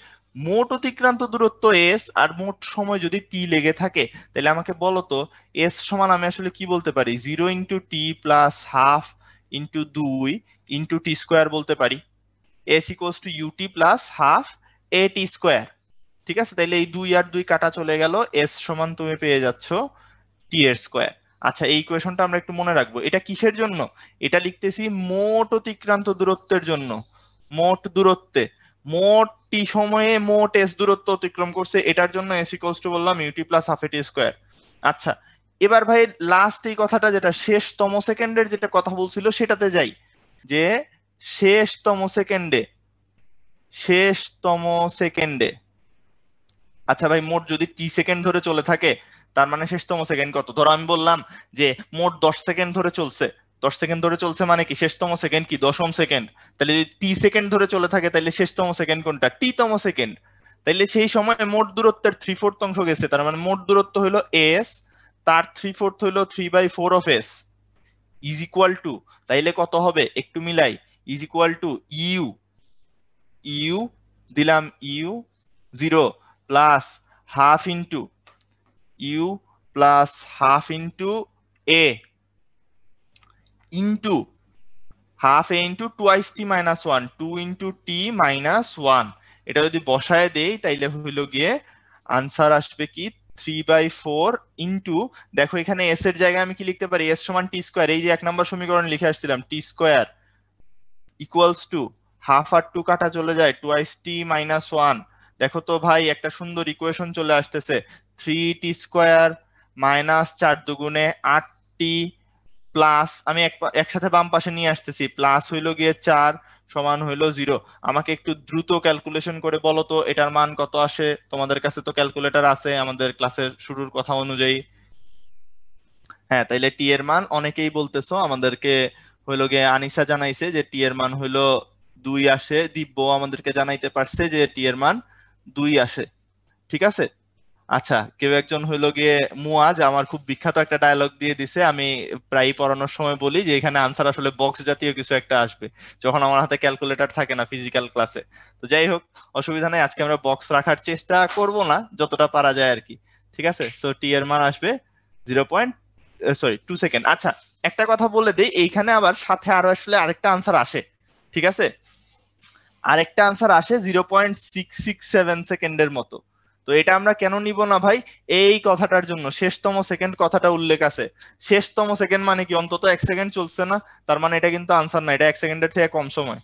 মোট অতিক্রান্ত দূরত্ব এস আর মোট সময় যদি টি লেগে থাকে, তাহলে আমাকে বলো তো এস সমান আমি আসলে কি বলতে পারি, 0 ইন্টু টি প্লাস হাফ ইন্টু 2 ইন্টু টি স্কোয়ার বলতে পারি। S equals to UT plus half A T square. ঠিক আছে, তাইলে এই 2 আর 2 কাটা চলে গেল, এস সমান তুমি পেয়ে যাচ্ছ টি এর স্কোয়ার। আচ্ছা, এই ইকুয়েশনটা আমরা একটু মনে রাখবো। এটা কিসের জন্য? এটা লিখতেছি মোট অতিক্রান্ত দূরত্বের জন্য। মোট দূরত্বে, মোট টি সময়ে মোট এস দূরত্ব অতিক্রম করছে, এটার জন্য এস ইকুয়ালস টু বললাম ইউটি প্লাস হাফ এ টি স্কোয়ার। আচ্ছা, এবার ভাই লাস্ট এই কথাটা, যেটা শেষতম সেকেন্ডের যেটা কথা বলছিল সেটাতে যাই, যে শেষতম সেকেন্ডে আচ্ছা ভাই, মোট যদি টি সেকেন্ড ধরে চলে থাকে, তার মানে শেষতম সেকেন্ড কত? ধরো আমি বললাম যে মোট 10 সেকেন্ড ধরে চলছে। 10 সেকেন্ড ধরে চলছে মানে কি শেষতম সেকেন্ড কি? 10ম সেকেন্ড। তাহলে যদি টি সেকেন্ড ধরে চলে থাকে, তাহলে শেষতম সেকেন্ড কোনটা? টি তম সেকেন্ড। তাইলে সেই সময় মোট দূরত্বের 3/4 অংশ গেছে, তার মানে মোট দূরত্ব হলো এস, তার 3/4 হলো 3/4 of s is equal to, তাইলে কত হবে একটু মিলাই, ইজ ইকুয়াল টু ইউ দিলাম, u 0 plus half into u plus half into a into half a into twice t minus 1, 2 into t minus 1। এটা যদি বসায় দেই তাইলে হইল গিয়ে আনসার আসবে কি 3/4 ইন্টু, দেখো এখানে এস এর জায়গায় আমি কি লিখতে পারি? এস সমান টি স্কোয়ার, এই যে 1 নম্বর সমীকরণ লিখে আসছিলাম, টি স্কোয়ার ইকুয়ালস টু হাফ আর 2 কাটা চলে যায়, টুয়াইস টি মাইনাস 1। দেখো তো ভাই, একটা সুন্দর ইকুয়েশন চলে আসতেছে, 3t স্কোয়ার মাইনাস 4 দুগুণে 8t প্লাস, আমি একসাথে বাম পাশে নিয়ে আসতেছি, প্লাস হইলো গিয়ে 4 সমান হইলো 0। আমাকে একটু দ্রুত ক্যালকুলেশন করে বলো তো এটার মান কত আসে? তোমাদের কাছে তো ক্যালকুলেটর আছে আমাদের ক্লাসের শুরুর কথা অনুযায়ী। হ্যাঁ, তাইলে টি এর মান অনেকেই বলতেছো, আমাদেরকে হইলো গিয়ে আনিসা জানাইছে যে টি এর মান হইলো 2 আসে, দিব্য আমাদেরকে জানাইতে পারছে যে টি এর মান 2 আসে। ঠিক আছে, আচ্ছা, কেউ একজন হইলো গিয়ে মুয়াজ আমার খুব বিখ্যাত একটা ডায়লগ দিয়ে দিছে, আমি প্রায় পড়ানোর সময় বলি যে এখানে আনসার আসলে বক্স জাতীয় কিছু একটা আসবে যখন আমার হাতে ক্যালকুলেটর থাকে না ফিজিক্যাল ক্লাসে। তো যাই হোক, অসুবিধা নেই, আজকে আমরা বক্স রাখার চেষ্টা করব না, যতটা পারা যায় আর কি। ঠিক আছে, সো টি এর মান আসবে 2 সেকেন্ড। আচ্ছা, একটা কথা বলে দেই, এইখানে আবার সাথে আরো আসলে আরেকটা আনসার আসে। ঠিক আছে, আরেকটা আনসার আসে 0.667 সেকেন্ডের মতো। তো এটা আমরা কেন নিব না ভাই? এই কথাটার জন্য, শেষতম সেকেন্ড কথাটা উল্লেখ আছে। শেষতম সেকেন্ড মানে কি? অন্তত 1 সেকেন্ড চলছে না, তার মানে এটা কিন্তু আনসার না, এটা 1 সেকেন্ডের থেকে কম সময়।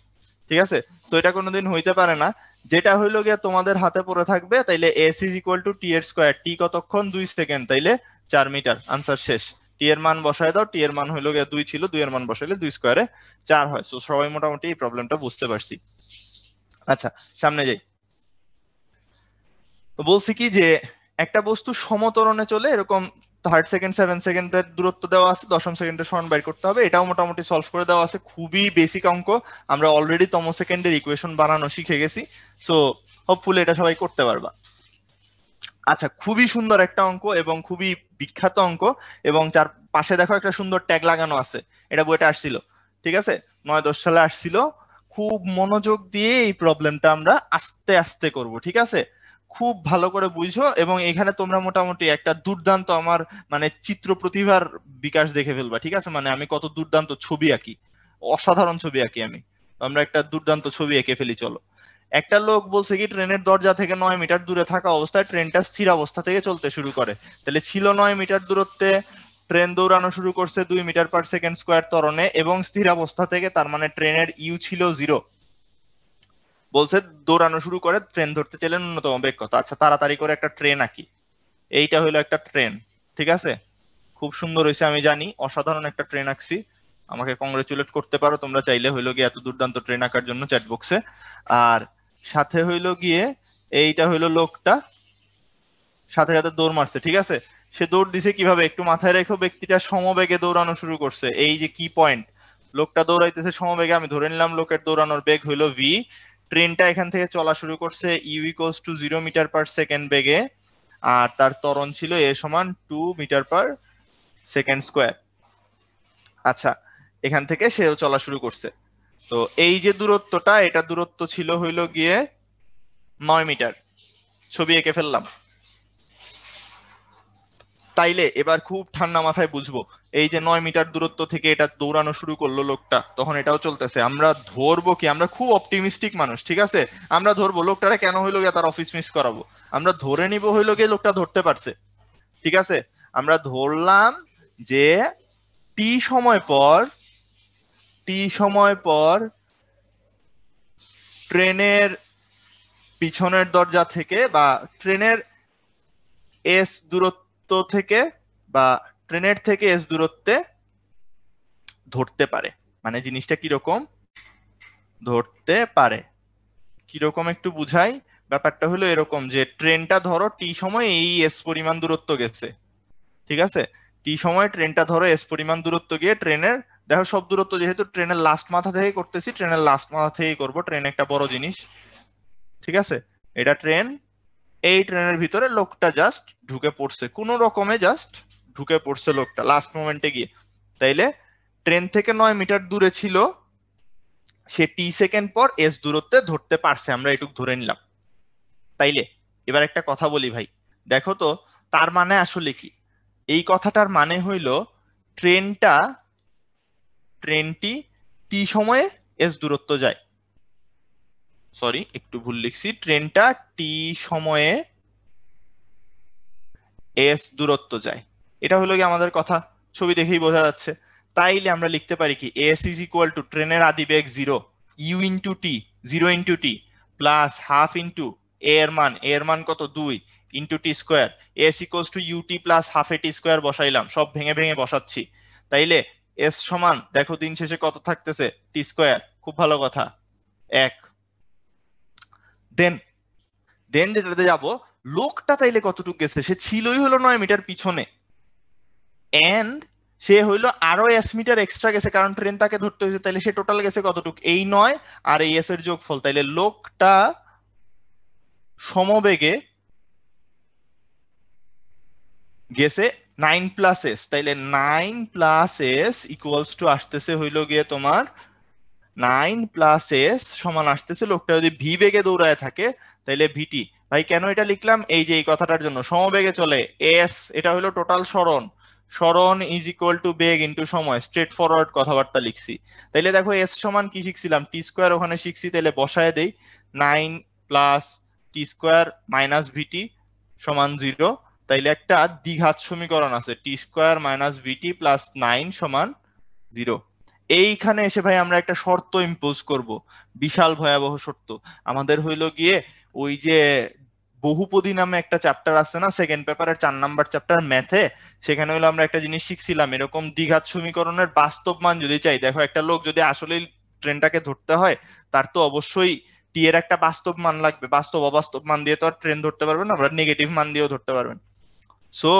ঠিক আছে, তো এটা কোনোদিন হইতে পারে না। যেটা হইলো গিয়ে তোমাদের হাতে পড়ে থাকবে, তাইলে এস ইজ ইকুয়াল টু টি এর স্কোয়ার, টি কতক্ষণ? 2 সেকেন্ড, তাইলে 4 মিটার। আনসার শেষ। টি এর মান বসায় দাও, টি এর মান হইলো গিয়ে 2 ছিল, 2 এর মান বসাইলে 2 স্কোয়ারে 4 হয়। সো সবাই মোটামুটি এই প্রবলেমটা বুঝতে পারছি। আচ্ছা, সামনে যাই। বলছি কি যে একটা বস্তু সমতরণে চলে, এরকম 3rd সেকেন্ড 7 সেকেন্ডের দূরত্ব দেওয়া আছে, 10ম সেকেন্ডের সমান বাইর করতে হবে, এটাও মোটামুটি সলভ করে দেওয়া আছে। খুবই বেসিক অঙ্ক, আমরা অলরেডি তম সেকেন্ডের ইকুয়েশন বানানো শিখে গেছি, সো হোপফুলি এটা সবাই করতে পারবা। আচ্ছা, খুবই সুন্দর একটা অঙ্ক এবং খুবই বিখ্যাত অঙ্ক, এবং যার পাশে দেখো একটা সুন্দর ট্যাগ লাগানো আছে, এটা বইটা আসছিল। ঠিক আছে, 9-10 সালে আসছিল। খুব মনোযোগ দিয়ে এই প্রবলেমটা আমরা আস্তে আস্তে করব। ঠিক আছে, খুব ভালো করে বুঝো, এবং এখানে তোমরা মোটামুটি একটা দুর্দান্ত আমার মানে চিত্র প্রতিভার বিকাশ দেখে ফেলবা। ঠিক আছে, মানে আমি কত দুর্দান্ত ছবি আঁকি, অসাধারণ ছবি আঁকি আমি। আমরা একটা দুর্দান্ত ছবি এঁকে ফেলি, চলো। একটা লোক বলছে কি ট্রেনের দরজা থেকে 9 মিটার দূরে থাকা অবস্থায় ট্রেনটা স্থির অবস্থা থেকে চলতে শুরু করে। তাহলে ছিল 9 মিটার দূরত্বে, ট্রেন দৌড়ানো শুরু করছে 2 মিটার পার সেকেন্ড স্কোয়ার ত্বরণে এবং স্থির অবস্থা থেকে, তার মানে ট্রেনের ইউ ছিল 0। বলছে দৌড়ানো শুরু করে, ট্রেন ধরতে চাইলে ন্যূনতম বেগ কত? আচ্ছা, তাড়াতাড়ি করে একটা ট্রেন আঁকি। এইটা হলো একটা ট্রেন। ঠিক আছে, খুব সুন্দর হয়েছে, আমি জানি, অসাধারণ একটা ট্রেন আঁকছি, আমাকে কংগ্রেচুলেট করতে পারো তোমরা চাইলে, হইলো গিয়ে এত দুর্দান্ত ট্রেন আঁকার জন্য চ্যাট বক্সে। আর সাথে হইলো গিয়ে এইটা হইলো লোকটা সাথে সাথে দৌড় মারছে। ঠিক আছে, সে দৌড় দিছে কিভাবে একটু মাথায় রেখো, ব্যক্তিটা সমবেগে দৌড়ানো শুরু করছে, এই যে কি পয়েন্ট, লোকটা দৌড়াইতেছে সমবেগে, আমি ধরে নিলাম লোকের দৌড়ানোর বেগ হইলো ভি। ট্রেনটা এখান থেকে চলা শুরু করছে u equals to 0 metre per second বেগে, আর তার ত্বরণ ছিল এ সমান 2 মিটার পার সেকেন্ড স্কোয়ার। আচ্ছা, এখান থেকে সেও চলা শুরু করছে। তো এই যে দূরত্বটা, এটা দূরত্ব ছিল হইলো গিয়ে 9 মিটার। ছবি এঁকে ফেললাম। তাইলে এবার খুব ঠান্ডা মাথায় বুঝবো, এই যে 9 মিটার দূরত্ব থেকে এটা দৌড়ানো শুরু করলো লোকটা, তখন এটাও চলতেছে, আমরা ধরবো কি, আমরা খুব অপটিমিস্টিক মানুষ, ঠিক আছে, আমরা ধরবো লোকটারে কেন হইলো গিয়ে তার অফিস মিস করাবো, আমরা ধরে নিব হইলো গিয়ে লোকটা ধরতে পারছে, ঠিক আছে, আমরা ধরলাম যে টি সময় পর ট্রেনের পিছনের দরজা থেকে বা ট্রেনের এস দূরত্ব থেকে বা ট্রেনের থেকে এস দূরত্বে ধরতে পারে। মানে জিনিসটা কিরকম ধরতে পারে, কিরকম একটু বুঝাই, ব্যাপারটা হলো এরকম যে ট্রেনটা ধরো টি সময় এই এস পরিমাণ দূরত্ব গেছে, ঠিক আছে, টি সময় ট্রেনটা ধরো এস পরিমাণ দূরত্ব গিয়ে ট্রেনের, দেখো সব দূরত্ব যেহেতু ট্রেনের লাস্ট মাথা থেকে করতেছি, ট্রেনের লাস্ট মাথা থেকেই করবো, ট্রেন একটা বড় জিনিস, ঠিক আছে, এটা ট্রেন, এই ট্রেনের ভিতরে লোকটা জাস্ট ঢুকে পড়ছে, কোন রকমে জাস্ট ঢুকে পড়ছে লোকটা লাস্ট মোমেন্টে গিয়ে, তাইলে ট্রেন থেকে 9 মিটার দূরে ছিল, সে টি সেকেন্ড পর এস দূরত্বে ধরতে পারছে, আমরা এটুক ধরে নিলাম। তাইলে এবার একটা কথা বলি ভাই, দেখো তো তার মানে আসলে কি, এই কথাটার মানে হইল ট্রেনটি টি সময়ে এস দূরত্ব যায়, সরি একটু ভুল লিখছি, ট্রেনটা টি সময়ে এস দূরত্ব যায়, এটা হলো কি আমাদের কথা, ছবি দেখেই বোঝা যাচ্ছে। তাইলে আমরা লিখতে পারি কি, এস ইজ ইকুয়াল টু ট্রেনের আদিবেগ 0 ইউ ইন্টু টি, 0 ইন্টু টি প্লাস হাফ ইন্টু এর মান কত 2 into T square, S equals to UT plus half A T square বসাইলাম, সব ভেঙে ভেঙে বসাচ্ছি, তাইলে এস সমান দেখো দিন শেষে কত থাকতেছে, টি স্কোয়ার, খুব ভালো কথা, 1। দেন যেটাতে যাবো, লোকটা তাইলে কতটুকু গেছে, সে ছিলই হলো 9 মিটার পিছনে, এন্ড সে হইলো আরো এস মিটার এক্সট্রা গেছে, কারণ ট্রেন তাকে ধরতে হয়েছে, তাইলে সে টোটাল গেছে কতটুকু, এই 9 আর এই এস এর যোগফল, তাইলে লোকটা সমবেগে গেছে 9 প্লাস এস, তাইলে 9 প্লাস এস ইকুয়ালস টু আসতেছে হইলো গিয়ে তোমার 9 প্লাস এস সমান আসতেছে, লোকটা যদি ভি বেগে দৌড়ায় থাকে তাইলে ভিটি। ভাই কেন এটা লিখলাম, এই যে এই কথাটার জন্য, সমবেগে চলে এস, এটা হলো টোটাল সরণ is equal two beg into সময়, স্ট্রেট ফরওয়ার্ড কথাবার্তা লিখছি। তাইলে দেখো এস সমান কি শিখছিলাম, টি স্কোয়ার ওখানে শিখছি, তাইলে বসায় দেই 9 প্লাস টি স্কোয়ার মাইনাস ভিটি সমান 0, তাইলে একটা দ্বিঘাত সমীকরণ আছে, টি স্কোয়ার মাইনাস ভিটি প্লাস 9 সমান 0। এইখানে এসে ভাই আমরা একটা শর্ত ইম্পোজ করব, বিশাল ভয়াবহ শর্ত, আমাদের হইলো গিয়ে ওই যে বহুপদী নামে একটা চ্যাপ্টার আছে না সেকেন্ড পেপারের 4 নাম্বার চ্যাপ্টার ম্যাথে, সেখানে হলো আমরা একটা জিনিস শিখছিলাম, এরকম দ্বিঘাত সমীকরণের বাস্তব মান যদি চাই, দেখো একটা লোক যদি আসলে ট্রেনটাকে ধরতে হয়, তার তো অবশ্যই টি এর একটা বাস্তব মান লাগবে, বাস্তব অবাস্তব মান দিয়ে তো আর ট্রেন ধরতে পারবেন না, আমরা নেগেটিভ মান দিয়েও ধরতে পারবেন। সো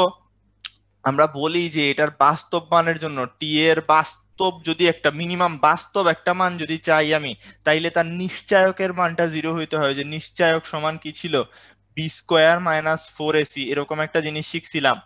আমরা বলি যে এটার বাস্তব মানের জন্য টি এর বাস্তব যদি একটা মিনিমাম বাস্তব একটা মান যদি চাই আমি, তাইলে তার নিশ্চায়কের মানটা 0 হইতে হয়, যে নিশ্চায়ক সমান কি ছিল, বি স্কোয়ার মাইনাস 4ac, এরকম একটা জিনিস শিখছিলাম,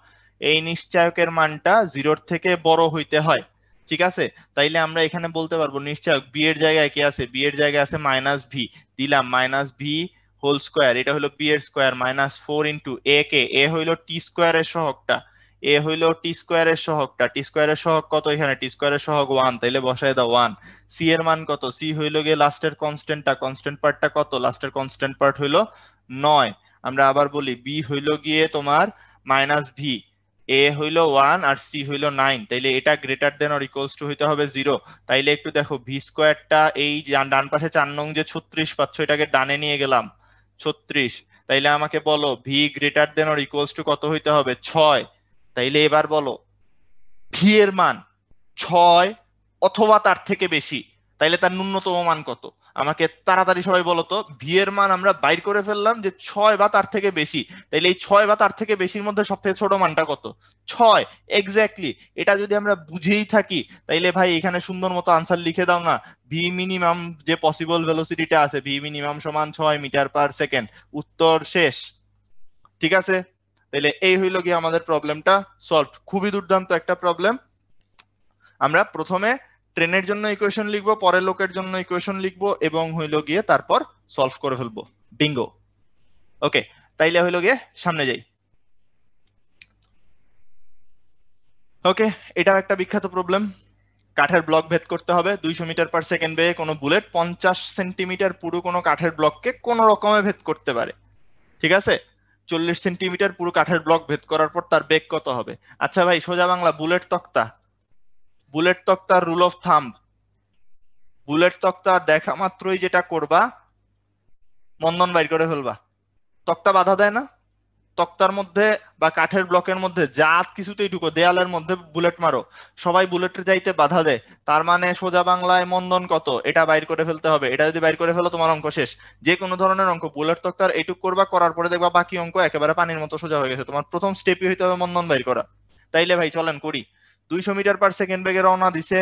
এই নিশ্চায়কের মানটা 0 থেকে বড় হইতে হয়, ঠিক আছে, তাইলে আমরা এখানে বলতে পারবো নিশ্চায়ক বি এর জায়গায় কি আছে, বি এর জায়গায় আছে মাইনাস ভি, দিলাম মাইনাস ভি হোল স্কোয়ার, এটা হলো বি এর স্কোয়ার মাইনাস 4 ইন্টু এ কে, এ হইলো টি স্কোয়ারের সহগটা, এ হইলো টি স্কোয়ারের সহগটা, টি স্কোয়ারের সহগ কত, এখানে টি স্কোয়ারের সহগ 1, তাইলে বসায় দাও 1, সি এর মান কত, সি হইলো গিয়ে লাস্টের কনস্ট্যান্টটা, কনস্ট্যান্ট পার্টটা কত, লাস্টের কনস্ট্যান্ট পার্ট হইলো 9, আমরা আবার বলি বি হইলো গিয়ে তোমার মাইনাস ভি, এ হইলো 1 আর সি হইলো 9, তাইলে এটা greater than or equals to হইতে হবে 0, তাইলে একটু দেখো ভি স্কোয়ারটা এই ডান পাশে 4 নং যে 36 পাচ্ছ, এটাকে ডানে নিয়ে গেলাম 36, তাইলে আমাকে বলো V greater than or equals to কত হইতে হবে 6, তাইলে এবার বলো ভি এর মান 6 অথবা তার থেকে বেশি, তাইলে তার ন্যূনতম মান কত, আমাকে তাড়াতাড়ি সবাই বলো তো, ভি এর মান আমরা বাইর করে ফেললাম যে 6 বা তার থেকে বেশি, তাইলে এই 6 বা তার থেকে বেশির মধ্যে সবথেকে ছোট মানটা কত, 6, এক্স্যাক্টলি, এটা যদি আমরা বুঝেই থাকি তাইলে ভাই এখানে সুন্দর মতো আনসার লিখে দাও না, ভি মিনিমাম যে পসিবল ভেলোসিটিটা আছে, ভি মিনিমাম সমান 6 মিটার পার সেকেন্ড, উত্তর শেষ, ঠিক আছে, তাহলে এই হইলো গিয়ে আমাদের প্রবলেমটা সলভ, খুবই দুর্দান্ত একটা প্রবলেম। আমরা প্রথমে ট্রেনের জন্য ইকুয়েশন লিখবো, পরের লোকের জন্য ইকুয়েশন লিখবো এবং হইলো গিয়ে তারপর সলভ করে ফেলবো, বিঙ্গো। ওকে, তাইলে হইলো গিয়ে সামনে যাই। ওকে, এটাও একটা বিখ্যাত প্রবলেম। কাঠের ব্লক ভেদ করতে হবে 200 মিটার পার সেকেন্ড বেগে কোনো বুলেট 50 সেন্টিমিটার পুরো কোনো কাঠের ব্লককে কোনো রকমে ভেদ করতে পারে। ঠিক আছে, 40 সেন্টিমিটার পুরো কাঠের ব্লক ভেদ করার পর তার বেগ কত হবে? আচ্ছা ভাই, সোজা বাংলা, বুলেট তক্তার রুল অফ থাম্ব, বুলেট তক্তা দেখা মাত্রই যেটা করবা, মন্দন বাইর করে ফেলবা। তক্তা বাধা দেয় না? তক্তার মধ্যে বা কাঠের ব্লকের মধ্যে যা কিছুতেই ঢুকো, দেয়ালের মধ্যে বুলেট মারো, সবাই বুলেটের যাইতে বাধা দেয়। তার মানে সোজা বাংলায় মন্দন কত, এটা বাইর করে ফেলতে হবে। এটা যদি বাইর করে ফেলো তোমার অঙ্ক শেষ। যে কোনো ধরনের অঙ্ক বুলেট তক্তার এইটুক করবা, করার পরে দেখবা বাকি অঙ্ক একেবারে পানির মতো সোজা হয়ে গেছে। তোমার প্রথম স্টেপই হইতে হবে মন্দন বাইর করা। তাইলে ভাই চলেন করি। 200 মিটার পার সেকেন্ড বেগে রওনা দিছে,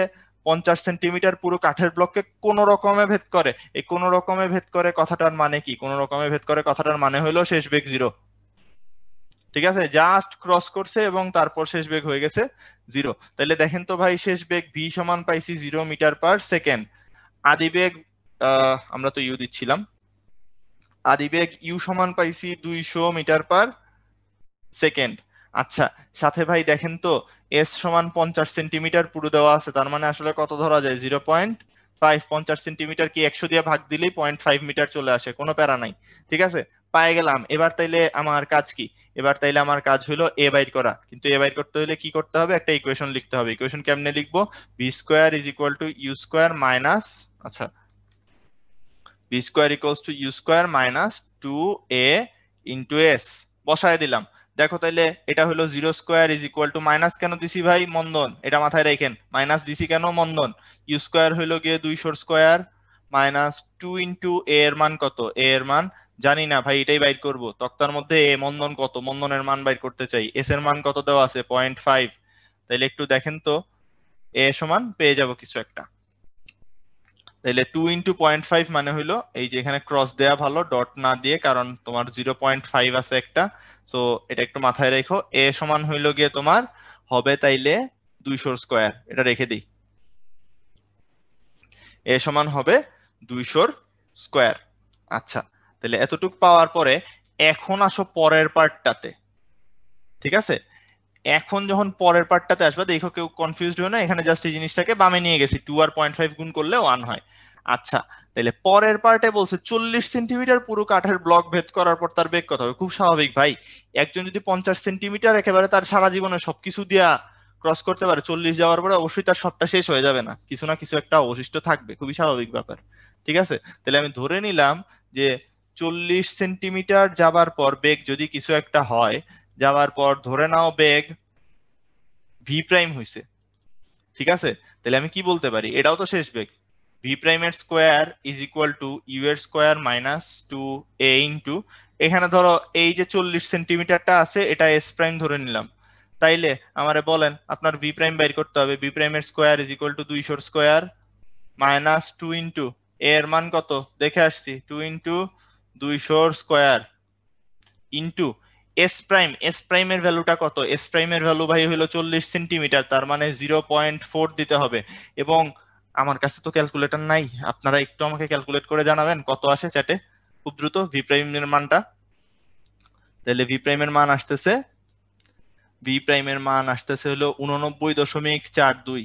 50 সেন্টিমিটার পুরো কাঠের ব্লককে কোন রকমে ভেদ করে। এই কোন রকমে ভেদ করে কথাটার মানে কি? কোন রকমে ভেদ করে কথাটার মানে হলো শেষ বেগ 0। ঠিক আছে, জাস্ট ক্রস করছে এবং তারপর শেষ বেগ হয়ে গেছে 0। তাহলে দেখেন তো ভাই, শেষ বেগ ভি সমান পাইছি 0 মিটার পার সেকেন্ড। আদি বেগ আমরা তো ইউ দিচ্ছিলাম, আদি বেগ ইউ সমান পাইছি 200 মিটার পার সেকেন্ড। আচ্ছা, সাথে ভাই দেখেন তো এস সমান 50 সেন্টিমিটার পুরো দেওয়া আছে, তার মানে আসলে কত ধরা যায়? 0.5। 50 সেন্টিমিটার কি 100 দিয়ে ভাগ দিলেই 0.5 মিটার চলে আসে, কোনো প্যারা নাই। ঠিক আছে, পায়ে গেলাম। এবার তাইলে আমার কাজ কি? এবার তাইলে আমার কাজ হলো এ বাইর করা। কিন্তু এ বাইর করতে হলে কি করতে হবে? একটা ইকুয়েশন লিখতে হবে। ইকুয়েশন কেমনে লিখবো? B square is equal to U square minus, আচ্ছা, B square equals to U square minus 2a into S বসায় দিলাম। দেখো তাইলে এটা হলো 0 square is equal to, minus কেন দিছি ভাই? মন্দন, এটা মাথায় রাখেন। মাইনাস দিছি কেন? মন্দন। ইউ স্কোয়ার হইলো গিয়ে 200 স্কোয়ার মাইনাস 2 ইন্টু এ এর মান কত? এ এর মান জানি না ভাই, এটাই বাইর করব। তক্তার মধ্যে এ মন্দন কত, মন্দনের মান বাইর করতে চাই। এস এর মান কত দেওয়া আছে? 0.5। তাইলে একটু দেখেন তো, এ সমান পেয়ে যাব কিছু একটা। তাহলে 2 ইন্টু 0.5 মানে হইলো, এই যে এখানে ক্রস দেয়া ভালো, ডট না দিয়ে, কারণ তোমার 0.5 আছে একটা। সো এটা একটু মাথায় রেখো। এ সমান হইলো গিয়ে তোমার হবে তাইলে 200 স্কোয়ার। এটা রেখে দিই, এ সমান হবে 200 স্কোয়ার। আচ্ছা, তাহলে এতটুক পাওয়ার পরে এখন আসো পরের পার্টটাতে। ঠিক আছে, এখন যখন পরের পার্টটাতে আসবে, দেখো কেউ কনফিউজড হয় না, এখানে জাস্ট এই জিনিসটাকে বামে নিয়ে গেছি, 2 আর 0.5 গুণ করলে 1 হয়। আচ্ছা, তাহলে পরের পার্টে বলছে 40 সেন্টিমিটার পুরো কাঠের ব্লক ভেদ করার পর তার বেগ কত হবে? খুব স্বাভাবিক ভাই, একজন যদি 50 সেন্টিমিটার একেবারে তার সারা জীবনে সবকিছু দিয়া ক্রস করতে পারে, 40 যাওয়ার পরে অবশ্যই তার সবটা শেষ হয়ে যাবে না, কিছু না কিছু একটা অবশিষ্ট থাকবে, খুবই স্বাভাবিক ব্যাপার। ঠিক আছে, তাহলে আমি ধরে নিলাম যে 40 সেন্টিমিটার যাবার পর বেগ যদি কিছু একটা হয়, যাওয়ার পর ধরে নাও বেগ ভি প্রাইম হইছে। ঠিক আছে, তাহলে আমি কি বলতে পারি? এটাও তো শেষ বেগ। ভি প্রাইম এর square is equal to u এর স্কোয়ার মাইনাস 2a ইন্টু, এখানে ধরো এই যে 40 সেন্টিমিটারটা আছে, এটা এস প্রাইম ধরে নিলাম। তাইলে আমারে বলেন আপনার ভি প্রাইম বাইর করতে হবে। ভি প্রাইম এর square is equal two 200 square minus 2 into এর মান কত দেখে আসছি, 2 into 200 square into S prime. S prime এর ভ্যালুটা কত? এস প্রাইম এর ভ্যালু ভাই হলো 40 সেন্টিমিটার, তার মানে 0.4 দিতে হবে। এবং আমার কাছে তো ক্যালকুলেটর নাই, আপনারা একটু আমাকে ক্যালকুলেট করে জানাবেন কত আসে চ্যাটে খুব দ্রুত ভি প্রাইম এর মানটা। তাহলে ভি প্রাইম এর মান আসতেছে, ভি প্রাইম এর মান আসতেছে হলো 89.42,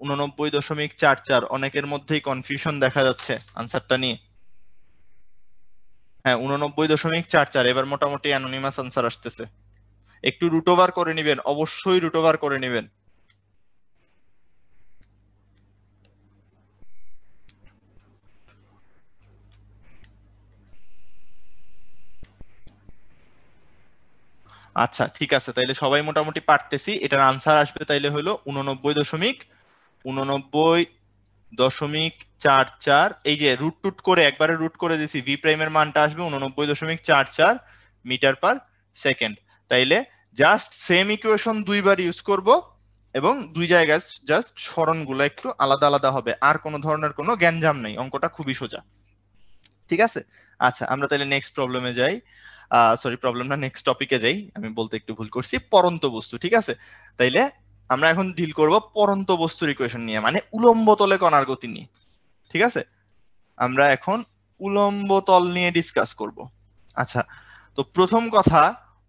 89.44। অনেকের মধ্যেই কনফিউশন দেখা যাচ্ছে আনসারটা নিয়ে। হ্যাঁ, 89.44। এবার মোটামুটি অ্যানোনিমাস আনসার আসতেছে। একটু রুট ওভার করে নিবেন, অবশ্যই রুট ওভার করে নিবেন। আচ্ছা ঠিক আছে, তাইলে সবাই মোটামুটি পারতেছি। এটার আনসার আসবে তাইলে হলো 89.44। এই যে রুট টুট করে একবারে রুট করে দিছি, ভি প্রাইমের মানটা আসবে 89.44 মিটার পার সেকেন্ড। তাইলে জাস্ট সেম ইকুয়েশন দুইবার ইউজ করব এবং দুই জায়গায় জাস্ট সরণগুলো একটু আলাদা আলাদা হবে, আর কোনো ধরনের কোনো গ্যাঞ্জাম নেই, অঙ্কটা খুবই সোজা। ঠিক আছে, আচ্ছা আমরা তাহলে নেক্সট প্রবলেমে যাই। সরি, প্রবলেম না, নেক্সট টপিকে যাই, আমি বলতে একটু ভুল করছি, পরন্ত বস্তু। ঠিক আছে, তাইলে আমরা এখন ডিল করব পরন্ত বস্তুর ইকুয়েশন নিয়ে, মানে উলম্ব তলে কণার গতি নিয়ে। ঠিক আছে, আমরা এখন উলম্ব তল নিয়ে ডিসকাস করব। আচ্ছা, তো প্রথম কথা,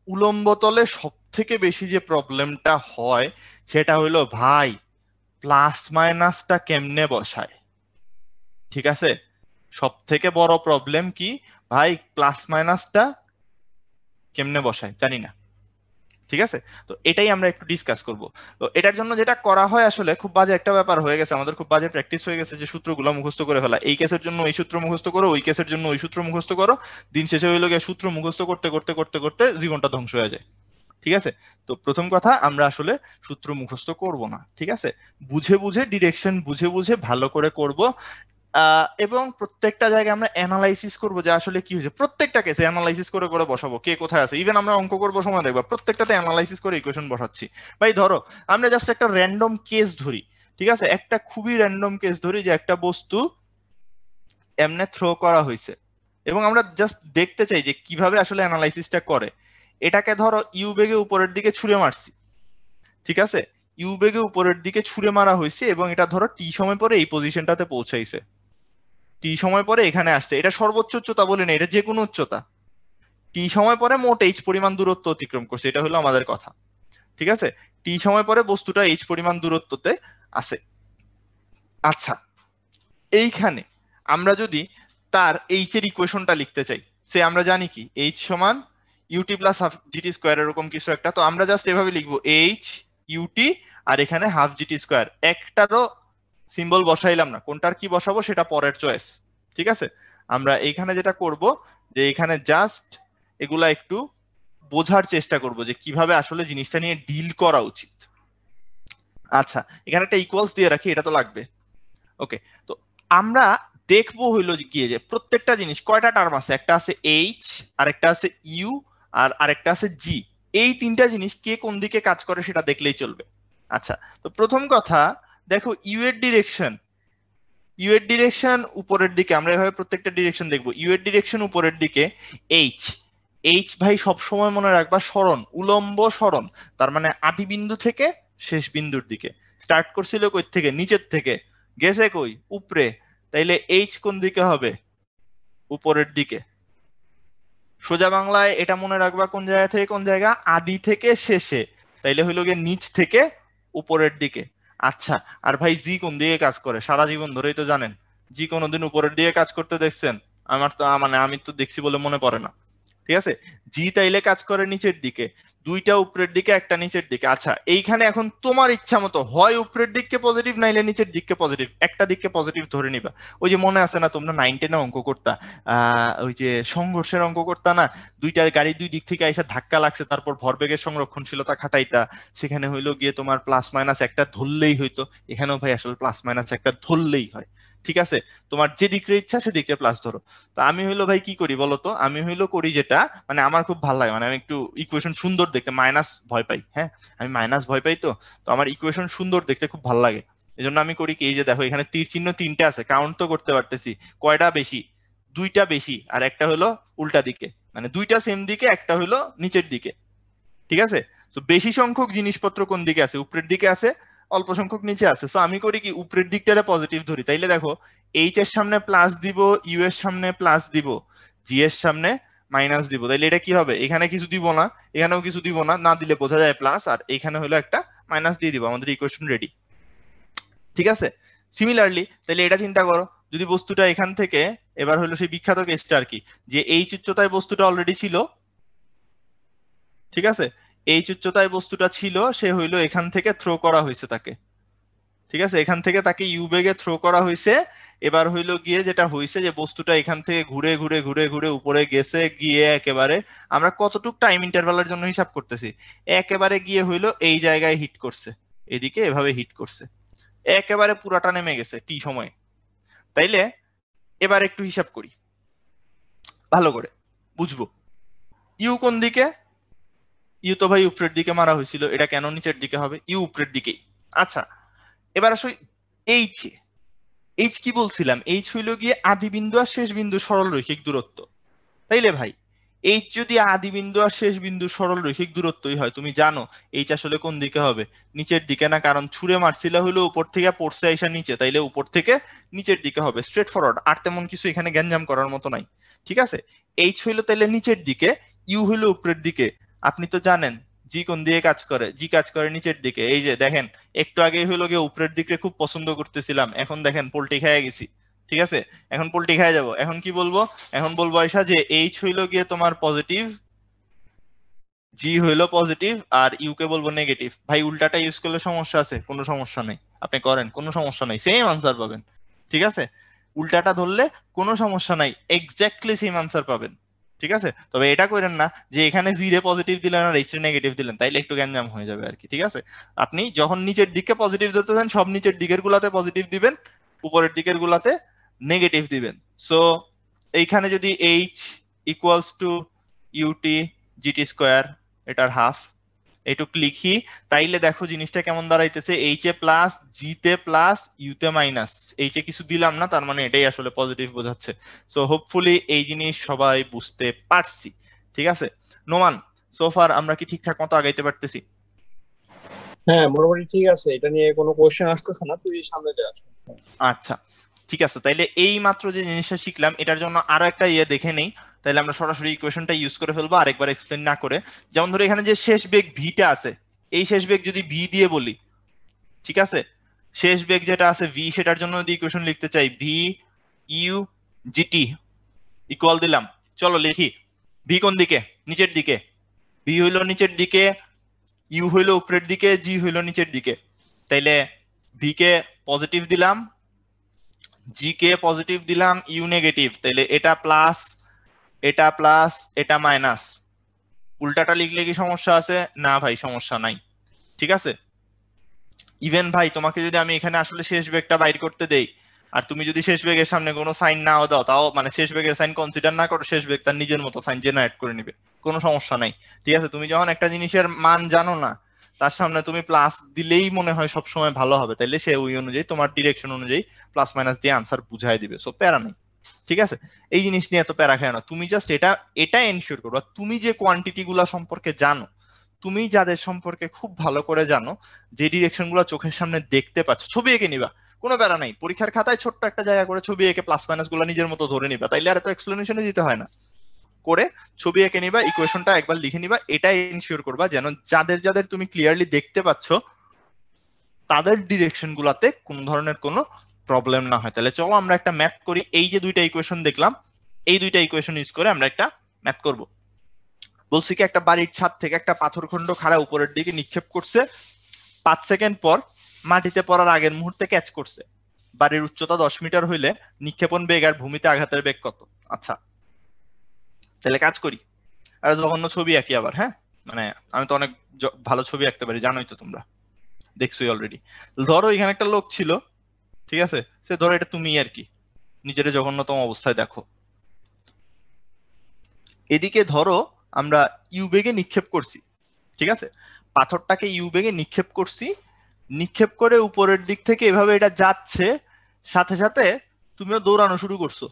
উলম্ব তলে সব থেকে বেশি যে প্রবলেমটা হয় সেটা হলো ভাই প্লাস মাইনাসটা কেমনে বসায়। ঠিক আছে, সব থেকে বড় প্রবলেম কি ভাই, প্লাস মাইনাসটা কেমনে বসায় জানি না। ঠিক আছে, তো এটাই আমরা একটু ডিসকাস করব। তো এটার জন্য যেটা করা হয়, আসলে খুব বাজে একটা ব্যাপার হয়ে গেছে আমাদের, খুব বাজে প্র্যাকটিস হয়ে গেছে যে সূত্রগুলো মুখস্থ করে ফেলা, এই কেসের জন্য এই সূত্র মুখস্থ করো, ওই কেসের জন্য ওই সূত্র মুখস্থ করো, দিন শেষে হইলো গিয়ে সূত্র মুখস্থ করতে করতে করতে করতে জীবনটা ধ্বংস হয়ে যায়। ঠিক আছে, তো প্রথম কথা আমরা আসলে সূত্র মুখস্থ করব না। ঠিক আছে, বুঝে বুঝে ডিরেকশন বুঝে বুঝে ভালো করে করব, এবং প্রত্যেকটা জায়গায় আমরা অ্যানালাইসিস করব যে আসলে কি হয়েছে, প্রত্যেকটা কেসে অ্যানালাইসিস করে করে বসাবো কে কোথায় আছে। ইভেন আমরা অঙ্ক করবো সময় দেখবা প্রত্যেকটাতে অ্যানালাইসিস করে ইকুয়েশন বসাচ্ছি। ভাই ধরো আমরা জাস্ট একটা র্যান্ডম কেস ধরি, ঠিক আছে, একটা খুবই র্যান্ডম কেস ধরি যে একটা বস্তু এমনে থ্রো করা হয়েছে এবং আমরা জাস্ট দেখতে চাই যে কিভাবে আসলে অ্যানালাইসিসটা করে। এটাকে ধরো ইউ বেগে উপরের দিকে ছুঁড়ে মারছি, ঠিক আছে, ইউ বেগে উপরের দিকে ছুঁড়ে মারা হয়েছে এবং এটা ধরো টি সময় পরে এই পজিশনটাতে পৌঁছাইছে, টি সময় পরে এখানে আসছে। এটা সর্বোচ্চ উচ্চতা বলে না, এটা যে কোনো উচ্চতা, টি সময় পরে মোট এইচ পরিমাণ দূরত্ব অতিক্রম করছে, এটা হলো আমাদের কথা। ঠিক আছে, টি সময় পরে বস্তুটা এইচ পরিমাণ দূরত্বতে আছে। আচ্ছা, এইখানে আমরা যদি তার এইচ এর ইকুয়েশনটা লিখতে চাই, সে আমরা জানি কি এইচ সমান u t plus half GT square, এরকম কিছু একটা। তো আমরা জাস্ট এভাবে লিখবো এইচ ইউটি আর এখানে হাফ জিটি স্কোয়ার, একটারও সিম্বল বসাইলাম না, কোনটার কি বসাবো সেটা পরের চয়েস। ঠিক আছে, আমরা এইখানে যেটা করব যে এখানে জাস্ট এগুলা একটু বোঝার চেষ্টা করব যে কিভাবে আসলে জিনিসটা নিয়ে ডিল করা উচিত। আচ্ছা, এখানে একটা ইকুয়ালস দিয়ে রাখি, এটা তো লাগবে। ওকে, তো আমরা দেখবো হইলো গিয়ে যে প্রত্যেকটা জিনিস কয়টা টার্ম আছে, একটা আছে এইচ, আরেকটা আছে ইউ, আর আরেকটা আছে জি। এই তিনটা জিনিস কে কোন দিকে কাজ করে সেটা দেখলেই চলবে। আচ্ছা, তো প্রথম কথা দেখো ইউ এর ডিরেকশন, ইউ এর ডিরেকশন উপরের দিকে, আমরা এভাবে প্রত্যেকটা ডিরেকশন দেখবো। ইউ এর ডিরেকশন উপরের দিকে, এইচ, এইচ ভাই সব সময় মনে রাখবা সরণ, উলম্ব সরণ, তার মানে আদি বিন্দু থেকে শেষ বিন্দুর দিকে। স্টার্ট করছিল কই থেকে, নিচের থেকে, গেছে কই, উপরে, তাইলে এইচ কোন দিকে হবে, উপরের দিকে। সোজা বাংলায় এটা মনে রাখবা কোন জায়গা থেকে কোন জায়গা, আদি থেকে শেষে, তাইলে হইলো গিয়ে নিচ থেকে উপরের দিকে। আচ্ছা, আর ভাই জি কোন দিকে কাজ করে, সারা জীবন ধরেই তো জানেন, জি কোনোদিন উপরের দিকে কাজ করতে দেখছেন? আমার তো মানে আমি তো দেখছি বলে মনে পড়ে না। ঠিক আছে, জি তাইলে কাজ করে নিচের দিকে, দুইটা উপরের দিকে একটা নিচের দিকে। আচ্ছা, এইখানে এখন তোমার ইচ্ছা মতো হয় উপরের দিককে পজিটিভ নাইলে নিচের দিককে পজিটিভ, একটা দিককে পজিটিভ ধরে নিবা। ওই যে মনে আছে না তোমরা 9-10 অঙ্ক করতা, ওই যে সংঘর্ষের অঙ্ক করতা না, দুইটা গাড়ি দুই দিক থেকে এসে ধাক্কা লাগছে, তারপর ভরবেগের সংরক্ষণশীলতা খাটাইতা, সেখানে হইলো গিয়ে তোমার প্লাস মাইনাস একটা ধরলেই হইতো। এখানেও ভাই আসলে প্লাস মাইনাস একটা ধরলেই হয়। ঠিক আছে, তোমার যে দিকে ইচ্ছা সেদিকে প্লাস ধরো। তো আমি হইলো ভাই কি করি বলতো, আমি হইলো করি যেটা, মানে আমার খুব ভালো লাগে, মানে আমি একটু ইকুয়েশন সুন্দর দেখতে, মাইনাস ভয় পাই, হ্যাঁ আমি মাইনাস ভয় পাই, তো আমার ইকুয়েশন সুন্দর দেখতে খুব ভালো লাগে। এই জন্য আমি করি কি, এই যে দেখো এখানে তীর চিহ্ন তিনটে আছে, কাউন্ট তো করতে পারতেছি, কয়টা বেশি, দুইটা বেশি, আর একটা হলো উল্টা দিকে, মানে দুইটা সেম দিকে, একটা হলো নিচের দিকে। ঠিক আছে, তো বেশি সংখ্যক জিনিসপত্র কোন দিকে আছে, উপরের দিকে আছে, অল্প সংখ্যক নিচে আছে। সো আমি করি কি, উপরের দিকটারে পজিটিভ ধরি। তাইলে দেখো এইচ এর সামনে প্লাস দিব, ইউ এর সামনে প্লাস দিব, জি এর সামনে মাইনাস দিব। তাইলে এটা কি হবে, এখানে কিছু দিব না, এখানেও কিছু দিব না, না দিলে বোঝা যায় প্লাস, আর এখানে হলো একটা মাইনাস দিয়ে দিব, আমাদের ইকুয়েশন রেডি। ঠিক আছে, সিমিলারলি তাহলে এটা চিন্তা করো, যদি বস্তুটা এখান থেকে, এবার হলো সেই বিখ্যাত কেসটা আর কি, যে এইচ উচ্চতায় বস্তুটা অলরেডি ছিল, ঠিক আছে, এইচ উচ্চতায় বস্তুটা ছিল, সে হইলো এখান থেকে থ্রো করা হয়েছে তাকে। ঠিক আছে, এখান থেকে তাকে ইউ বেগে থ্রো করা হয়েছে। এবার হইলো গিয়ে যেটা হয়েছে যে বস্তুটা এখান থেকে ঘুরে ঘুরে ঘুরে ঘুরে উপরে গেছে, গিয়ে একেবারে আমরা কতটুক টাইম ইন্টারভালের জন্য হিসাব করতেছি, একেবারে গিয়ে হইলো এই জায়গায় হিট করছে, এদিকে এভাবে হিট করছে, একেবারে পুরাটা নেমে গেছে টি সময়ে। তাইলে এবার একটু হিসাব করি ভালো করে বুঝবো, ইউ কোন দিকে, ইউ তো ভাই উপরের দিকে মারা হয়েছিল, এটা কেন নিচের দিকে হবে, ইউ উপরের দিকেই। আচ্ছা, এবার আসলে এইচ, এইচ কি বলছিলাম, এইচ হইল গিয়ে আদি বিন্দু আর শেষ বিন্দু সরল রৈখিক দূরত্ব। তাইলে ভাই এইচ যদি আদি বিন্দু আর শেষ বিন্দু সরল রৈখিক দূরত্বই হয়, তুমি জানো এইচ আসলে কোন দিকে হবে, নিচের দিকে না, কারণ ছুঁড়ে মারছিল হইলো উপর থেকে পড়ছে আইসা নিচে, তাইলে উপর থেকে নিচের দিকে হবে, স্ট্রেট ফরওয়ার্ড, আর তেমন কিছু এখানে গ্যাঞ্জাম করার মতো নাই। ঠিক আছে, এইচ হইলো তাইলে নিচের দিকে, ইউ হইলো উপরের দিকে। আপনি তো জানেন জি কোন দিয়ে কাজ করে? জি কাজ করে নিচের দিকে। এই যে দেখেন, একটু আগে হইলো গিয়ে উপরের দিকে খুব পছন্দ করতেছিলাম, এখন দেখেন পোল্টি খেয়ে গেছি। ঠিক আছে, এখন পোল্টি খেয়ে যাব। এখন কি বলবো? এখন বলবো আয়সা যে এইচ হইলো গিয়ে তোমার পজিটিভ, জি হইলো পজিটিভ, আর ইউ কে বলবো নেগেটিভ। ভাই উল্টাটা ইউজ করলে সমস্যা আছে? কোনো সমস্যা নেই, আপনি করেন, কোনো সমস্যা নাই, সেম আনসার পাবেন। ঠিক আছে, উল্টাটা ধরলে কোনো সমস্যা নাই, এক্স্যাক্টলি সেম আনসার পাবেন। ঠিক আছে, তবে এটা করেন না যে এখানে জি রে পজিটিভ দিলেন আর এইচ রে নেগেটিভ দিলেন, তাইলে একটু গ্যাঞ্জাম হয়ে যাবে আর কি। ঠিক আছে, আপনি যখন নিচের দিকে পজিটিভ দিতে চান সব নিচের দিকের গুলাতে পজিটিভ দিবেন, উপরের দিকের গুলাতে নেগেটিভ দিবেন। সো এইখানে যদি h equals to u t g t square, এটার হাফ, এইটুক লিখি, তাইলে দেখো জিনিসটা কেমন দাঁড়াইতেছে, এইচ এ প্লাস, জি তে প্লাস, ইউ তে মাইনাস। এইচ এ কিছু দিলাম না, তার মানে এটাই আসলে পজিটিভ বোঝাচ্ছে। সো হোপফুলি এই জিনিস সবাই বুঝতে পারছি। ঠিক আছে নোমান, সোফার আমরা কি ঠিকঠাক মতো আগাইতে পারতেছি? হ্যাঁ, মোটামুটি ঠিক আছে, এটা নিয়ে কোনো কোশ্চেন আসতেছে না, তুই সামনে যা। আচ্ছা ঠিক আছে, তাইলে এই মাত্র যে জিনিসটা শিখলাম এটার জন্য আরো একটা ইয়ে দেখে নেই, তাহলে আমরা সরাসরি ইকুয়েশনটা ইউজ করে ফেলবো আরেকবার এক্সপ্লেন না করে। যেমন ধরো এখানে যে শেষ বেগ ভিটা আছে, এই শেষ বেগ যদি ভি দিয়ে বলি, ঠিক আছে, শেষ বেগ যেটা আছে ভি, সেটার জন্য যদি ইকুয়েশন লিখতে চাই, ভি ইউ জিটি ইকুয়াল দিলাম, চলো লিখি। ভি কোন দিকে? নিচের দিকে। ভি হইলো নিচের দিকে, ইউ হইলো উপরের দিকে, জি হইলো নিচের দিকে। তাইলে ভি কে পজিটিভ দিলাম, জি কে পজিটিভ দিলাম, ইউ নেগেটিভ, তাইলে এটা প্লাস, এটা প্লাস, এটা মাইনাস। উল্টাটা লিখলে কি সমস্যা আছে? না ভাই সমস্যা নাই। ঠিক আছে, ইভেন ভাই তোমাকে যদি আমি এখানে আসলে শেষ বেগটা বাইর করতে দেই, আর তুমি যদি শেষ বেগের সামনে কোনো সাইন নাও দাও, তাও মানে শেষ বেগের সাইন কনসিডার না করো, শেষ বেগ তার নিজের মতো সাইন জেনারেট করে নিবে, কোনো সমস্যা নাই। ঠিক আছে, তুমি যখন একটা জিনিসের মান জানো না, তার সামনে তুমি প্লাস দিলেই মনে হয় সব সময় ভালো হবে, তাইলে সে ওই অনুযায়ী তোমার ডিরেকশন অনুযায়ী প্লাস মাইনাস দিয়ে আনসার বুঝাই দিবে। সো প্যারা নেই। ঠিক আছে, এই জিনিস নিয়ে এত প্যারা খায় না, তুমি জাস্ট এটা এনশিওর করো, তুমি যে কোয়ান্টিটি গুলা সম্পর্কে জানো, তুমি যাদের সম্পর্কে খুব ভালো করে জানো, যে ডিরেকশন গুলো চোখের সামনে দেখতে পাচ্ছ, ছবি এঁকে নিবা, কোনো প্যারা নাই। পরীক্ষার খাতায় ছোট্ট একটা জায়গা করে ছবি এঁকে প্লাস মাইনাস গুলো নিজের মতো ধরে নিবা, তাইলে আর এত এক্সপ্লেনেশনে দিতে হয় না। করে ছবি এঁকে নিবা, ইকুয়েশনটা একবার লিখে নিবা, এটা এনশিওর করবা যেন যাদের যাদের তুমি ক্লিয়ারলি দেখতে পাচ্ছ তাদের ডিরেকশন গুলাতে কোন ধরনের কোনো প্রবলেম না হয়। তাহলে চলো আমরা একটা ম্যাথ করি। এই যে দুইটা ইকুয়েশন দেখলাম, এই দুইটা ইকুয়েশন ইউজ করে আমরা একটা ম্যাথ করব। বলছি কি, একটা বাড়ির ছাদ থেকে একটা পাথরখণ্ড খাড়া উপরের দিকে নিক্ষেপ করছে, 5 সেকেন্ড পর মাটিতে পড়ার আগের মুহূর্তে ক্যাচ করছে। বাড়ির উচ্চতা 10 মিটার হইলে নিক্ষেপণ বেগ আর ভূমিতে আঘাতের বেগ কত? আচ্ছা তাহলে কাজ করি, আর জঘন্য ছবি আঁকি আবার। হ্যাঁ, মানে আমি তো অনেক ভালো ছবি আঁকতে পারি, জানোই তো তোমরা, দেখছোই অলরেডি। ধরো এখানে একটা লোক ছিল, ঠিক আছে, সে ধরো এটা তুমি আর কি, নিজের জঘন্যতম অবস্থায় দেখো। এদিকে ধরো আমরা ইউ বেগে নিক্ষেপ করছি, ঠিক আছে, পাথরটাকে ইউ বেগে নিক্ষেপ করছি, নিক্ষেপ করে উপরের দিক থেকে এভাবে এটা যাচ্ছে, সাথে সাথে তুমিও দৌড়ানো শুরু করছো।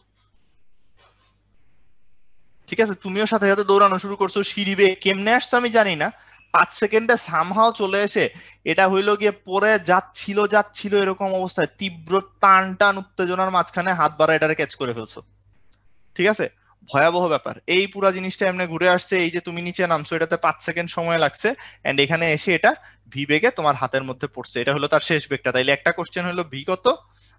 ঠিক আছে, তুমিও সাথে সাথে দৌড়ানো শুরু করছো, সিঁড়ি বেয়ে কেমনে আসছো আমি জানি না, 5 সেকেন্ডে সামহাও চলে এসে এটা হইলো গিয়ে পরে যাচ্ছিল যাচ্ছিল এরকম অবস্থায় তীব্র টান টান উত্তেজনার মাঝখানে হাত বাড়া এটারে ক্যাচ করে ফেলছো। ঠিক আছে, ভয়াবহ ব্যাপার। এই পুরো জিনিসটা এমনি ঘুরে আসছে, এই যে তুমি নিচে নামছো এটাতে 5 সেকেন্ড সময় লাগছে, এন্ড এখানে এসে এটা ভি বেগে তোমার হাতের মধ্যে পড়ছে, এটা হলো তার শেষ বেগটা। তাইলে একটা কোশ্চেন হলো ভি কত,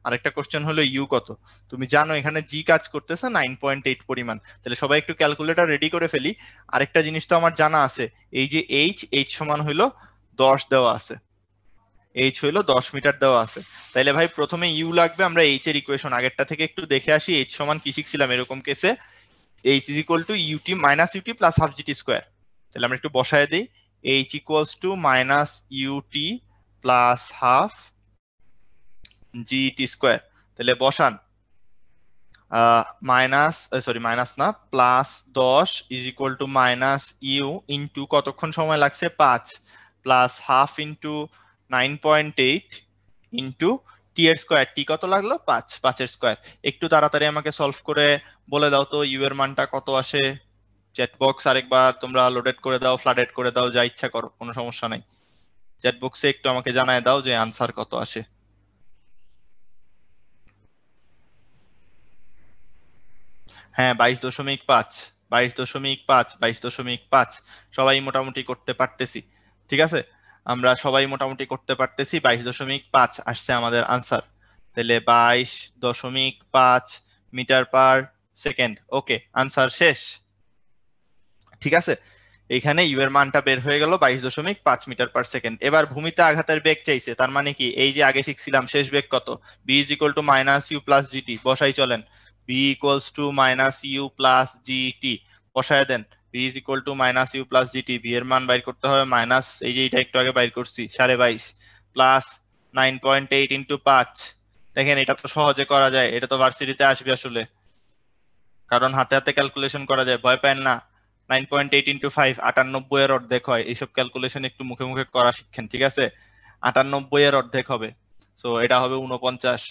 আর একটা কোশ্চেন হলো ইউ কত। তুমি জানো এখানে জি কাজ করতেছে 9.8 পরিমাণ। তাহলে সবাই একটু ক্যালকুলেটর রেডি করে ফেলি। আরেকটা জিনিস তো আমার জানা আছে, এই যে এইচ সমান হইলো 10 দেওয়া আছে, এইচ হইলো 10 মিটার দেওয়া আছে। তাইলে ভাই প্রথমে ইউ লাগবে, আমরা এইচ এর ইকুয়েশন আগেরটা থেকে একটু দেখে আসি। এইচ সমান কি শিখছিলাম এরকম কেসে, h is equal to UT minus UT plus half GT square. তাহলে আমরা একটু বসায় দিই, h equals to minus UT plus half GT square. তাহলে বসান, মাইনাস সরি মাইনাস না, plus 10 is equal to minus u into কতক্ষণ সময় লাগছে 5, plus half into 9.8 into t এর স্কোয়ার, টি কত লাগলো 5, 5 এর স্কোয়ার। একটু তাড়াতাড়ি আমাকে সলভ করে বলে দাও তো ইউ এর মানটা কত আসে। চ্যাট বক্স আরেকবার তোমরা লোডেড করে দাও, ফ্লাডেড করে দাও, যা ইচ্ছা করো, কোনো সমস্যা নাই। চ্যাট বক্সে একটু আমাকে জানায় দাও যে আনসার কত আসে। হ্যাঁ 22.5, 22.5, 22.5, সবাই মোটামুটি করতে পারতেছি। ঠিক আছে, আমরা সবাই মোটামুটি করতে পারতেছি। 22.5 আসছে আমাদের আনসার। তাহলে 22.5 মিটার পার সেকেন্ড। ওকে, আনসার শেষ। ঠিক আছে, এখানে ইউ এর মানটা বের হয়ে গেল 22.5 মিটার পার সেকেন্ড। এবার ভূমিতে আঘাতের বেগ চাইছে, তার মানে কি এই যে আগে শিখছিলাম শেষ বেগ কত, B is equal to minus U plus G T. বসাই চলেন, B equals to minus U plus G T বসায় দেন। B is equal to minus U plus G T, B এর মান বাইর করতে হবে মাইনাস, এই যে এটা একটু আগে বাইর করছি 22.5 প্লাস 9.8 ইন্টু 5। দেখেন এটা তো সহজে করা যায়, এটা তো ভার্সিটিতে আসবে আসলে, কারণ হাতে হাতে ক্যালকুলেশন করা যায়, ভয় পায় না। 9.8 ইন্টু 5 98 এর অর্ধেক হয়। এইসব ক্যালকুলেশন একটু মুখে মুখে করা শিখেন, ঠিক আছে? 98 এর অর্ধেক হবে, সো এটা হবে 49।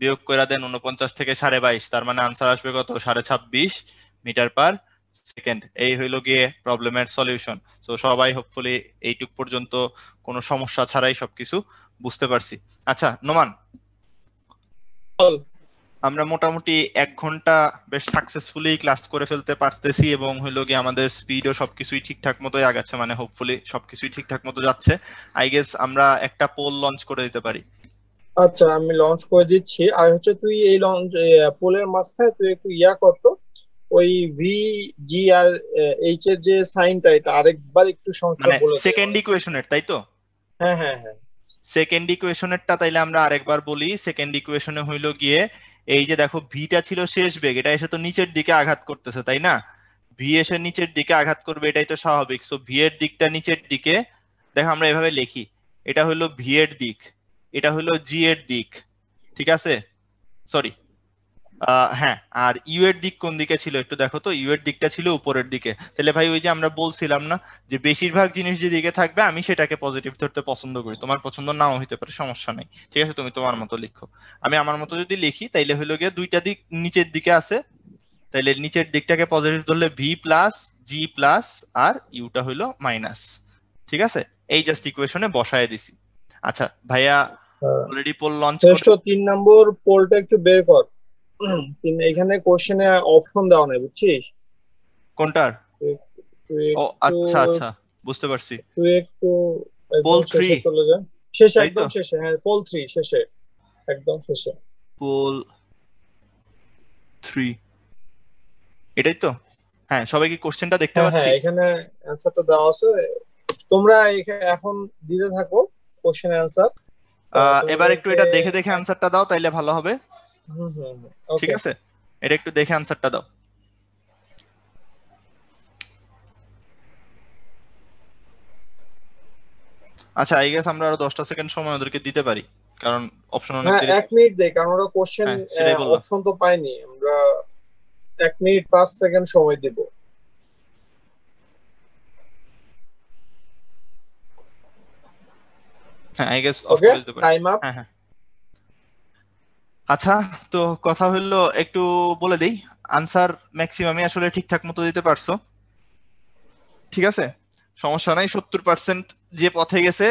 বিয়োগ করে দেন 49 থেকে 22.5, তার মানে আনসার আসবে কত, 26.5 মিটার পার সেকেন্ড। এই হইলো গিয়ে প্রবলেমের সলিউশন। সো সবাই হোপফুলি এইটুক পর্যন্ত কোনো সমস্যা ছাড়াই সবকিছু বুঝতে পারছি। আচ্ছা নোমান, আমরা মোটামুটি 1 ঘন্টা বেশ সাকসেসফুলি ক্লাস করে ফেলতে পারতেছি, এবং হইলো গিয়ে আমাদের স্পিডও সবকিছুই ঠিকঠাক মতোই আগাচ্ছে, মানে হোপফুলি সবকিছুই ঠিকঠাক মতো যাচ্ছে। আই গেস আমরা একটা পোল লঞ্চ করে দিতে পারি। আচ্ছা, আমি লঞ্চ করে দিচ্ছি। আর হচ্ছে তুই এই লঞ্চ পোলের মাঝখানে তুই একটু করতো, ওই ভি জি আর এইচ এর যে সাইনটা, এটা আরেকবার একটু সংক্ষেপে মানে বলে দে। সেকেন্ড ইকুয়েশনের, তাই তো? হ্যাঁ হ্যাঁ হ্যাঁ, সেকেন্ড ইকুয়েশনেরটা তাইলে আমরা আরেকবার বলি। সেকেন্ড ইকুয়েশনে হইলো গিয়ে এই যে দেখো ভিটা ছিল শেষ বেগ, এটা এসে তো নিচের দিকে আঘাত করতেছে, তাই না? ভি এসে নিচের দিকে আঘাত করবে, এটাই তো স্বাভাবিক। সো ভি এর দিকটা নিচের দিকে, দেখো আমরা এভাবে লিখি, এটা হলো ভি এর দিক, এটা হলো জি এর দিক, ঠিক আছে? সরি, হ্যাঁ, আর ইউ এর দিক কোন দিকে ছিল একটু দেখো তো, ইউ এর দিকটা ছিল উপরের দিকে। তাহলে ভাই ওই যে আমরা বলছিলাম না যে বেশিরভাগ জিনিস যেদিকে থাকবে আমি সেটাকে পজিটিভ ধরতে পছন্দ করি, তোমার পছন্দ নাও হইতে পারে, সমস্যা নেই, ঠিক আছে? তুমি তোমার মতো লিখো, আমি আমার মতো যদি লিখি তাইলে হইলো গিয়ে দুইটা দিক নিচের দিকে আছে, তাইলে নিচের দিকটাকে পজিটিভ ধরলে ভি প্লাস জি প্লাস আর ইউটা হইলো মাইনাস, ঠিক আছে? এই জাস্ট ইকুয়েশনে বসায় দিছি। আচ্ছা ভাইয়া অলরেডি পোল লঞ্চ শ্রেষ্ঠ 3 নম্বর পোলটা একটু বের কর। এখানে কোশ্চেনে অপশন দেওয়া নাই, বুঝছিস? কোনটার? তুই ও একটু আচ্ছা আচ্ছা, বুঝতে পারছি। তুই একটু পোল একদম 3, শেষে চলে যা, শেষে, তাই তো? একদম শেষে। হ্যাঁ, পোল 3 শেষে, একদম শেষে। পোল 3, এটাই তো? হ্যাঁ, সবাই কি কোশ্চেনটা দেখতে হ্যাঁ হ্যাঁ, পাচ্ছি? এখানে অ্যান্সারটা দেওয়া আছে। তোমরা এখন দিতে থাকো কোশ্চেন অ্যান্সার। এবার একটু তোমাদেরকে এটা দেখে দেখে আনসারটা দাও, তাইলে ভালো হবে। হুম হুম, ঠিক ওকে। আছে, এটা একটু দেখে আনসারটা দাও। আচ্ছা, আই গেস আমরা আরো 10টা সেকেন্ড সময় ওদেরকে দিতে পারি, কারণ অপশন অনেক হ্যাঁ, দেরি। 1 মিনিট দেই, কারণ ওরা কোশ্চেন হ্যাঁ সেটাই বললাম। অপশন তো পাইনি আমরা। 1 মিনিট 5 সেকেন্ড সময় দিব। হ্যাঁ আই গেস অফ ওকে, করে দিতে পারি। Time up. হ্যাঁ হ্যাঁ, আচ্ছা, তো কথা হলো একটু বলে দেই, আনসার ম্যাক্সিমামই আসলে ঠিকঠাক মতো দিতে পারছো, ঠিক আছে? সমস্যা নাই, 70% যে পথে গেছে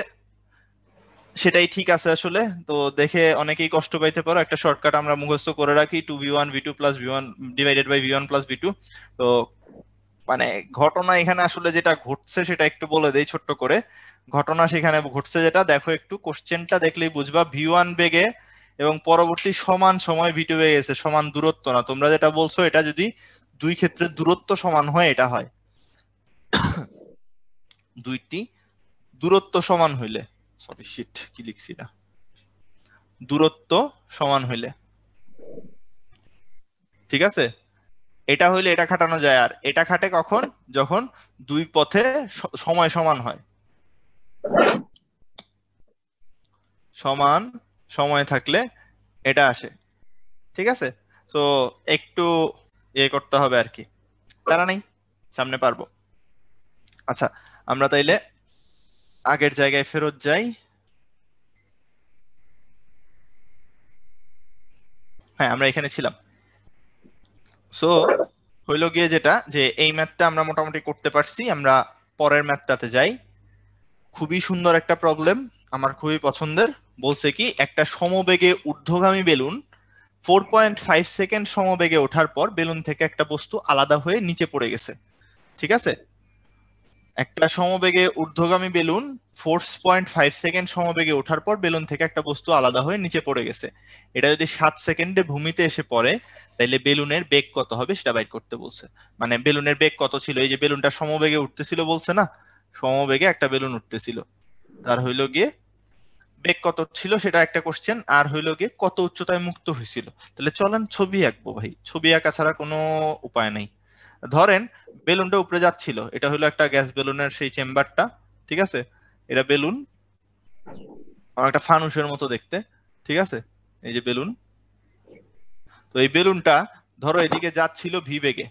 সেটাই ঠিক আছে আসলে। তো দেখে অনেকেই কষ্ট পাইতে পারো, একটা শর্টকাট আমরা মুখস্থ করে রাখি, 2v1 v2 plus v1 divided by v1 plus v2। তো মানে ঘটনা এখানে আসলে যেটা ঘটছে সেটা একটু বলে দেই ছোট্ট করে। ঘটনা সেখানে ঘটছে যেটা, দেখো একটু কোশ্চেনটা দেখলেই বুঝবা, v1 বেগে এবং পরবর্তী সমান সময় v2 বেগে গেছে, সমান দূরত্ব না। তোমরা যেটা বলছো এটা যদি দুই ক্ষেত্রে দূরত্ব সমান হয়, এটা হয় দুইটি দূরত্ব সমান হইলে, সরি শিট কি লিখছি না, দূরত্ব সমান হইলে, ঠিক আছে? এটা হইলে এটা খাটানো যায়, আর এটা খাটে কখন, যখন দুই পথে সময় সমান হয়, সমান সময় থাকলে এটা আসে, ঠিক আছে? তো একটু ইয়ে করতে হবে আর কি, তারা নেই, সামনে পারবো। আচ্ছা, আমরা তাইলে আগের জায়গায় ফেরত যাই। হ্যাঁ, আমরা এখানে ছিলাম। সো হইলো গিয়ে যেটা, যে এই ম্যাথটা আমরা মোটামুটি করতে পারছি, আমরা পরের ম্যাথটাতে যাই। খুবই সুন্দর একটা প্রবলেম, আমার খুবই পছন্দের। বলছে কি, একটা সমবেগে ঊর্ধ্বগামী বেলুন 4.5 সেকেন্ড সমবেগে ওঠার পর বেলুন থেকে একটা বস্তু আলাদা হয়ে নিচে পড়ে গেছে, ঠিক আছে? একটা সমবেগে ঊর্ধ্বগামী বেলুন 4.5 সেকেন্ড সমবেগে ওঠার পর বেলুন থেকে একটা বস্তু আলাদা হয়ে নিচে পড়ে গেছে। এটা যদি 7 সেকেন্ডে ভূমিতে এসে পড়ে তাহলে বেলুনের বেগ কত হবে সেটা বাইর করতে বলছে। মানে বেলুনের বেগ কত ছিল, এই যে বেলুনটা সমবেগে উঠতেছিল বলছে না, সমবেগে একটা বেলুন উঠতেছিল, তার হইলো গিয়ে বেগ কত ছিল সেটা একটা কোশ্চেন, আর হইলো গিয়ে কত উচ্চতায় মুক্ত হয়েছিল। তাহলে চলেন ছবি আঁকবো ভাই, ছবি আঁকা ছাড়া কোনো উপায় নেই। ধরেন বেলুনটা উপরে যাচ্ছিল, এটা হলো একটা গ্যাস বেলুনের সেই চেম্বারটা, ঠিক আছে, এটা বেলুন একটা ফানুসের মতো দেখতে, ঠিক আছে, এই যে বেলুন। তো এই বেলুনটা ধরো এদিকে যাচ্ছিল ভি বেগে,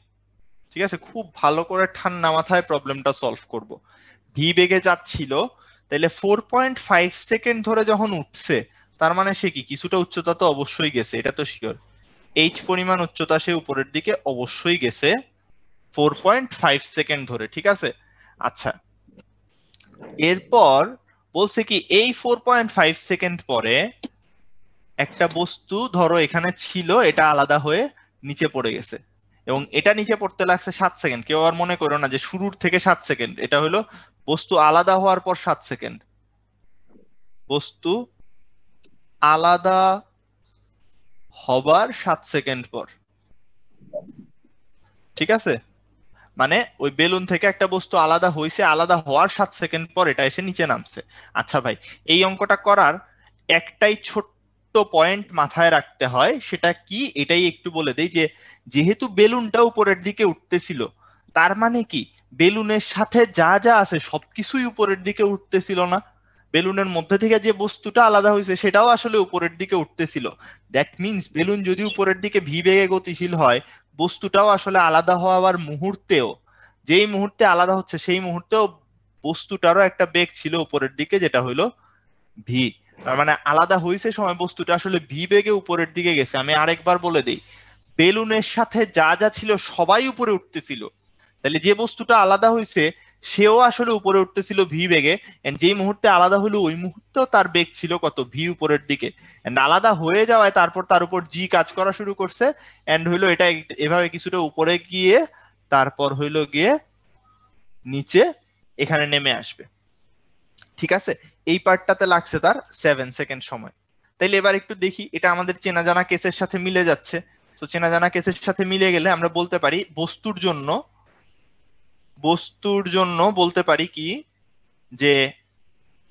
ঠিক আছে, খুব ভালো করে ঠান্ডা মাথায় প্রবলেমটা সলভ করব। ভি বেগে যাচ্ছিল, তাহলে 4.5 সেকেন্ড ধরে যখন উঠছে তার মানে সে কি কিছুটা উচ্চতা তো অবশ্যই গেছে, এটা তো শিওর। এইচ পরিমাণ উচ্চতা সে উপরের দিকে অবশ্যই গেছে 4.5 সেকেন্ড ধরে, ঠিক আছে। আচ্ছা, এরপর বলছে কি এই 4.5 সেকেন্ড পরে একটা বস্তু ধরো এখানে ছিল, এটা আলাদা হয়ে নিচে পড়ে গেছে, এবং এটা নিচে পড়তে লাগছে 7 সেকেন্ড। কেউ আর মনে করো না যে শুরুর থেকে 7 সেকেন্ড, এটা হলো বস্তু আলাদা হওয়ার পর 7 সেকেন্ড, বস্তু আলাদা হবার 7 সেকেন্ড পর, ঠিক আছে। মানে ওই বেলুন থেকে একটা বস্তু আলাদা হয়েছে, আলাদা হওয়ার 7 সেকেন্ড পর এটা এসে নিচে নামছে। আচ্ছা ভাই, এই অঙ্কটা করার একটাই ছোট্ট পয়েন্ট মাথায় রাখতে হয়, সেটা কি এটাই একটু বলে দেই, যে যেহেতু বেলুনটা উপরের দিকে উঠতেছিল তার মানে কি বেলুনের সাথে যা যা আছে সবকিছুই উপরের দিকে উঠতেছিল না, বেলুনের মধ্যে থেকে যে বস্তুটা আলাদা হয়েছে সেটাও আসলে উপরের দিকে উঠতেছিল। দ্যাট মিনস বেলুন যদি উপরের দিকে ভি বেগে গতিশীল হয়, বস্তুটাও আসলে আলাদা হওয়ার মুহূর্তেও, যেই মুহূর্তে আলাদা হচ্ছে সেই মুহূর্তেও বস্তুটারও একটা বেগ ছিল উপরের দিকে, যেটা হলো ভি। তার মানে আলাদা হয়েছে সময় বস্তুটা আসলে ভি বেগে উপরের দিকে গেছে। আমি আরেকবার বলে দিই, বেলুনের সাথে যা যা ছিল সবাই উপরে উঠতেছিল, তাহলে যে বস্তুটা আলাদা হয়েছে সেও আসলে উপরে উঠতেছিল ভি বেগে, এন্ড যেই মুহূর্তে আলাদা হলো ওই মুহূর্তেও তার বেগ ছিল কত, ভি উপরের দিকে। এন্ড আলাদা হয়ে যাওয়ায় তারপর তার উপর জি কাজ করা শুরু করছে, এন্ড হইলো এটা এভাবে কিছুটা উপরে গিয়ে তারপর হইলো গিয়ে নিচে এখানে নেমে আসবে, ঠিক আছে। এই পার্টটাতে লাগছে তার 7 সেকেন্ড সময়। তাইলে এবার একটু দেখি, এটা আমাদের চেনা জানা কেসের সাথে মিলে যাচ্ছে। তো চেনা জানা কেসের সাথে মিলে গেলে আমরা বলতে পারি বস্তুর জন্য বলতে পারি কি, যে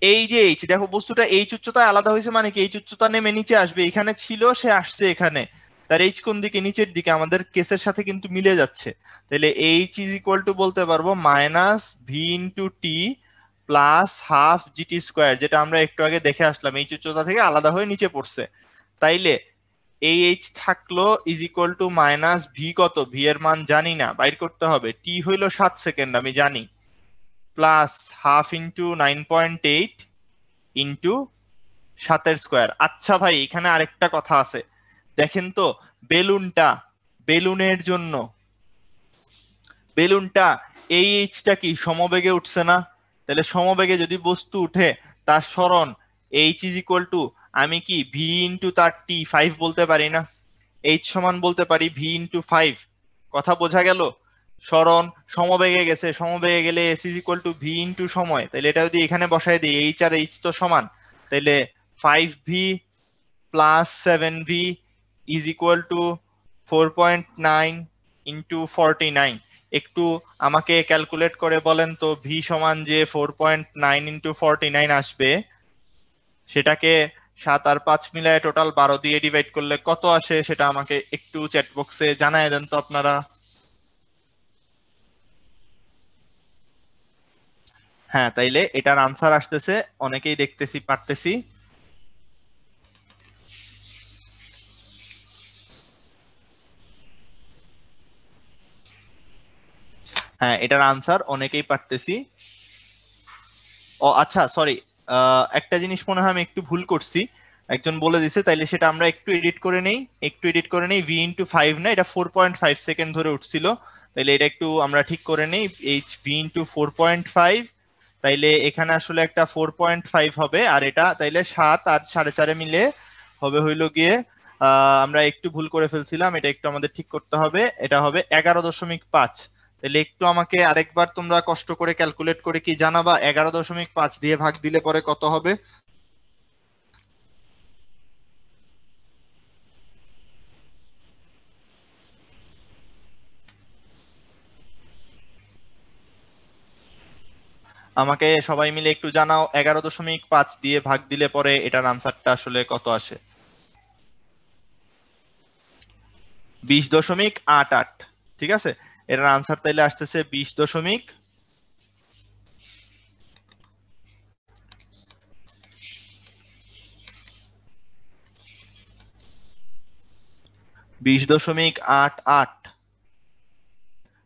এই যে এইচ, দেখো বস্তুটা এইচ উচ্চতায় আলাদা হয়েছে, মানে কি এইচ উচ্চতা নেমে নিচে আসবে, এখানে ছিল সে আসছে এখানে, তার এইচ কোন দিকে, নিচের দিকে, আমাদের কেসের সাথে কিন্তু মিলে যাচ্ছে। তাহলে এইচ ইজ ইকুয়াল টু বলতে পারবো minus V into T plus half GT square, যেটা আমরা একটু আগে দেখে আসলাম, এইচ উচ্চতা থেকে আলাদা হয়ে নিচে পড়ছে। তাইলে এই এইচ থাকলো is equal to minus V, কত ভি এর মান জানি না, বাইর করতে হবে, টি হইলো 7 সেকেন্ড আমি জানি, plus half into 9.8 into 7 square. আচ্ছা ভাই, এখানে আরেকটা কথা আছে, দেখেন তো বেলুনটা এই এইচটা কি সমবেগে উঠছে না, তাহলে সমবেগে যদি বস্তু উঠে তার সরণ এইচ ইজ ইকুয়াল টু, আমি কি ভি ইন্টু তার টি 5 বলতে পারি না, এইচ সমান বলতে পারি ভি ইন্টু 5, কথা বোঝা গেল। সরণ সমবেগে গেছে, সমবেগে গেলে S is equal to V into সময়, তাহলে এটা যদি এখানে বসাই দিই, এইচ আর এইচ তো সমান, তাহলে 5v plus 7v is equal two 4.9 into 49। একটু আমাকে ক্যালকুলেট করে বলেন তো ভি সমান যে 4.9 ইন্টু 49 আসবে, সেটাকে 7 আর 5 মিলায় টোটাল 12 দিয়ে ডিভাইড করলে কত আসে, সেটা আমাকে একটু চ্যাট বক্সে জানায় দেন তো আপনারা। হ্যাঁ, তাইলে এটার আনসার আসতেছে, অনেকেই দেখতেছি পারতেছি। হ্যাঁ, এটার আনসার অনেকেই পারতেছি। ও আচ্ছা, সরি, একটা জিনিস মনে হয় আমি একটু ভুল করছি, একজন বলে দিছে, তাইলে সেটা আমরা একটু এডিট করে নেই, ভি ইন্টু 5 না, এটা 4.5 সেকেন্ড ধরে উঠছিল, তাইলে এটা একটু আমরা ঠিক করে নেই, এইচ ভি ইন্টু 4.5, তাইলে এখানে আসলে একটা 4.5 হবে, আর এটা তাইলে 7 আর 4.5 মিলে হবে হইলো গিয়ে, আমরা একটু ভুল করে ফেলছিলাম, এটা একটু আমাদের ঠিক করতে হবে, এটা হবে 11.5, তাহলে একটু আমাকে আরেকবার তোমরা কষ্ট করে ক্যালকুলেট করে কি জানাবা 11.5 দিয়ে ভাগ দিলে পরে কত হবে? আমাকে সবাই মিলে একটু জানাও 11.5 দিয়ে ভাগ দিলে পরে এটার আনসারটা আসলে কত আসে? 20.88। ঠিক আছে, এটার আনসার তাইলে আসতেছে 20.88।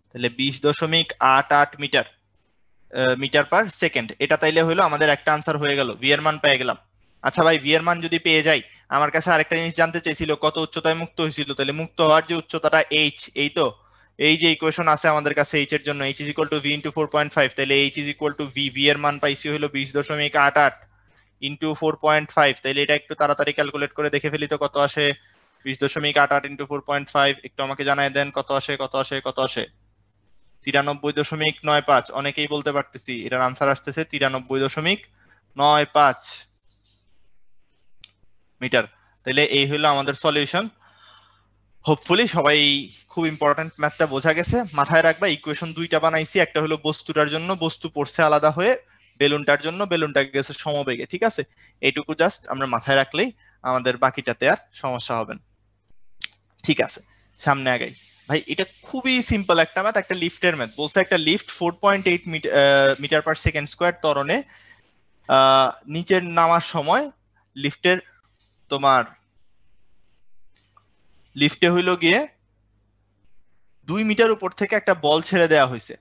তাহলে 20.88 মিটার মিটার পার সেকেন্ড। এটা তাইলে হলো আমাদের একটা আনসার হয়ে গেল, ভি এর মান পেয়ে গেলাম। আচ্ছা ভাই, ভি এর মান যদি পেয়ে যাই, আমার কাছে আরেকটা জিনিস জানতে চাইছিল, কত উচ্চতায় মুক্ত হয়েছিল। তাহলে মুক্ত হওয়ার যে উচ্চতাটা এইচ, এই তো এই যে ইকুয়েশন আছে আমাদের কাছে এইচ এর জন্য, H is equal to V into 4.5। তাহলে H is equal to V, V এর মান পাইছি হলো 20.88 ইন্টু 4.5। তাহলে এটা একটু তাড়াতাড়ি ক্যালকুলেট করে দেখে ফেলি তো কত আসে। 20.88 ইন্টু 4.5 একটু আমাকে জানাই দেন কত আসে, কত আসে, কত আসে? 93.95। অনেকেই বলতে পারতেছি, এটার আনসার আসতেছে 93.95 মিটার। তাহলে এই হলো আমাদের সলিউশন। হোপফুলি সবাই খুব ইম্পর্টেন্ট ম্যাথটা বোঝা গেছে। মাথায় রাখবা ইকুয়েশন দুইটা বানাইছি, একটা হলো বস্তুটার জন্য, বস্তু পড়ছে আলাদা হয়ে, বেলুনটার জন্য, বেলুনটা গেছে সমবেগে। ঠিক আছে, এইটুকু জাস্ট আমরা মাথায় রাখলেই আমাদের বাকিটাতে আর সমস্যা হবে না। ঠিক আছে, সামনে আগাই। ভাই এটা খুবই সিম্পল একটা ম্যাথ, একটা লিফটের ম্যাথ বলছে। একটা lift 4.8 metre per second square ত্বরণে নিচের নামার সময় লিফটের তোমার লিফটে হইলো গিয়ে 2 মিটার উপর থেকে একটা বল ছেড়ে দেওয়া হয়েছে।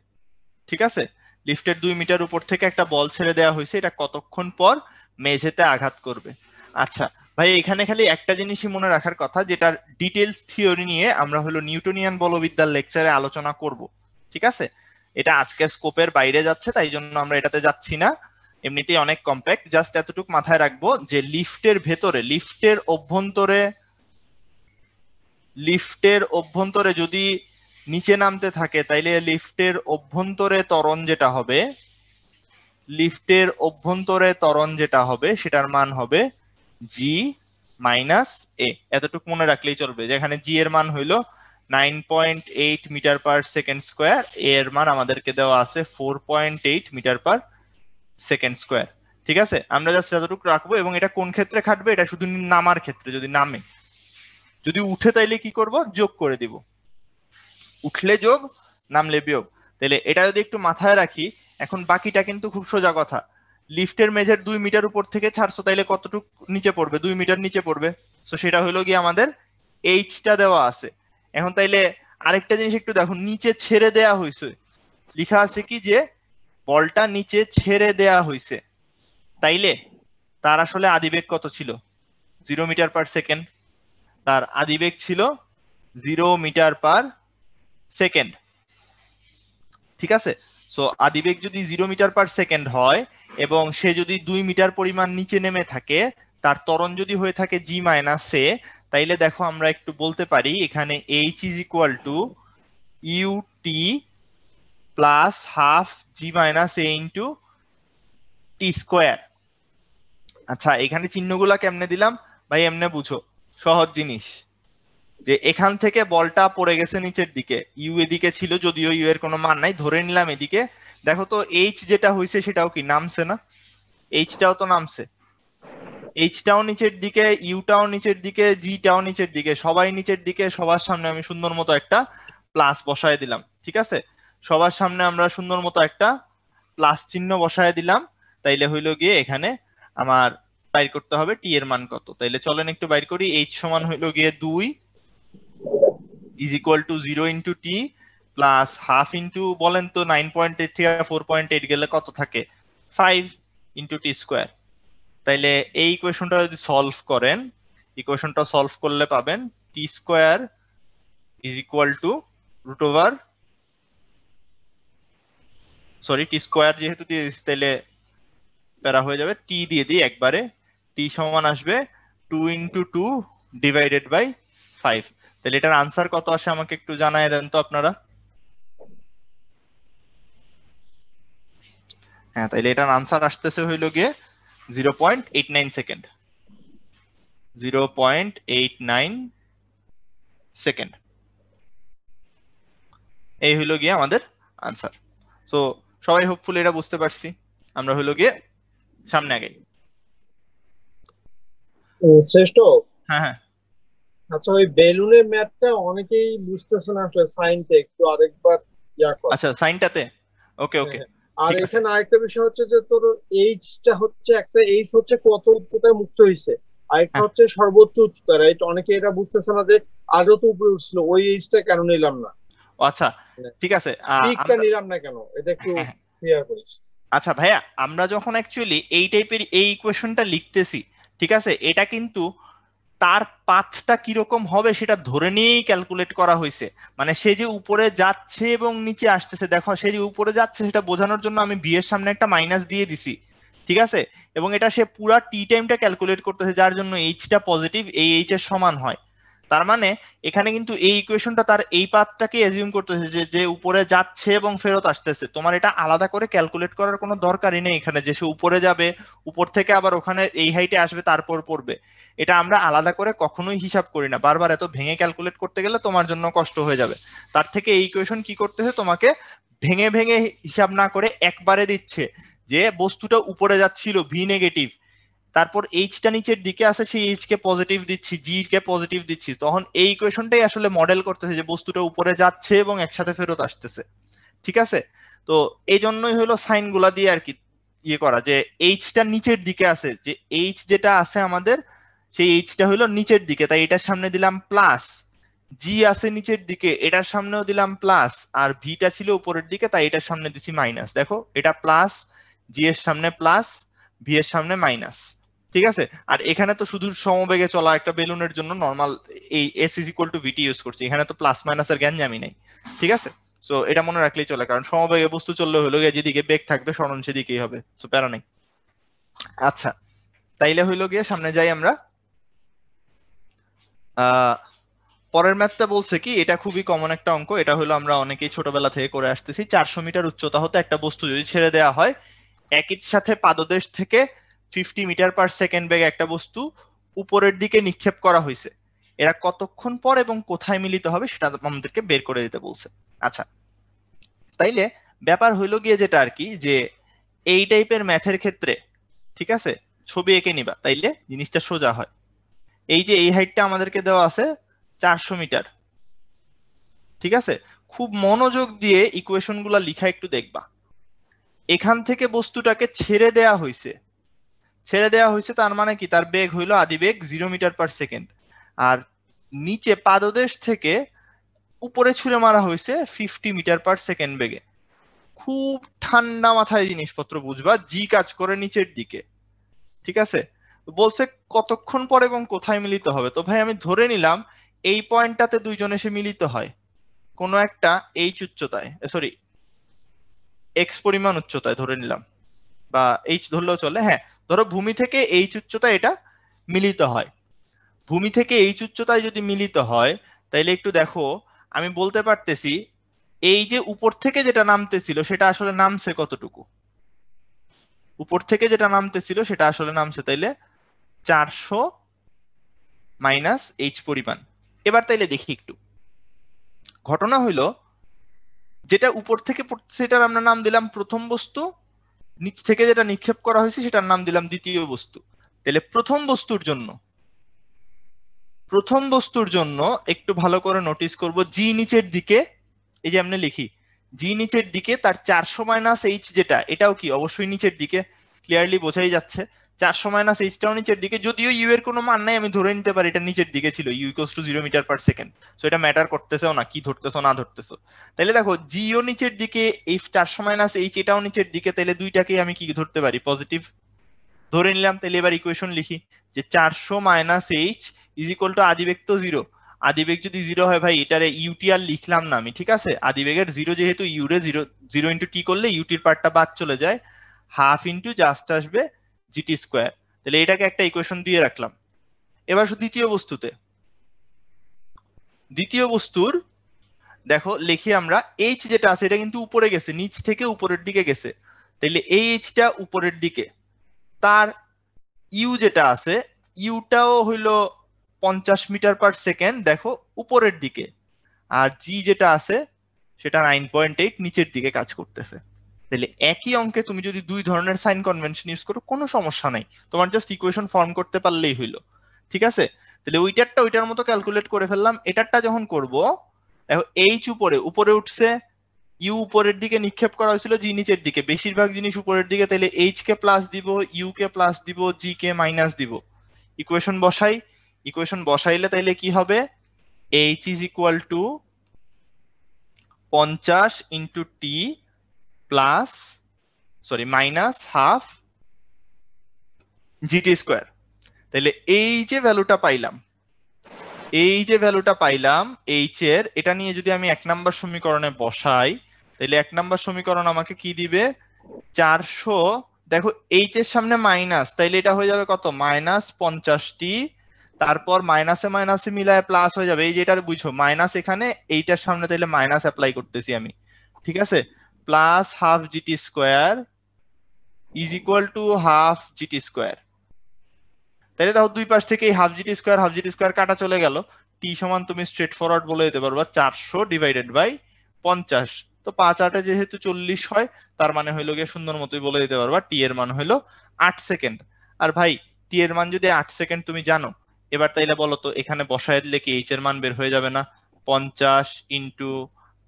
ঠিক আছে, লিফটের 2 মিটার উপর থেকে একটা বল ছেড়ে দেওয়া হয়েছে, এটা কতক্ষণ পর মেঝেতে আঘাত করবে? আচ্ছা ভাই, এখানে খালি একটা জিনিসই মনে রাখার কথা, যেটার ডিটেলস থিওরি নিয়ে আমরা হলো নিউটনিয়ান বলবিদ্যার লেকচারে আলোচনা করব। ঠিক আছে, এটা আজকের স্কোপের বাইরে যাচ্ছে, তাই জন্য আমরা এটাতে যাচ্ছি না। এমনিতেই অনেক কম্প্যাক্ট, জাস্ট এতটুকু মাথায় রাখবো যে লিফটের ভেতরে, লিফটের অভ্যন্তরে যদি নিচে নামতে থাকে, তাইলে লিফটের অভ্যন্তরে ত্বরণ যেটা হবে সেটার মান হবে জি মাইনাস এ। এতটুকু মনে রাখলেই চলবে, যেখানে জি এর মান হইলো 9.8 মিটার পার সেকেন্ড স্কোয়ার, এর মান আমাদেরকে দেওয়া আছে 4.8 মিটার পার সেকেন্ড স্কোয়ার। ঠিক আছে, আমরা জাস্ট এতটুকু রাখবো। এবং এটা কোন ক্ষেত্রে খাটবে? এটা শুধু নামার ক্ষেত্রে। যদি নামে, যদি উঠে তাইলে কি করব? যোগ করে দিব। উঠলে যোগ, নামলে বিয়োগ। তাহলে এটা যদি একটু মাথায় রাখি, এখন বাকিটা কিন্তু খুব সোজা কথা। লিফটের মেঝের 2 মিটার উপর থেকে ছাড়ছো, তাইলে কতটুকু নিচে পড়বে? 2 মিটার নিচে পড়বে। তো সেটা হলো গিয়ে আমাদের এইচটা দেওয়া আছে। এখন তাইলে আরেকটা জিনিস একটু দেখো, নিচে ছেড়ে দেয়া হয়েছে, লেখা আছে কি যে বলটা নিচে ছেড়ে দেয়া হয়েছে। তাইলে তার আসলে আদিবেগ কত ছিল? 0 মিটার পার সেকেন্ড। তার আদিবেগ ছিল 0 মিটার পার সেকেন্ড। ঠিক আছে, সো আদিবেগ যদি 0 মিটার পার সেকেন্ড হয় এবং সে যদি 2 মিটার পরিমাণ নিচে নেমে থাকে, তার ত্বরণ যদি হয়ে থাকে জি মাইনাস এ, তাইলে দেখো আমরা একটু বলতে পারি এখানে H is equal to U T plus half G minus A into T square. আচ্ছা, এখানে চিহ্নগুলা কেমনে দিলাম ভাই? এমনে বুঝো, সহজ জিনিস, যে এখান থেকে বলটা পড়ে গেছে নিচের দিকে, ইউ এদিকে ছিল, যদিও ইউ এর কোনো মান নাই, ধরে নিলাম এদিকে। দেখো তো এইচ যেটা হয়েছে সেটাও কি নামছে না? এইচটাও তো নামছে, এইচটাও নিচের দিকে, ইউটাও নিচের দিকে, জিটাও নিচের দিকে, সবাই নিচের দিকে। সবার সামনে আমি সুন্দর মতো একটা প্লাস বসায় দিলাম। ঠিক আছে, সবার সামনে আমরা সুন্দর মতো একটা প্লাস চিহ্ন বসায় দিলাম। তাইলে হইলো গিয়ে এখানে আমার বাইর করতে হবে টি এর মান কত। তাইলে চলেন একটু বাইর করি। এইচ সমান হইলো গিয়ে 2 is equal to 0 into t plus half into, বলেন তো 9.8 থেকে 4.8 গেলে কত থাকে? 5 into t স্কোয়ার। তাইলে এই ইকুয়েশনটা যদি সলভ করেন, ইকুয়েশনটা সলভ করলে পাবেন t square is equal to root over, sorry t square যেহেতু দিয়ে দিচ্ছি তাইলে প্যারা হয়ে যাবে, t দিয়ে দিই একবারে। t সমান আসবে 2 into 2 divided by 5। তাহলে এটার আনসার কত আসে আমাকে একটু জানায় দেন তো আপনারা। হ্যাঁ, তাইলে এটার আনসার আসতেছে হইল গিয়ে 0.89 সেকেন্ড, 0.89 সেকেন্ড। এই হইল গিয়ে আমাদের আনসার। সো সবাই হোপফুলি এটা বুঝতে পারছি। আমরা হইল গিয়ে সামনে আগাই। শ্রেষ্ঠ। হ্যাঁ হ্যাঁ, আচ্ছা, ওই বেলুনের ম্যাথটা অনেকেই বুঝতেছে না আসলে, সাইনটা একটু আরেকবার ইয়া কর। আচ্ছা সাইনটাতে ওকে ওকে হ্যাঁ, আর ঠিক আছে। এখানে আরেকটা বিষয় হচ্ছে যে তোর এইচটা হচ্ছে, একটা এইচ হচ্ছে কত উচ্চতায় মুক্ত হয়েছে, আরেকটা হ্যাঁ হচ্ছে সর্বোচ্চ উচ্চতা, রাইট? অনেকে এটা বুঝতেছে না যে আরো তো উপরে উঠছিল, ওই এইচটা কেন নিলাম না, ও আচ্ছা ঠিক আছে। পিকটা আমরা নিলাম না কেন, এটা একটু হ্যাঁ হ্যাঁ, ক্লিয়ার করিস। আচ্ছা ভাইয়া, আমরা যখন অ্যাকচুয়ালি এই টাইপের এই ইকুয়েশনটা লিখতেছি, ঠিক আছে, এটা কিন্তু তার পাথটা কিরকম হবে সেটা ধরে নিয়েই ক্যালকুলেট করা হয়েছে। মানে সে যে উপরে যাচ্ছে এবং নিচে আসতেছে, দেখো সে যে উপরে যাচ্ছে সেটা বোঝানোর জন্য আমি বি এর সামনে একটা মাইনাস দিয়ে দিছি, ঠিক আছে, এবং এটা সে পুরা টি টাইমটা ক্যালকুলেট করতেছে, যার জন্য এইচটা পজিটিভ এই এইচ এর সমান হয়। তার মানে এখানে কিন্তু এই ইকুয়েশনটা তার এই পাথটাকে এজিউম করতেছে যে যে উপরে যাচ্ছে এবং ফেরত আসতেছে। তোমার এটা আলাদা করে ক্যালকুলেট করার কোনো দরকারই নেই এখানে, যে সে উপরে যাবে, উপর থেকে আবার ওখানে এই হাইটে আসবে তারপর পড়বে। এটা আমরা আলাদা করে কখনোই হিসাব করি না, বারবার এত ভেঙে ক্যালকুলেট করতে গেলে তোমার জন্য কষ্ট হয়ে যাবে। তার থেকে এই ইকুয়েশন কি করতেছে, তোমাকে ভেঙে ভেঙে হিসাব না করে একবারে দিচ্ছে যে বস্তুটা উপরে যাচ্ছিল ভি নেগেটিভ, তারপর এইচটা নিচের দিকে আছে, সেই এইচ কে পজিটিভ দিচ্ছি, জি কে পজিটিভ দিচ্ছি, তখন এই ইকুয়েশনটাই আসলে মডেল করতেছে যে বস্তুটা উপরে যাচ্ছে এবং একসাথে ফেরত আসতেছে, ঠিক আছে। তো এই জন্যই হলো সাইন গুলা দিয়ে আর কি ইয়ে করা, যে এইচটা নিচের দিকে আছে, যে এইচ যেটা আছে আমাদের সেই এইচটা হলো নিচের দিকে, তাই এটার সামনে দিলাম প্লাস, জি আছে নিচের দিকে এটার সামনেও দিলাম প্লাস, আর ভিটা ছিল উপরের দিকে তাই এটার সামনে দিছি মাইনাস। দেখো এটা প্লাস, জি এর সামনে প্লাস, ভি এর সামনে মাইনাস, ঠিক আছে। আর এখানে তো শুধু সমবেগে চলা একটা বেলুনের জন্য নর্মাল এই s is equal to v t use করছি, এখানে তো প্লাস মাইনাস এর জ্ঞানজামি নাই, ঠিক আছে। সো এটা মনে রাখলেই চলে, কারণ সমবেগে বস্তু চললে হলো গিয়ে যেদিকে বেগ থাকবে সরণ সেদিকেই হবে, সো প্যারা নেই। আচ্ছা তাইলে হইলো গিয়ে সামনে যাই আমরা। পরের ম্যাথটা বলছে কি, এটা খুবই কমন একটা অঙ্ক, এটা হলো আমরা অনেকেই ছোটবেলা থেকে করে আসতেছি। 400 মিটার উচ্চতা হতে একটা বস্তু যদি ছেড়ে দেওয়া হয়, একই সাথে পাদদেশ থেকে 50 মিটার পার সেকেন্ড বেগে একটা বস্তু উপরের দিকে নিক্ষেপ করা হয়েছে, এরা কতক্ষণ পর এবং কোথায় মিলিত হবে সেটা আমাদেরকে বের করে দিতে বলছে। আচ্ছা তাইলে ব্যাপার হইলো গিয়ে যেটা আর কি, যে এই টাইপের ম্যাথের ক্ষেত্রে, ঠিক আছে, ছবি এঁকে নিবা তাইলে জিনিসটা সোজা হয়। এই যে এই হাইটটা আমাদেরকে দেওয়া আছে 400 মিটার, ঠিক আছে, খুব মনোযোগ দিয়ে ইকুয়েশন গুলা লিখা একটু দেখবা। এখান থেকে বস্তুটাকে ছেড়ে দেয়া হয়েছে, ছেড়ে দেওয়া হয়েছে তার মানে কি, তার বেগ হইলো আদিবেগ 0 মিটার পার সেকেন্ড, আর নিচে পাদদেশ থেকে উপরে ছুঁড়ে মারা হয়েছে 50 মিটার পার সেকেন্ড বেগে। খুব ঠান্ডা মাথায় জিনিসপত্র বুঝবা, জি কাজ করে নিচের দিকে, ঠিক আছে। বলছে কতক্ষণ পর এবং কোথায় মিলিত হবে। তো ভাই আমি ধরে নিলাম এই পয়েন্টটাতে দুইজন এসে মিলিত হয় কোনো একটা এইচ উচ্চতায়, সরি এক্স পরিমাণ উচ্চতায় ধরে নিলাম, বা এইচ ধরলেও চলে, হ্যাঁ ধরো ভূমি থেকে এইচ উচ্চতায় এটা মিলিত হয়। ভূমি থেকে এইচ উচ্চতায় যদি মিলিত হয় তাইলে একটু দেখো, আমি বলতে পারতেছি এই যে উপর থেকে যেটা নামতেছিল সেটা আসলে নামছে কতটুকু, উপর থেকে যেটা নামতেছিল সেটা আসলে নামছে তাইলে 400 মাইনাস এইচ পরিমাণ। এবার তাইলে দেখি একটু, ঘটনা হইলো যেটা উপর থেকে সেটার আমরা নাম দিলাম প্রথম বস্তু, নিচ থেকে যেটা নিক্ষেপ করা হয়েছে সেটার নাম দিলাম দ্বিতীয় বস্তু। তাহলে প্রথম বস্তুর জন্য একটু ভালো করে নোটিস করব, জি নিচের দিকে, এই যে আমরা লিখি জি নিচের দিকে, তার 400 মাইনাস এইচ যেটা এটাও কি অবশ্যই নিচের দিকে, ক্লিয়ারলি বোঝাই যাচ্ছে 400 মাইনাস এইচটাও নিচের দিকে, যদিও ইউ এর কোনো মান নাই আমি ধরে নিতে পারি এটা নিচের দিকে ছিল, u equals to 0 metre per second, so এটা ম্যাটার করতেছেও না কি ধরতেছো না ধরতেছো। তাইলে দেখো জিও নিচের দিকে, এই 400 মাইনাস এইচ এটাও নিচের দিকে, তাইলে দুইটাকেই আমি কি ধরতে পারি পজিটিভ ধরে নিলাম। তাহলে এবার ইকুয়েশন লিখি যে 400 minus H is equal to আদিবেগ তো 0, আদিবেগ যদি 0 হয় ভাই এটারে ইউটি আর লিখলাম না আমি, ঠিক আছে, আদিবেগের 0 যেহেতু ইউরে 0 0 ইন্টু টি করলে ইউটির পার্টটা বাদ চলে যায়, হাফ ইন্টু জাস্ট আসবে জিটি স্কোয়ার। তাহলে এটাকে একটা ইকুয়েশন দিয়ে রাখলাম। এবার দ্বিতীয় বস্তুর দেখো লিখি আমরা, এইচ যেটা আছে এটা কিন্তু উপরে গেছে, নিচ থেকে উপরের দিকে গেছে, তাইলে এই এইচটা উপরের দিকে, তার ইউ যেটা আছে ইউটাও হইলো 50 মিটার পার সেকেন্ড, দেখো উপরের দিকে, আর জি যেটা আছে সেটা 9.8 নিচের দিকে কাজ করতেছে। তাহলে একই অঙ্কে তুমি যদি দুই ধরনের সাইন কনভেনশন ইউজ করো কোনো সমস্যা নাই, তোমার জাস্ট ইকুয়েশন ফর্ম করতে পারলেই হইলো। ঠিক আছে, তাহলে ওইটারটা ওইটার মতো ক্যালকুলেট করে ফেললাম। এটারটা যখন করব, দেখো এইচ উপরে উঠছে, ইউ উপরের দিকে নিক্ষেপ করা হয়েছিল, জি নিচের দিকে, বেশিরভাগ জিনিস উপরের দিকে, তাহলে এইচ কে প্লাস দিব, ইউ কে প্লাস দিব, জি কে মাইনাস দিব। ইকুয়েশন বসাইলে তাইলে কি হবে, H is equal two 50 into T plus minus half GT square. তাহলে এই যে ভ্যালুটা পাইলাম এইচ এর, এটা নিয়ে যদি আমি 1 নাম্বার সমীকরণে বসাই, তাহলে 1 নাম্বার সমীকরণ আমাকে কি দিবে, 400, দেখো এইচ এর সামনে মাইনাস, তাইলে এটা হয়ে যাবে কত, মাইনাস 50টি, তারপর মাইনাসে মাইনাসে মিলায় প্লাস হয়ে যাবে, এই যে এটা বুঝো মাইনাস, এখানে এইটার সামনে তাইলে মাইনাস অ্যাপ্লাই করতেছি আমি, ঠিক আছে, plus half GT square is equal to half GT square. তাহলে দেখো দুই পাশ থেকে হাফ জিটি স্কোয়ার কাটা চলে গেল, টি সমান তুমি স্ট্রেট ফরওয়ার্ড বলে দিতে পারবা 400 ডিভাইডেড বাই 50, তো 5/8 যেহেতু 40 হয়, তার মানে হইলো গিয়ে সুন্দর মতোই বলে দিতে পারবা টি এর মান হইলো 8 সেকেন্ড। আর ভাই টি এর মান যদি 8 সেকেন্ড তুমি জানো, এবার তাইলে বলো তো এখানে বসায় দিলে কি এইচ এর মান বের হয়ে যাবে না, 50 into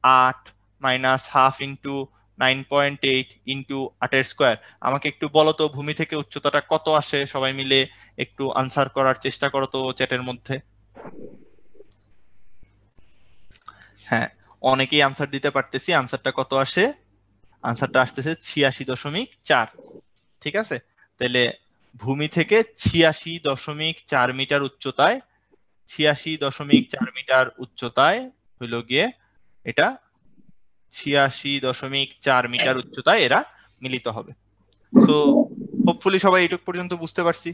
8 minus half into 9.8 into 8 square. আমাকে একটু বলো তো ভূমি থেকে উচ্চতাটা কত আসে, সবাই মিলে একটু আনসার করার চেষ্টা করো তো চ্যাটের মধ্যে। হ্যাঁ, অনেকেই আনসার দিতে পারতেছি, আনসারটা কত আসে, আনসারটা আসতেছে 86.4। ঠিক আছে, তাহলে ভূমি থেকে 86.4 মিটার উচ্চতায়, 86.4 মিটার উচ্চতায় হইল গিয়ে এটা 86.4 মিটার উচ্চতায় এরা মিলিত হবে। সো হোপফুলি সবাই এইটুক পর্যন্ত বুঝতে পারছি,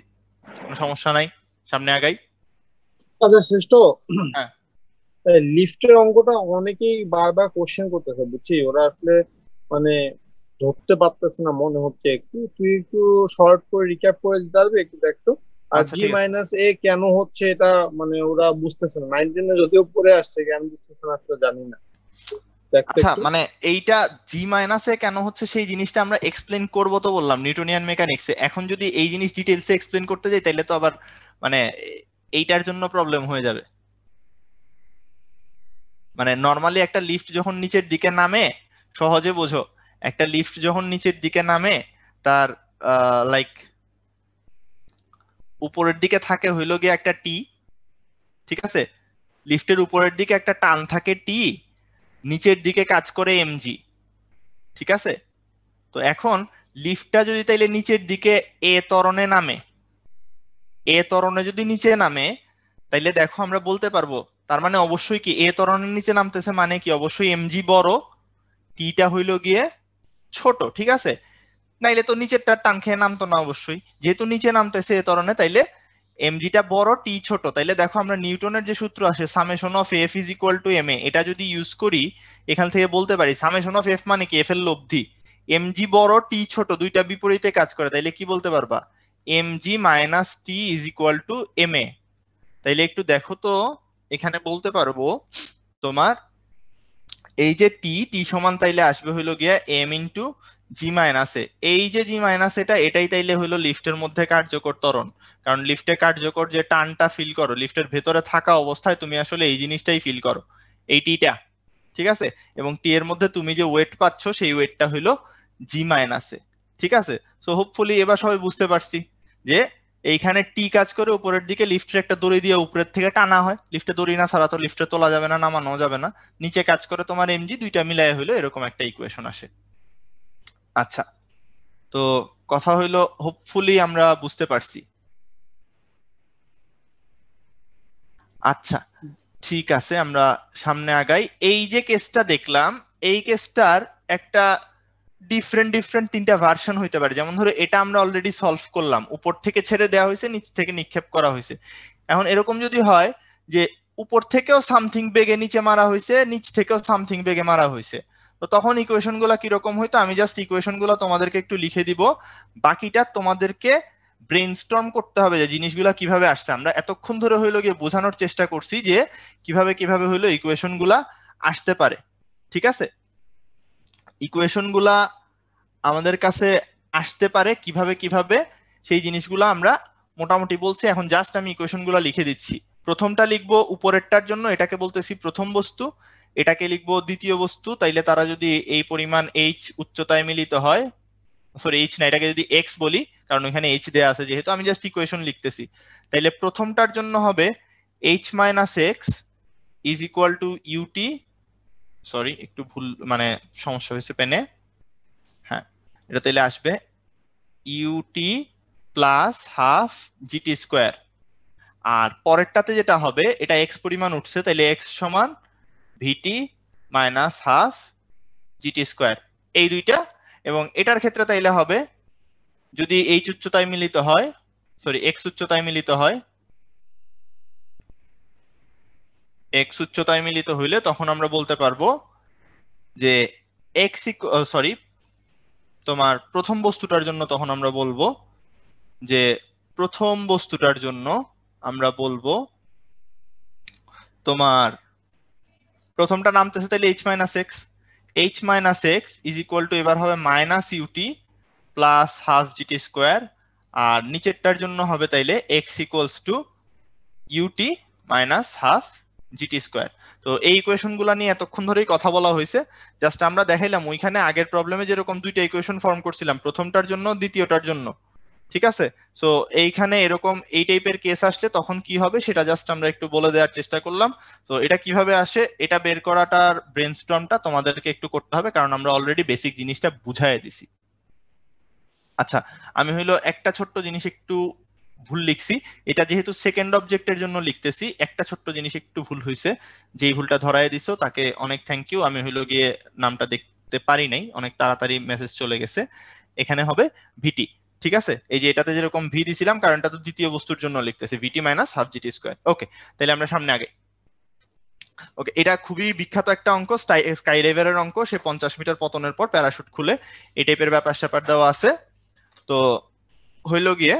কোনো সমস্যা নাই, সামনে আগাই। আচ্ছা শ্রেষ্ঠ, হ্যাঁ, লিফটের অঙ্কটা অনেকেই বারবার কোশ্চেন করতেছে, বুঝছি ওরা আসলে মানে ধরতে পারতেছে না মনে হচ্ছে, তুই একটু শর্ট করে রিক্যাপ করে দিতে পারবি একটু দেখতো। আর আচ্ছা জি ঠিক আছে। মাইনাস এ কেন হচ্ছে এটা মানে ওরা বুঝতেছে না, 9 যদিও পড়ে আসছে, কেন বুঝতেছে না আসলে জানি না। আচ্ছা, মানে এইটা জি মাইনাসে কেন হচ্ছে সেই জিনিসটা আমরা এক্সপ্লেন করব তো বললাম নিউটনিয়ান মেকানিক্সে। এখন যদি এই জিনিস ডিটেইলসে এক্সপ্লেন করতে যাই তাহলে তো আবার মানে এইটার জন্য প্রবলেম হয়ে যাবে। মানে নরমালি একটা লিফট যখন নিচের দিকে নামে, সহজে বোঝো, একটা লিফট যখন নিচের দিকে নামে তার লাইক উপরের দিকে থাকে হইলো গিয়ে একটা টি, ঠিক আছে, লিফটের উপরের দিকে একটা টান থাকে টি, নিচের দিকে কাজ করে এমজি, ঠিক আছে। তো এখন লিফটটা যদি তাইলে নিচের দিকে এ ত্বরণে নামে, এ ত্বরণে যদি নিচে নামে, তাইলে দেখো আমরা বলতে পারবো তার মানে অবশ্যই কি এ ত্বরণের নিচে নামতেছে, মানে কি অবশ্যই এমজি বড়, টিটা হইলো গিয়ে ছোট, ঠিক আছে। নাইলে তো নিচেরটা টান খেয়ে নামতো না, অবশ্যই যেহেতু নিচে নামতেছে এ ত্বরণে, তাইলে এমজিটা বড়, টি ছোট। তাইলে দেখো আমরা নিউটনের যে সূত্র আসে summation of F is equal to M A, এটা যদি ইউজ করি এখান থেকে বলতে পারি সামেশন অফ এফ মানে কি এফ এর লব্ধি, এমজি বড় টি ছোট দুইটা বিপরীতে কাজ করে, তাইলে কি বলতে পারবা, MG minus T is equal to M A. তাইলে একটু দেখো তো এখানে বলতে পারবো তোমার এই যে টি টি সমান তাইলে আসবে হইলো গিয়া এম ইন্টু জি মাইনাস এ, এই যে জি মাইনাস এটাই তাইলে হইলো লিফটের মধ্যে কার্যকর ত্বরণ। কারণ লিফটে কার্যকর যে টানটা ফিল করো লিফটের ভেতরে থাকা অবস্থায়, তুমি আসলে এই জিনিসটাই ফিল করো, এই টিটা, ঠিক আছে। এবং টি এর মধ্যে তুমি যে ওয়েট পাচ্ছ সেই ওয়েটটা হইলো জি মাইনাস এ, ঠিক আছে। সো হোপফুলি এবার সবাই বুঝতে পারছি যে এইখানে টি কাজ করে উপরের দিকে, লিফটের একটা দড়ি দিয়ে উপরের থেকে টানা হয়, লিফটে দড়ি না ছাড়া তো লিফটে তোলা যাবে না, নামানো যাবে না, নিচে কাজ করে তোমার এমজি, দুইটা মিলায় হইলো এরকম একটা ইকুয়েশন আসে। আচ্ছা, তো কথা হইলো হোপফুলি আমরা বুঝতে পারছি। আচ্ছা ঠিক আছে, আমরা সামনে আগাই। এই যে কেসটা দেখলাম, এই কেসটার একটা ডিফারেন্ট তিনটা ভার্সন হইতে পারে। যেমন ধরো এটা আমরা অলরেডি সলভ করলাম, উপর থেকে ছেড়ে দেওয়া হয়েছে, নিচ থেকে নিক্ষেপ করা হয়েছে। এখন এরকম যদি হয় যে উপর থেকেও সামথিং বেগে নিচে মারা হয়েছে, নিচ থেকেও সামথিং বেগে মারা হয়েছে, তো তখন ইকুয়েশন গুলা কিরকম হইতো, আমি জাস্ট ইকুয়েশন গুলা তোমাদেরকে একটু লিখে দিব, বাকিটা তোমাদেরকে ব্রেইনস্টর্ম করতে হবে যে জিনিসগুলা কিভাবে আসছে। আমরা এতক্ষণ ধরে হইলো গিয়ে বোঝানোর চেষ্টা করছি যে কিভাবে কিভাবে হইলো ইকুয়েশন গুলা আসতে পারে, ঠিক আছে? ইকুয়েশন গুলা আমাদের কাছে আসতে পারে কিভাবে কিভাবে, সেই জিনিসগুলো আমরা মোটামুটি বলছি। এখন জাস্ট আমি ইকুয়েশন গুলো লিখে দিচ্ছি। প্রথমটা লিখবো উপরেরটার জন্য, এটাকে বলতেছি প্রথম বস্তু, এটাকে লিখবো দ্বিতীয় বস্তু। তাইলে তারা যদি এই পরিমাণ এইচ উচ্চতায় মিলিত হয়, সরি এইচ না, এটাকে যদি এক্স বলি, কারণ ওইখানে এইচ দেয়া আছে যেহেতু, আমি জাস্ট ইকুয়েশন লিখতেছি। তাইলে প্রথমটার জন্য হবে h minus x is equal to u t, sorry একটু ভুল মানে সমস্যা হয়েছে পেনে, হ্যাঁ এটা তাইলে আসবে U T plus half GT square. আর পরেরটাতে যেটা হবে, এটা এক্স পরিমাণ উঠছে, তাইলে এক্স সমান V T minus half GT square, এই দুইটা। এবং এটার ক্ষেত্রে তাইলে হবে যদি এইচ উচ্চতায় মিলিত হয়, সরি এক্স উচ্চতায় মিলিত হয়, এক্স উচ্চতায় মিলিত হইলে তখন আমরা বলতে পারবো যে এক্স সরি তোমার প্রথম বস্তুটার জন্য তখন আমরা বলবো যে প্রথম বস্তুটার জন্য আমরা বলবো তোমার প্রথমটা নামতেছে তাহলে H minus X, H minus x is equal to এবার হবে minus UT plus half GT square. আর নিচেরটার জন্য হবে তাইলে X equals to UT minus half GT square. তো এই ইকুয়েশন গুলা নিয়ে এতক্ষণ ধরেই কথা বলা হয়েছে, জাস্ট আমরা দেখাইলাম ওইখানে আগের প্রবলেমে যেরকম দুইটা ইকুয়েশন ফর্ম করছিলাম, প্রথমটার জন্য দ্বিতীয়টার জন্য, ঠিক আছে? সো এইখানে এরকম এই টাইপের কেস আসলে তখন কি হবে সেটা জাস্ট আমরা একটু বলে দেওয়ার চেষ্টা করলাম। তো এটা কিভাবে আসে এটা বের করাটার ব্রেনস্টর্মটা তোমাদেরকে একটু করতে হবে, কারণ আমরা অলরেডি বেসিক জিনিসটা বুঝাই দিছি। আচ্ছা, আমি হইলো একটা ছোট্ট জিনিস একটু ভুল লিখছি, এটা যেহেতু সেকেন্ড অবজেক্টের জন্য লিখতেছি, একটা ছোট্ট জিনিস একটু ভুল হয়েছে, যেই ভুলটা ধরায় দিছো তাকে অনেক থ্যাংক ইউ। আমি হইলো গিয়ে নামটা দেখতে পারি নাই, অনেক তাড়াতাড়ি মেসেজ চলে গেছে। এখানে হবে ভিটি, ঠিক আছে? এই যে এটাতে যেরকম ভি দিছিলাম, কারণ এটা তো দ্বিতীয় বস্তুর জন্য লিখতেছি, ভিটি মাইনাস হাফ জিটি স্কোয়ার। ওকে, তাহলে আমরা সামনে আগে। ওকে, এটা খুবই বিখ্যাত একটা অঙ্ক, স্কাই ডাইভারের অঙ্ক, সে 50 মিটার পতনের পর প্যারাশুট খুলে, এই টাইপের ব্যাপার স্যাপার দেওয়া আছে। তো হইলো গিয়ে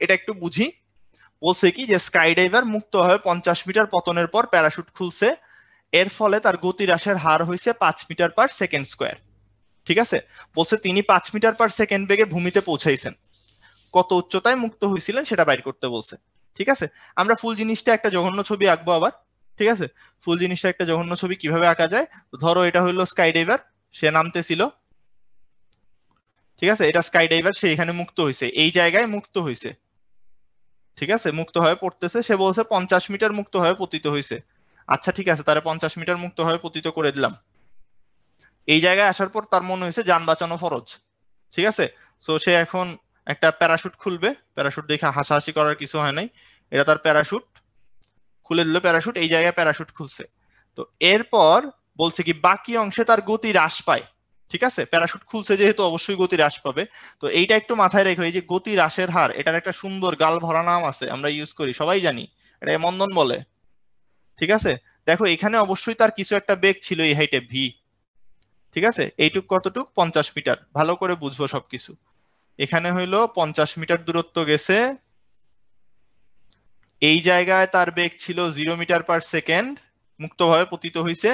এটা একটু বুঝি, বলছে কি যে স্কাই ডাইভার মুক্ত হয়ে 50 মিটার পতনের পর প্যারাশুট খুলছে, এর ফলে তার গতি হ্রাসের হার হয়েছে 5 মিটার পার সেকেন্ড স্কোয়ার, ঠিক আছে? বলছে তিনি 5 মিটার পার সেকেন্ড বেগে ভূমিতে পৌঁছাইছেন, কত উচ্চতায় মুক্ত হয়েছিলেন সেটা বাইর করতে বলছে, ঠিক আছে? আমরা ফুল জিনিসটা একটা জঘন্য ছবি আঁকবো আবার, ঠিক আছে? ফুল জিনিসটা একটা জঘন্য ছবি কিভাবে আঁকা যায়, ধরো এটা হইলো স্কাই ডাইভার, সে নামতেছিল, ঠিক আছে? এটা স্কাই ডাইভার, সে এখানে মুক্ত হয়েছে, এই জায়গায় মুক্ত হয়েছে, ঠিক আছে? মুক্ত হয়ে পড়তেছে, সে বলছে 50 মিটার মুক্ত হয়ে পতিত হয়েছে। আচ্ছা ঠিক আছে, তারা 50 মিটার মুক্ত হয়ে পতিত করে দিলাম। এই জায়গায় আসার পর তার মনে হয়েছে যান বাঁচানো ফরজ, ঠিক আছে? সো সে এখন একটা প্যারাশুট খুলবে, প্যারাশুট দেখে হাসাহাসি করার কিছু হয় নাই, এটা তার প্যারাশুট, খুলে দিল প্যারাশুট, এই জায়গায় প্যারাশুট খুলছে। তো এরপর বলছে কি বাকি অংশে তার গতি হ্রাস পায়, ঠিক আছে? প্যারাশুট খুলছে যেহেতু অবশ্যই গতি হ্রাস পাবে। তো এইটা একটু মাথায় রেখো, এই যে গতি হ্রাসের হার, এটার একটা সুন্দর গাল ভরা নাম আছে, আমরা ইউজ করি, সবাই জানি, এটা মন্দন বলে, ঠিক আছে? দেখো এখানে অবশ্যই তার কিছু একটা বেগ ছিল এই হাইটে ভি, ঠিক আছে? এইটুক কতটুক 50 মিটার, ভালো করে বুঝবো সবকিছু। এখানে হইলো 50 মিটার দূরত্ব গেছে, এই জায়গায় তার বেগ ছিল 0 মিটার পার সেকেন্ড, মুক্তভাবে পতিত হয়েছে,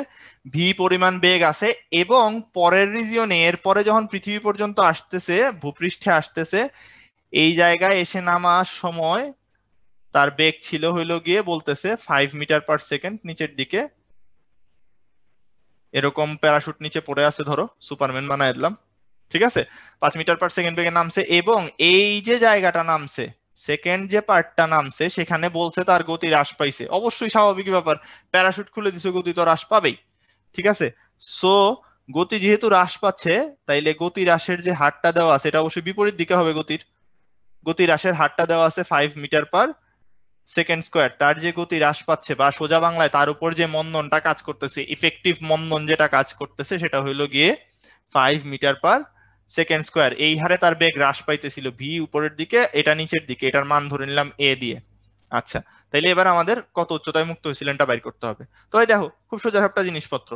ভি পরিমাণ বেগ আছে, এবং পরের রিজিয়নে এরপরে যখন পৃথিবী পর্যন্ত আসতেছে, ভূপৃষ্ঠে আসতেছে, এই জায়গায় এসে নামার সময় তার বেগ ছিল হইলো গিয়ে বলতেছে 5 মিটার পার সেকেন্ড নিচের দিকে, এরকম প্যারাশুট নিচে পড়ে আছে, ধরো সুপারম্যান বানায় দিলাম, ঠিক আছে? 5 মিটার পার সেকেন্ড বেগে নামছে, এবং এই যে জায়গাটা নামছে, সেকেন্ড যে পার্টটা নামছে, সেখানে বলছে তার গতি হ্রাস পাইছে, অবশ্যই স্বাভাবিক ব্যাপার, প্যারাশুট খুলে দিছে, গতি তো হ্রাস পাবেই, ঠিক আছে? সো গতি যেহেতু হ্রাস পাচ্ছে, তাইলে গতি হ্রাসের যে হারটা দেওয়া আছে, এটা অবশ্যই বিপরীত দিকে হবে, গতি হ্রাসের হারটা দেওয়া আছে 5 মিটার পার সেকেন্ড স্কোয়ার, তার যে গতি হ্রাস পাচ্ছে, বা সোজা বাংলায় তার উপর যে মন্দনটা কাজ করতেছে, ইফেক্টিভ মন্দন যেটা কাজ করতেছে, সেটা হইলো গিয়ে 5 মিটার পার সেকেন্ড স্কোয়ার। এই হারে তার বেগ হ্রাস পাইতেছিল, ভি উপরের দিকে, এটা নিচের দিকে, এটার মান ধরে নিলাম এ দিয়ে। আচ্ছা, তাইলে এবার আমাদের কত উচ্চতায় মুক্ত হয়েছিলেন এটা বাইর করতে হবে। তো এই দেখো খুব সোজা একটা জিনিসপত্র,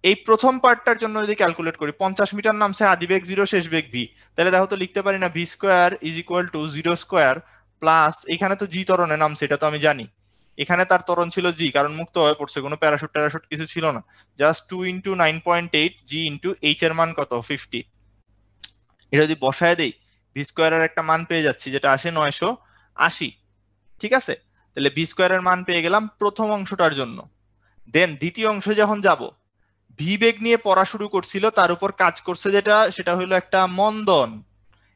এই প্রথম পার্টটার জন্য যদি ক্যালকুলেট করি 50 মিটার নামছে, আদি বেগ 0, শেষ বেগ v, তাহলে দেখো তো লিখতে পারি না v square is equal to 0 square plus, এখানে তো জি ত্বরণে নামছে, এটা তো আমি জানি, এখানে তার ত্বরণ ছিল জি, কারণ মুক্ত হয়ে পড়ছে, কোনো প্যারাশুট ট্যারাশুট কিছু ছিল না, জাস্ট 2 ইন্টু 9.8 জি ইন্টু এইচ এর মান কত 50। এটা যদি বসায় দেই ভি স্কয়ারের একটা মান পেয়ে যাচ্ছি, যেটা আসে 980। ঠিক আছে, তাহলে ভি স্কয়ারের মান পেয়ে গেলাম প্রথম অংশটার জন্য। দেন দ্বিতীয় অংশে যখন যাব, ভি বেগ নিয়ে পড়া শুরু করছিল, তার উপর কাজ করছে যেটা, সেটা হলো একটা মন্দন,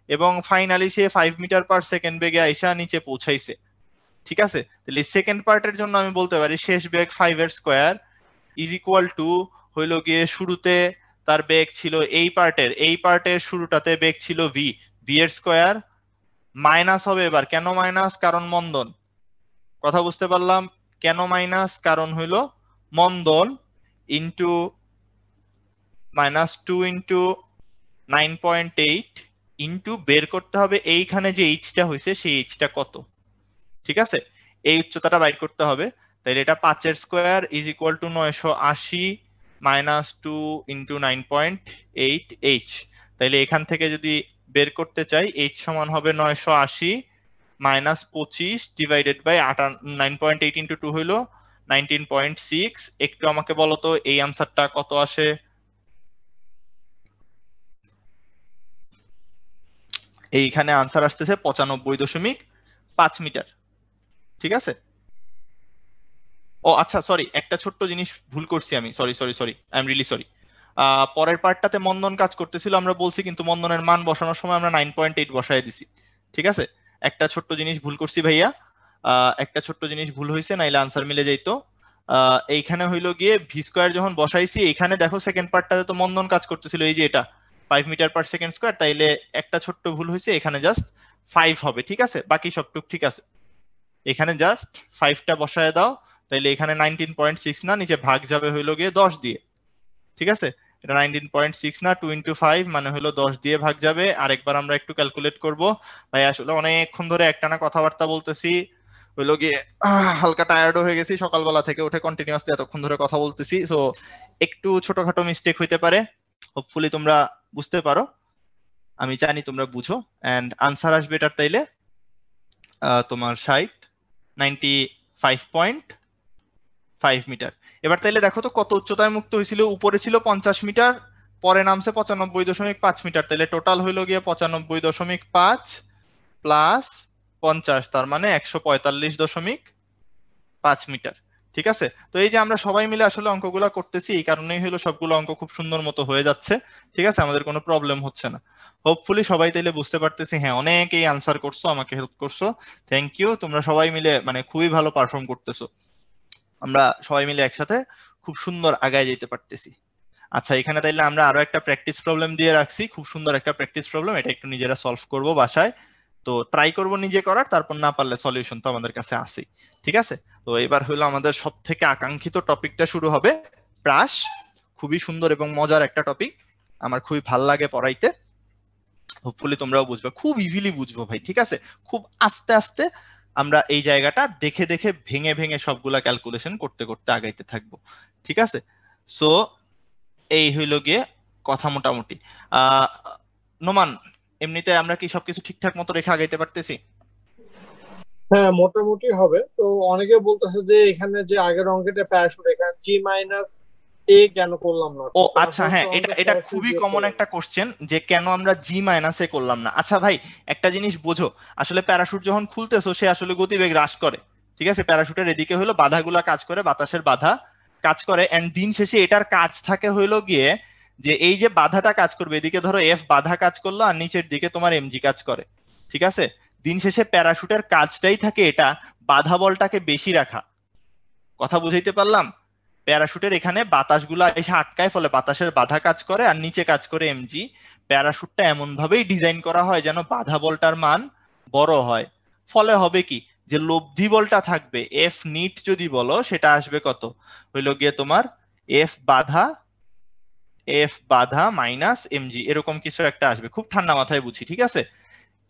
এবং ফাইনালি সে 5 মিটার পার সেকেন্ড বেগে আইসা নিচে পৌঁছাইছে। ঠিক আছে, তাহলে সেকেন্ড পার্টের জন্য আমি বলতে পারি শেষ বেগ 5 এর স্কয়ার ইজ ইকুয়াল টু হইলো গিয়ে শুরুতে তার বেগ ছিল এই পার্টের শুরুটাতে বেগ ছিল ভি, ভি এর স্কয়ার মাইনাস হবে এবার, কেন মাইনাস, কারণ মন্দন, কথা বুঝতে পারলাম, কেন মাইনাস, কারণ হইলো মন্দন, ইন্টু -2 ইন্টু 9.8 ইন্টু বের করতে হবে এইখানে যে এইচটা হয়েছে সেই এইচটা কত। ঠিক আছে, এই উচ্চতাটা বাইর করতে হবে, তাহলে এটা 5 এর square is equal two 980 -2 into 9.8 H. তাহলে এখান থেকে যদি বের করতে চাই, এইচ সমান হবে 980 -25 ডিভাইডেড বাই 9.8 ইন্টু 2 হইলো 19.6। একটু আমাকে বলো তো এই আনসারটা কত আসে? এইখানে আনসার আসতেছে 95.5 মিটার। ঠিক আছে, ও আচ্ছা সরি, একটা ছোট্ট জিনিস ভুল করছি আমি, sorry I am really sorry. পরের পার্টটাতে মন্দন কাজ করতেছিল আমরা বলছি, কিন্তু মন্দনের মান বসানোর সময় আমরা 9.8 বসায় দিছি। ঠিক আছে, একটা ছোট্ট জিনিস ভুল করছি ভাইয়া, একটা ছোট্ট জিনিস ভুল হয়েছে, নাইলে আনসার মিলে যাইতো। এইখানে হইলো গিয়ে ভি স্কয়ার যখন বসাইছি, এখানে দেখো সেকেন্ড পার্টটাতে তো মন্দন কাজ করতেছিল, এই যে এটা 5 মিটার পার সেকেন্ড স্কয়ার, তাইলে একটা ছোট্ট ভুল হয়েছে, এখানে জাস্ট 5 হবে। ঠিক আছে, বাকি সবটুক ঠিক আছে, এখানে জাস্ট 5টা বসায় দাও, তাইলে এখানে 19.6 না, নিচে ভাগ যাবে হইলো গিয়ে 10 দিয়ে। ঠিক আছে, এটা 19.6 না, 2 ইন্টু 5 মানে হলো 10 দিয়ে ভাগ যাবে। আরেকবার আমরা একটু ক্যালকুলেট করব ভাই, আসলে অনেকক্ষণ ধরে একটানা কথাবার্তা বলতেছি, হইলো গিয়ে হালকা টায়ার্ডও হয়ে গেছি, সকালবেলা থেকে উঠে কন্টিনিউয়াসলি এতক্ষণ ধরে কথা বলতেছি, সো একটু ছোটখাটো মিস্টেক হইতে পারে, হোপফুলি তোমরা বুঝতে পারো, আমি জানি তোমরা বুঝো, এন্ড আনসার আসবে এটার তাইলে তোমার 95.5 মিটার। এবার তাইলে দেখো তো কত উচ্চতায় মুক্ত হয়েছিল, উপরে ছিল 50 মিটার, পরে নামছে 95.5 মিটার, তাহলে টোটাল হইলো গিয়ে 95.5 প্লাস 50, তার মানে 145.5 মিটার। ঠিক আছে, তো এই যে আমরা সবাই মিলে আসলে অঙ্কগুলা করতেছি, এই কারণেই হলো সবগুলো অঙ্ক খুব সুন্দর মতো হয়ে যাচ্ছে। ঠিক আছে, আমাদের কোনো প্রবলেম হচ্ছে না, হোপফুলি সবাই তাইলে বুঝতে পারতেছি। হ্যাঁ, অনেকেই আনসার করছো, আমাকে হেল্প করছো, থ্যাংক ইউ, তোমরা সবাই মিলে মানে খুবই ভালো পারফর্ম করতেছো, আমরা সবাই মিলে একসাথে খুব সুন্দর আগায় যেতে পারতেছি। আচ্ছা, এখানে তাইলে আমরা আরো একটা প্র্যাকটিস প্রবলেম দিয়ে রাখছি, খুব সুন্দর একটা প্র্যাকটিস প্রবলেম, এটা একটু নিজেরা সলভ করব বাসায়, তো ট্রাই করব নিজে করার, তারপর না পারলে সলিউশন তো আমাদের কাছে আছেই। ঠিক আছে, তো এবার হলো আমাদের সব থেকে আকাঙ্ক্ষিত টপিকটা শুরু হবে, প্রাস। খুবই সুন্দর এবং মজার একটা টপিক, আমার খুবই ভাল লাগে পড়াইতে, হোপফুলি তোমরাও বুঝবে, খুব ইজিলি বুঝবো ভাই। ঠিক আছে, খুব আস্তে আস্তে আমরা এই জায়গাটা দেখে দেখে ভেঙে ভেঙে সবগুলা ক্যালকুলেশন করতে করতে আগাইতে থাকবো। ঠিক আছে, সো এই হইলো গিয়ে কথা মোটামুটি। নোমান, এমনিতে আমরা কি সবকিছু ঠিকঠাক মতো রেখে আগাইতে পারতেছি? হ্যাঁ, মোটামুটি হবে। তো অনেকে বলতেছে যে এখানে যে আগের অঙ্কেটা প্যারাশুট, এখানে জি মাইনাস এ কেন করলাম না? ও আচ্ছা, হ্যাঁ, এটা খুবই কমন একটা কোশ্চেন, যে কেন আমরা জি মাইনাসে করলাম না। আচ্ছা ভাই, একটা জিনিস বোঝো, আসলে প্যারাশুট যখন খুলতেছো সে আসলে গতিবেগ হ্রাস করে। ঠিক আছে, প্যারাশুটের এদিকে হলো বাধাগুলা কাজ করে, বাতাসের বাধা কাজ করে, এন্ড দিন শেষে এটার কাজ থাকে হইলো গিয়ে যে এই যে বাধাটা কাজ করবে, এদিকে ধরো এফ বাধা কাজ করলো আর নিচের দিকে তোমার এমজি কাজ করে। ঠিক আছে, দিন শেষে প্যারাশুটের কাজটাই থাকে এটা, বাধা বলটাকে বেশি রাখা। কথা বুঝাইতে পারলাম? প্যারাশুটের এখানে বাতাসগুলা এসে আটকায়, ফলে বাতাসের বাধা কাজ করে আর নিচে কাজ করে এমজি। প্যারাশুটটা এমন ভাবেই ডিজাইন করা হয় যেন বাধা বলটার মান বড় হয়, ফলে হবে কি, যে লব্ধি বলটা থাকবে এফ নিট যদি বলো, সেটা আসবে কত, হইল গিয়ে তোমার এফ বাধা মাইনাস এমজি, এরকম কিছু একটা আসবে, খুব ঠান্ডা মাথায় বুঝি। ঠিক আছে,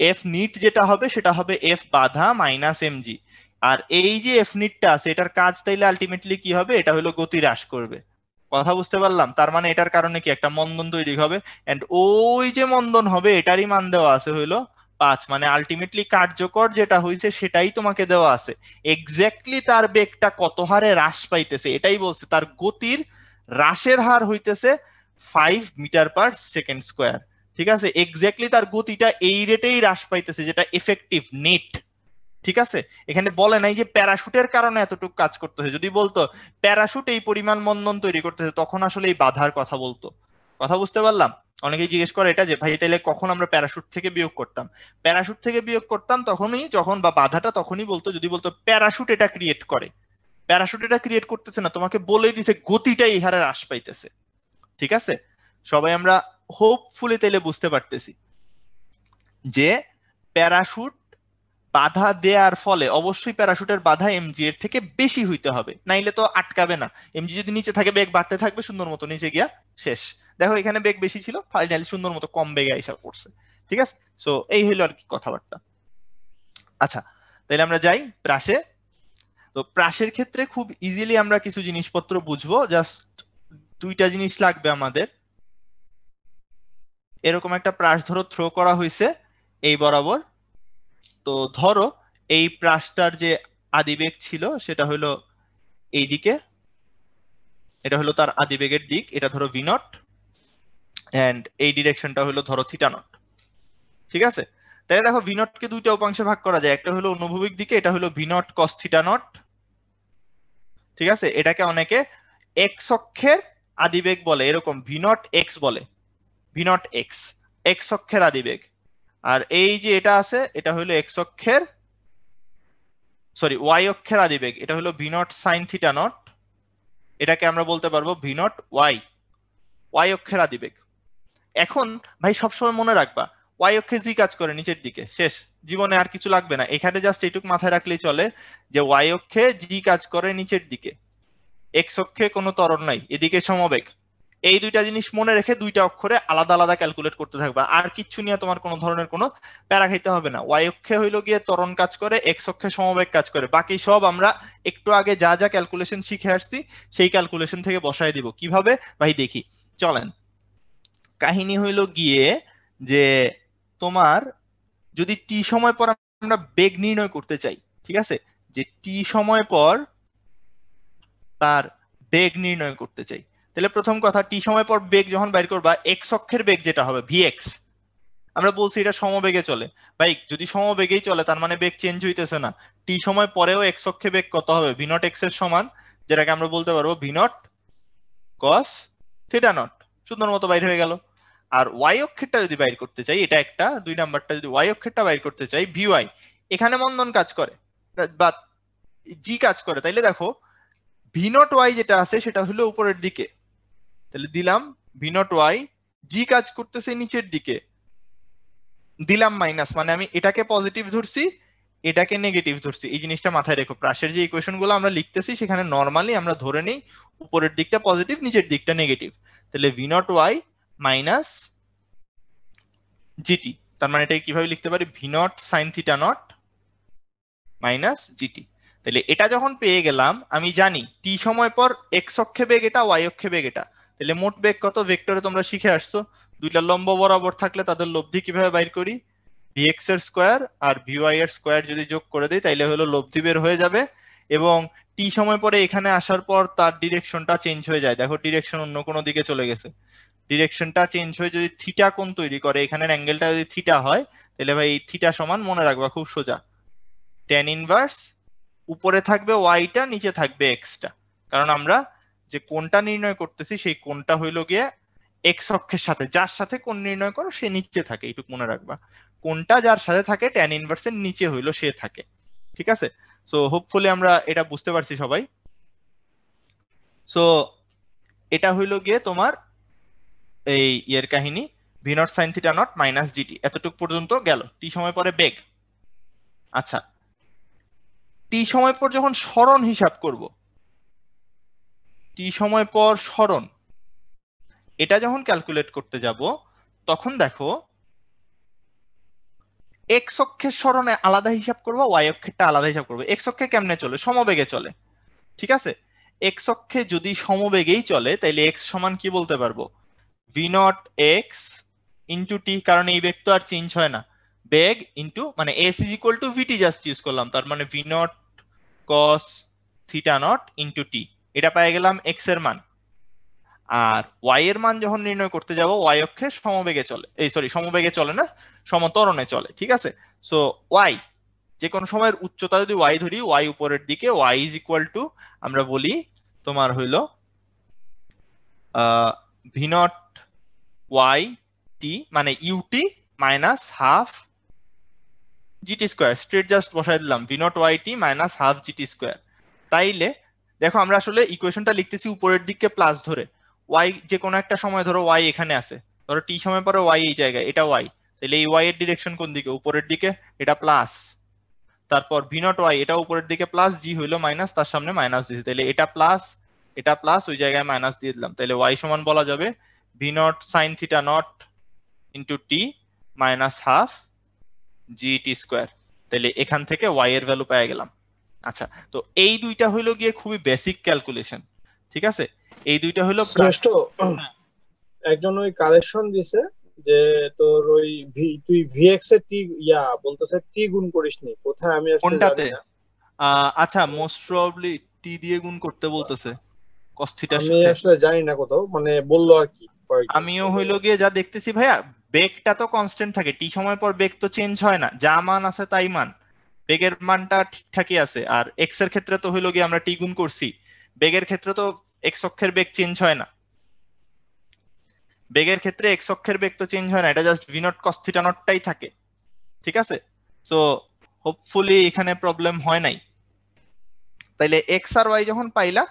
এফ নিট যেটা হবে সেটা হবে এফ বাধা মাইনাস এমজি, আর এই যে এফ নিটটা আছে এটার কাজ তাইলে আলটিমেটলি কি হবে, এটা হলো গতি হ্রাস করবে। কথা বুঝতে পারলাম? তার মানে এটার কারণে কি একটা মন্দন তৈরি হবে, এন্ড ওই যে মন্দন হবে এটারই মান দেওয়া আছে হইলো 5, মানে আলটিমেটলি কার্যকর যেটা হয়েছে সেটাই তোমাকে দেওয়া আছে। এক্স্যাক্টলি তার বেগটা কত হারে হ্রাস পাইতেছে এটাই বলছে, তার গতির হ্রাসের হার হইতেছে 5 মিটার পার সেকেন্ড স্কোয়ার। ঠিক আছে, এক্স্যাক্টলি তার গতিটা এই রেটেই হ্রাস পাইতেছে যেটা এফেক্টিভ নেট। ঠিক আছে, এখানে বলে নাই যে প্যারাশুটের কারণে এতটুকু কাজ করতেছে, যদি বলতো প্যারাশুট এই পরিমাণ মন্দন তৈরি করতেছে তখন আসলে এই বাধার কথা বলতো। কথা বুঝতে পারলাম? অনেকেই জিজ্ঞেস করে এটা যে ভাই তাইলে কখন আমরা প্যারাশুট থেকে বিয়োগ করতাম? প্যারাশুট থেকে বিয়োগ করতাম তখনই যখন, বা বাধাটা তখনই বলতো যদি বলতো প্যারাশুট এটা ক্রিয়েট করে। প্যারাশুট এটা ক্রিয়েট করতেছে না, তোমাকে বলেই দিছে গতিটাই এই হারে হ্রাস পাইতেছে। ঠিক আছে, সবাই আমরা হোপফুলি তাইলে বুঝতে পারতেছি যে প্যারাশুট বাধা দেওয়ার ফলে অবশ্যই প্যারাশুটের বাধা এমজি এর থেকে বেশি হইতে হবে, নাইলে তো আটকাবে না। এমজি যদি নিচে থাকে বেগ বাড়তে থাকবে, সুন্দর মতো নিচে গিয়া শেষ। দেখো এখানে বেগ বেশি ছিল, ফাইনালি সুন্দর মতো কম বেগে আইসা পড়ছে। ঠিক আছে, সো এই হইলো আর কি কথাবার্তা। আচ্ছা, তাহলে আমরা যাই প্রাসে। তো প্রাসের ক্ষেত্রে খুব ইজিলি আমরা কিছু জিনিসপত্র বুঝবো, জাস্ট দুইটা জিনিস লাগবে আমাদের। এরকম একটা প্রাস ধরো থ্রো করা হয়েছে এই বরাবর। তো ধরো এই প্রাসটার যে আদিবেগ ছিল সেটা হলো এই দিকে, এটা হলো তার আদিবেগের দিক, এটা ধরো ভি নট, এন্ড এই ডিরেকশনটা হলো ধরো থিটা নট। ঠিক আছে, তাহলে দেখো ভি নট কে দুইটা উপাংশে ভাগ করা যায়, একটা হলো অনুভূমিক দিকে, এটা হলো V nought cos theta not. ঠিক আছে, এটাকে অনেকে এক্স অক্ষের আদিবেগ বলে, এরকম ভি নট এক্স বলে, ভি নট এক্স, এক্স অক্ষের আদিবেগ। আর এই যে এটা আছে এটা হলো এক্স অক্ষের, সরি ওয়াই অক্ষের আদিবেগ, এটা হলো V naught sine theta not. এটাকে আমরা বলতে পারবো ভি নট ওয়াই, ওয়াই অক্ষের আদিবেগ। এখন ভাই সবসময় মনে রাখবা ওয়াই অক্ষে জি কাজ করে নিচের দিকে, শেষ, জীবনে আর কিছু লাগবে না, এখানে জাস্ট এইটুকু মাথায় রাখলেই চলে যে ওয়াই অক্ষে জি কাজ করে নিচের দিকে, এক্স অক্ষে কোনো ত্বরণ নাই, এদিকে সমবেগ। এই দুইটা জিনিস মনে রেখে দুইটা অক্ষরে আলাদা আলাদা ক্যালকুলেট করতে থাকবা, আর কিচ্ছু নিয়ে তোমার কোনো ধরনের কোনো প্যারা খাইতে হবে না। ওয়াই অক্ষে হইলো গিয়ে ত্বরণ কাজ করে, এক্স অক্ষে সমবেগ কাজ করে, বাকি সব আমরা একটু আগে যা যা ক্যালকুলেশন শিখে আসছি সেই ক্যালকুলেশন থেকে বসায় দিব। কিভাবে ভাই দেখি, চলেন। কাহিনী হইলো গিয়ে যে তোমার যদি টি সময় পর আমরা বেগ নির্ণয় করতে চাই, ঠিক আছে, যে টি সময় পর তার বেগ নির্ণয় করতে চাই, তাহলে প্রথম কথা টি সময় পর বেগ যখন বাইর করবা এক্স অক্ষের বেগ যেটা হবে ভিএক্স, আমরা বলছি এটা সমবেগে চলে। ভাই যদি সমবেগেই চলে তার মানে বেগ চেঞ্জ হইতেছে না, টি সময় পরেও এক্স অক্ষে বেগ কত হবে, ভি নট এক্স এর সমান, যেটাকে আমরা বলতে পারবো V nought cos theta not, সুন্দর মতো বাইর হয়ে গেল। আর ওয়াই অক্ষেরটা যদি বাইর করতে চাই, এটা একটা, দুই নাম্বারটা যদি ওয়াই অক্ষেরটা বাইর করতে চাই, ভিওয়াই, এখানে মন্দন কাজ করে বা জি কাজ করে, তাইলে দেখো ভি নট ওয়াই যেটা আছে সেটা হলো উপরের দিকে, তাহলে দিলাম ভি নট ওয়াই, জি কাজ করতেছে নিচের দিকে, দিলাম মাইনাস, মানে আমি এটাকে পজিটিভ ধরছি এটাকে নেগেটিভ ধরছি। এই জিনিসটা মাথায় রেখো, প্রাসের যে ইকুয়েশন গুলো আমরা লিখতেছি সেখানে নর্মালি আমরা ধরে নিই উপরের দিকটা পজিটিভ নিচের দিকটা নেগেটিভ, তাহলে v naught y minus g t, তার মানে এটাকে কিভাবে লিখতে পারি, v not sine theta naught minus g t. তাহলে এটা যখন পেয়ে গেলাম, আমি জানি টি সময় পর এক্স অক্ষে বেগ এটা, ওয়াই অক্ষে বেগ এটা, তাহলে মোট বেগ কত, ভেক্টরে তোমরা শিখে আসছো দুইটা লম্ব বরাবর থাকলে তাদের লব্ধি কিভাবে বাইর করি, ভিএক্স এর স্কোয়ার আর ভিওয়াই এর স্কোয়ার যদি যোগ করে দিই তাইলে হলো লব্ধি বের হয়ে যাবে। এবং টি সময় পরে এখানে আসার পর তার ডিরেকশনটা চেঞ্জ হয়ে যায়, দেখো ডিরেকশন অন্য কোনো দিকে চলে গেছে, ডিরেকশনটা চেঞ্জ হয়ে যদি থিটা কোণ তৈরি করে, এখানের অ্যাঙ্গেলটা যদি থিটা হয় তাহলে ভাই থিটা সমান মনে রাখবা খুব সোজা ট্যান ইনভার্স, উপরে থাকবে ওয়াইটা নিচে থাকবে এক্সটা, কারণ আমরা যে কোণটা নির্ণয় করতেছি সেই কোণটা হইলো গিয়ে এক্স অক্ষের সাথে, যার সাথে কোণ নির্ণয় করো সে নিচে থাকে, এইটুকু মনে রাখবা, কোণটা যার সাথে থাকে ট্যান ইনভার্সের নিচে হইলো সে থাকে। ঠিক আছে, সো হোপফুলি আমরা এটা বুঝতে পারছি সবাই। সো এটা হইলো গিয়ে তোমার এই ইয়ের কাহিনী, V naught sine theta naught minus GT, এতটুকু পর্যন্ত গেল টি সময় পরে বেগ। আচ্ছা, টি সময় পর যখন সরণ হিসাব করব, টি সময় পর সরণ এটা যখন ক্যালকুলেট করতে যাব তখন দেখো এক্স অক্ষের সরণে আলাদা হিসাব করবো, ওয়াই অক্ষেরটা আলাদা হিসাব করবো। এক্স অক্ষে কেমনে চলে, সমবেগে চলে, ঠিক আছে, এক্স অক্ষে যদি সমবেগেই চলে তাইলে এক্স সমান কি বলতে পারবো, V nought X into T, কারণ এই বেগ তো আর চেঞ্জ হয় না, বেগ ইন্টু মানে S is equal to V T just use করলাম, তার মানে V nought cos theta nought into T, এটা পেয়ে গেলাম এক্স এর মান। আর ওয়াই এর মান যখন নির্ণয় করতে যাব ওয়াই অক্ষে সমবেগে চলে, এই সরি সমবেগে চলে না, সমত্বরণে চলে, ঠিক আছে। সো ওয়াই যে কোনো সময়ের উচ্চতা যদি ওয়াই ধরি, ওয়াই উপরের দিকে, ওয়াই ইজ ইকুয়াল টু আমরা বলি তোমার হইলো ভি নট ওয়াই টি মানে u t minus half GT square, straight just বসাই দিলাম v naught y t minus half GT square. তাইলে দেখো আমরা আসলে ইকুয়েশনটা লিখতেছি উপরের দিকে প্লাস ধরে, ওয়াই যে কোনো একটা সময় ধরো ওয়াই এখানে আছে, ধরো টি সময় পরে ওয়াই এই জায়গায়, এটা ওয়াই, তাহলে এই ওয়াই এর ডিরেকশন কোন দিকে, উপরের দিকে, এটা প্লাস, তারপর ভি নট ওয়াই এটা উপরের দিকে প্লাস, জি হইলো মাইনাস, তার সামনে মাইনাস দিয়েছে, তাহলে এটা প্লাস ওই জায়গায় মাইনাস দিয়ে দিলাম, তাহলে ওয়াই সমান বলা যাবে V naught sine theta nought into t minus half জি টি স্কোয়ার, তাহলে এখান থেকে ওয়াই এর ভ্যালু পেয়ে গেলাম। আচ্ছা, তো এই দুইটা হইলো গিয়ে খুবই বেসিক ক্যালকুলেশন, ঠিক আছে, এই দুইটা হইলো শ্রেষ্ঠ একজন ওই কালেকশন দিছে যে তোর ওই তুই ভিএক্স এর টি বলতেছে টি গুণ করিসনি, কোথায় আমি আসলে কোনটাতে? জানি না। আচ্ছা মোস্ট প্রবাবলি টি দিয়ে গুণ করতে বলতেছে cos থিটার আমি সাথে, আসলে জানি না কোথাও, মানে বললো আর কি কয়েকজন। আমিও হইলো গিয়ে যা দেখতেছি ভাইয়া, বেগটা তো কনস্ট্যান্ট থাকে, টি সময় পর বেগ তো চেঞ্জ হয় না, যা মান আছে তাই মান, বেগের মানটা ঠিকঠাকই আছে। আর এক্স এর ক্ষেত্রে তো হইলো গিয়ে আমরা টি গুণ করছি, বেগের ক্ষেত্রে তো এক্স অক্ষের বেগ চেঞ্জ হয় না, বেগের ক্ষেত্রে এক্স অক্ষের বেগ তো চেঞ্জ হয় না, এটা just V nought cos theta নটটাই থাকে, ঠিক আছে। সো হোপফুলি এখানে প্রবলেম হয় নাই। তাইলে এক্স আর ওয়াই যখন পাইলা,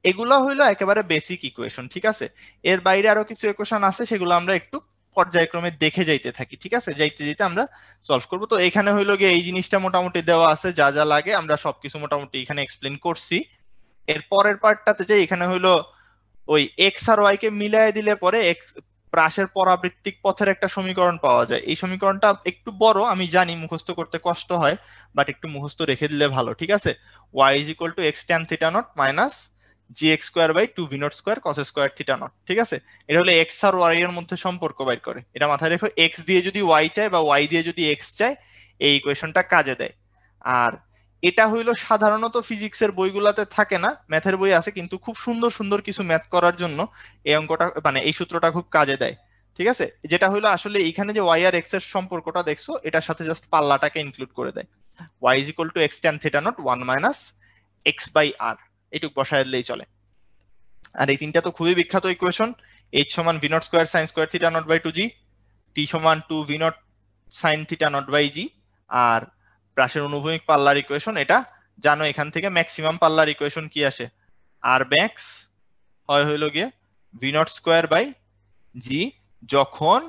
এগুলো হইলো একেবারে বেসিক ইকুয়েশন, ঠিক আছে। এর বাইরে আরো কিছু ইকুয়েশন আছে, সেগুলো আমরা একটু পর্যায়ক্রমে দেখে যাইতে থাকি, ঠিক আছে, যাইতে যাইতে আমরা সলভ করব। তো এখানে হইলো গিয়ে এই জিনিসটা মোটামুটি দেওয়া আছে, যা যা লাগে আমরা সবকিছু মোটামুটি এখানে এক্সপ্লেন করছি। এর পরের পার্টটাতে যে এখানে হইলো ওই এক্স আর ওয়াই কে মিলাই দিলে পরে এক্স প্রাসের পরাবৃত্তিক পথের একটা সমীকরণ পাওয়া যায়। এই সমীকরণটা একটু বড়, আমি জানি মুখস্থ করতে কষ্ট হয়, বাট একটু মুখস্থ রেখে দিলে ভালো, ঠিক আছে। y is equal to x tan theta naught minus gx square by 2 v naught square cos square theta naught, ঠিক আছে। এটা হলো x আর y এর মধ্যে সম্পর্ক বাইর করে, এটা মাথায় রেখো, x দিয়ে যদি y চায় বা y দিয়ে যদি x চায় এই ইকুয়েশনটা কাজে দেয়। আর এটা হইলো সাধারণত ফিজিক্সের বইগুলোতে থাকে না, ম্যাথের বই আছে, কিন্তু খুব সুন্দর সুন্দর কিছু ম্যাথ করার জন্য এই অঙ্কটা মানে এই সূত্রটা খুব কাজে দেয়, ঠিক আছে। যেটা হইলো আসলে এখানে যে y আর x এর সম্পর্কটা দেখছো, এটার সাথে জাস্ট পাল্লাটাকে ইনক্লুড করে দেয়, y is equal to x tan theta naught 1 minus x by r, এইটুক বসায় দিলেই চলে। আর এই তিনটা তো খুবই বিখ্যাত ইকুয়েশন, h সমান v naught square sin square theta naught by 2g, t সমান 2 v naught sin theta naught by g, আর প্রাসের অনুভূমিক পাল্লার ইকুয়েশন এটা জানো, এখান থেকে ম্যাক্সিমাম পাল্লার ইকুয়েশন কি আসে, r max হয় হইলো গিয়ে v naught square by g যখন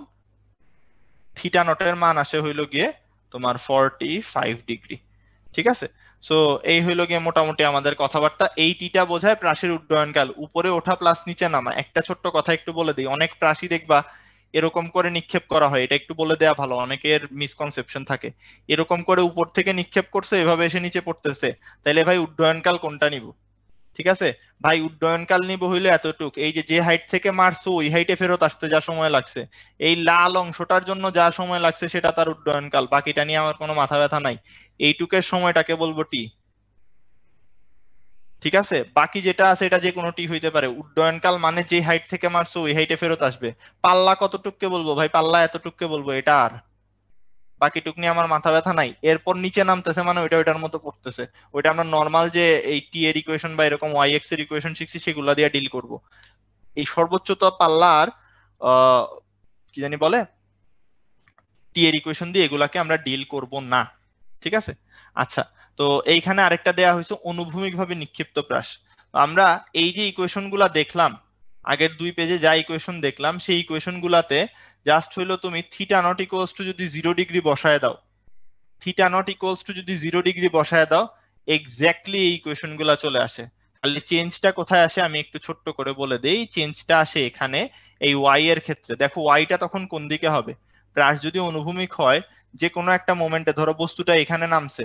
থিটা নটের মান আসে হইলো গিয়ে তোমার 45 ডিগ্রি, ঠিক আছে। সো এই হইলো গিয়ে মোটামুটি আমাদের কথাবার্তা। এই টিটা বোঝায় প্রাসের উড্ডয়নকাল, উপরে ওঠা প্লাস নিচে নামা। একটা ছোট্ট কথা একটু বলে দিই, অনেক প্রাসই দেখবা এরকম করে নিক্ষেপ করা হয়, এটা একটু বলে দেয়া ভালো, অনেকের মিসকনসেপশন থাকে, এরকম করে উপর থেকে নিক্ষেপ করছে এভাবে এসে নিচে পড়তেছে, তাইলে ভাই উড্ডয়নকাল কোনটা নিব, ঠিক আছে ভাই, উড্ডয়নকাল নিব হইলে এতটুক, এই যে হাইট থেকে মারছো ওই হাইটে ফেরত আসতে যা সময় লাগছে, এই লাল অংশটার জন্য যা সময় লাগছে সেটা তার উড্ডয়নকাল, বাকিটা নিয়ে আমার কোনো মাথা ব্যথা নাই, এইটুকের সময়টাকে বলবো টি, ঠিক আছে। বাকি যেটা আছে এটা যে কোনো টি হইতে পারে, উড্ডয়নকাল মানে যে হাইট থেকে মারছো ওই হাইটে ফেরত আসবে। পাল্লা কতটুককে বলবো ভাই, পাল্লা এতটুককে বলবো, এটা আর বাকিটুক নিয়ে আমার মাথা ব্যথা নাই। এরপর নিচে নামতেছে মানে ওইটা ওইটার মতো পড়তেছে, ওইটা আমরা নর্মাল যে এই টি এর ইকুয়েশন বা এরকম ওয়াই এক্স এর ইকুয়েশন শিখছি সেগুলা দিয়ে ডিল করব। এই সর্বোচ্চ তো পাল্লার কি জানি বলে টি এর ইকুয়েশন দিয়ে এগুলাকে আমরা ডিল করব না, ঠিক আছে। আচ্ছা, তো এইখানে আরেকটা দেয়া হয়েছে অনুভূমিক ভাবে নিক্ষিপ্ত প্রাস। আমরা এই যে ইকুয়েশন গুলা দেখলাম, আগের 2 পেজে যা ইকুয়েশন দেখলাম সেই ইকুয়েশন গুলাতে জাস্ট হইলো তুমি থিটা নট ইকুয়ালস টু যদি 0 ডিগ্রি বসায় দাও, থিটা নট ইকুয়ালস টু যদি 0 ডিগ্রি বসায় দাও, এক্স্যাক্টলি এই ইকুয়েশন গুলা চলে আসে। তাহলে চেঞ্জটা কোথায় আসে আমি একটু ছোট্ট করে বলে দেই, চেঞ্জটা আসে এখানে এই ওয়াই এর ক্ষেত্রে। দেখো ওয়াইটা তখন কোন দিকে হবে, প্রাস যদি অনুভূমিক হয় যে কোনো একটা মোমেন্টে, ধরো বস্তুটা এখানে নামছে,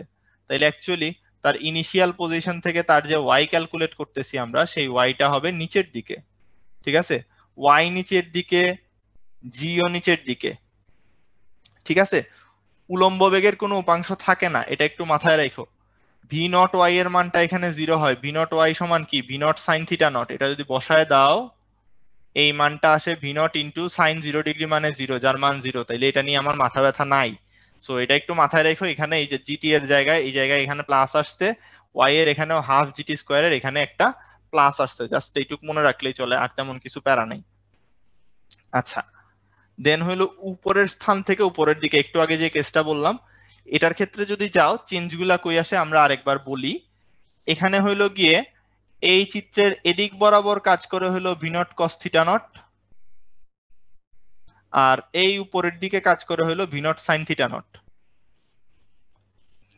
তাইলে অ্যাকচুয়ালি তার ইনিশিয়াল পজিশন থেকে তার যে ওয়াই ক্যালকুলেট করতেছি আমরা, সেই ওয়াইটা হবে নিচের দিকে। ঠিক আছে, ওয়াই নিচের দিকে, জিও নিচের দিকে। ঠিক আছে, উলম্ব বেগের কোনো উপাংশ থাকে না, এটা একটু মাথায় রাখো। ভি নট ওয়াই এর মানটা এখানে 0 হয়। ভি নট ওয়াই সমান কি? V naught sine theta not. এটা যদি বসায় দাও, এই মানটা আসে V naught into sign 0 degree মানে 0, যার মান 0। তাইলে এটা নিয়ে আমার মাথা ব্যথা নাই। সো এটা একটু মাথায় রেখো। এখানে এই যে জিটি এর জায়গায়, এই জায়গায় এখানে প্লাস আসছে, ওয়াই এর এখানেও হাফ জিটি স্কোয়ারের এখানে একটা প্লাস আসছে। জাস্ট এইটুকু মনে রাখলেই চলে, আর তেমন কিছু প্যারা নেই। আচ্ছা, দেন হইলো উপরের স্থান থেকে উপরের দিকে, একটু আগে যে কেসটা বললাম, এটার ক্ষেত্রে যদি যাও, চেঞ্জগুলা কই আসে আমরা আরেকবার বলি। এখানে হইলো গিয়ে এই চিত্রের এদিক বরাবর কাজ করে হইলো V nought cos theta nought, আর এই উপরের দিকে কাজ করে হইলো V not sine theta nought.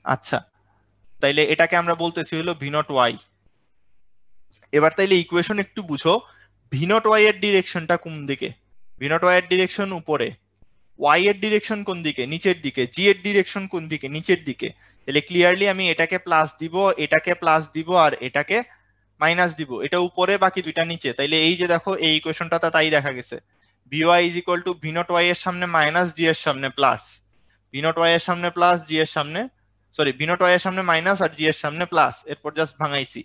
আচ্ছা, তাইলে এটাকে আমরা বলতেছি হলো ভি নট ওয়াই। এবার তাইলে ইকুয়েশন একটু বুঝো, ভি নট ওয়াই এর ডিরেকশনটা কোন দিকে? ভি নট ওয়াই এর ডিরেকশন উপরে, ওয়াই এর ডিরেকশন কোন দিকে? নিচের দিকে। জি এর ডিরেকশন কোন দিকে? নিচের দিকে। তাহলে ক্লিয়ারলি আমি এটাকে প্লাস দিব, এটাকে প্লাস দিব, আর এটাকে মাইনাস দিব। এটা উপরে, বাকি দুইটা নিচে। তাইলে এই যে দেখো, এই ইকুয়েশনটাতে তাই দেখা গেছে। V y is equal to v naught y এর সামনে মাইনাস, জি এর সামনে প্লাস। ভি নট ওয়াই এর সামনে প্লাস, জি এর সামনে, সরি, ভি নট ওয়াই এর সামনে মাইনাস আর জি এর সামনে প্লাস। এরপর জাস্ট ভাঙাইছি।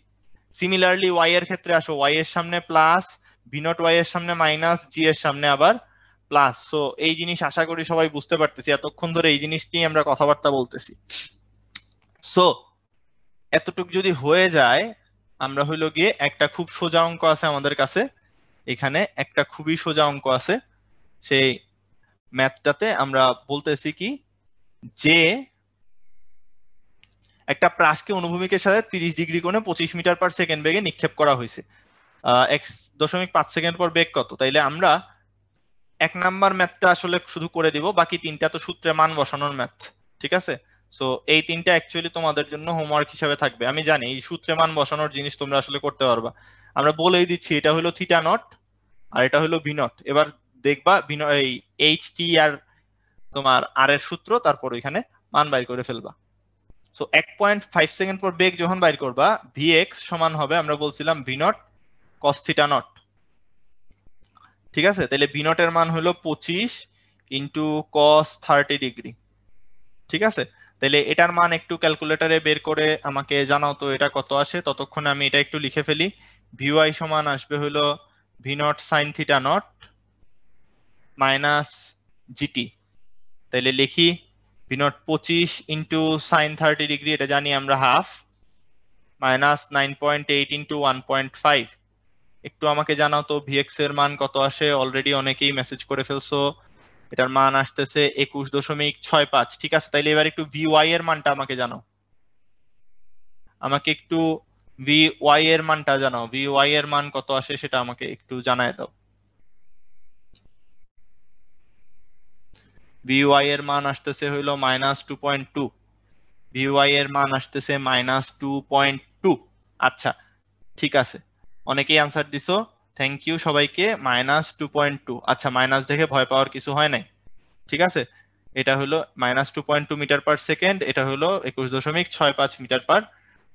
সিমিলারলি ওয়াই এর ক্ষেত্রে আসো, ওয়াই এর সামনে প্লাস, ভি নট ওয়াই এর সামনে মাইনাস, জি এর সামনে আবার প্লাস। সো এই জিনিস আশা করি সবাই বুঝতে পারতেছি। এতক্ষণ ধরে এই জিনিস নিয়ে আমরা কথাবার্তা বলতেছি। সো এতটুক যদি হয়ে যায়, আমরা হইলো গিয়ে একটা খুব সোজা অঙ্ক আছে আমাদের কাছে, এখানে একটা খুবই সোজা অঙ্ক আছে। সেই ম্যাথটাতে আমরা বলতেছি কি, যে একটা প্রাসকে অনুভূমিকের সাথে 30 ডিগ্রি কোণে 25 মিটার পার সেকেন্ড বেগে নিক্ষেপ করা হয়েছে। 1.5 সেকেন্ড পর বেগ কত? তাইলে আমরা 1 নাম্বার ম্যাথটা আসলে শুধু করে দিব, বাকি 3টা তো সূত্রে মান বসানোর ম্যাথ। ঠিক আছে, সো এই 3টা অ্যাকচুয়ালি তোমাদের জন্য হোমওয়ার্ক হিসেবে থাকবে। আমি জানি এই সূত্রে মান বসানোর জিনিস তোমরা আসলে করতে পারবা। আমরা বলেই দিচ্ছি, এটা হলো থিটা নট আর এটা হলো ভি নট। এবার দেখবা এই এইচ টি আর তোমার আর এর সূত্র, তারপর ওইখানে মান বাইর করে ফেলবা। সো 1.5 সেকেন্ড পর বেগ যখন বাইর করবা, ভি এক্স সমান হবে, আমরা বলছিলাম V nought cos theta not. ঠিক আছে, তাহলে ভি নট এর মান হলো 25 ইন্টু কস 30 ডিগ্রি। ঠিক আছে, তাহলে এটার মান একটু ক্যালকুলেটরে বের করে আমাকে জানাও তো এটা কত আসে। ততক্ষণে আমি এটা একটু লিখে ফেলি। ভিওয়াই সমান আসবে হলো V naught sine theta naught minus GT. তাইলে লিখি V naught 25 into sign 30 degree, এটা জানি আমরা হাফ, মাইনাস 9.8 ইন্টু 1.5। একটু আমাকে জানাও তো ভিএক্স এর মান কত আসে। অলরেডি অনেকেই মেসেজ করে ফেলছো, এটার মান আসতেছে 21.65। ঠিক আছে, তাইলে এবার একটু ভিওয়াই এর মানটা আমাকে জানাও। আমাকে একটু ভিওয়াই এর মানটা জানাও, ভিওয়াই এর মান কত আসে সেটা আমাকে একটু জানায় দাও। ভিওয়াই এর মান আসতেছে হইলো -2.2। ভিওয়াই এর মান আসতেছে -2.2। আচ্ছা, ঠিক আছে, অনেকেই আনসার দিছো, থ্যাংক ইউ সবাইকে। -2.2। আচ্ছা, মাইনাস দেখে ভয় পাওয়ার কিছু হয় নাই। ঠিক আছে, এটা হলো -2.2 মিটার পার সেকেন্ড, এটা হলো 21.65 মিটার পার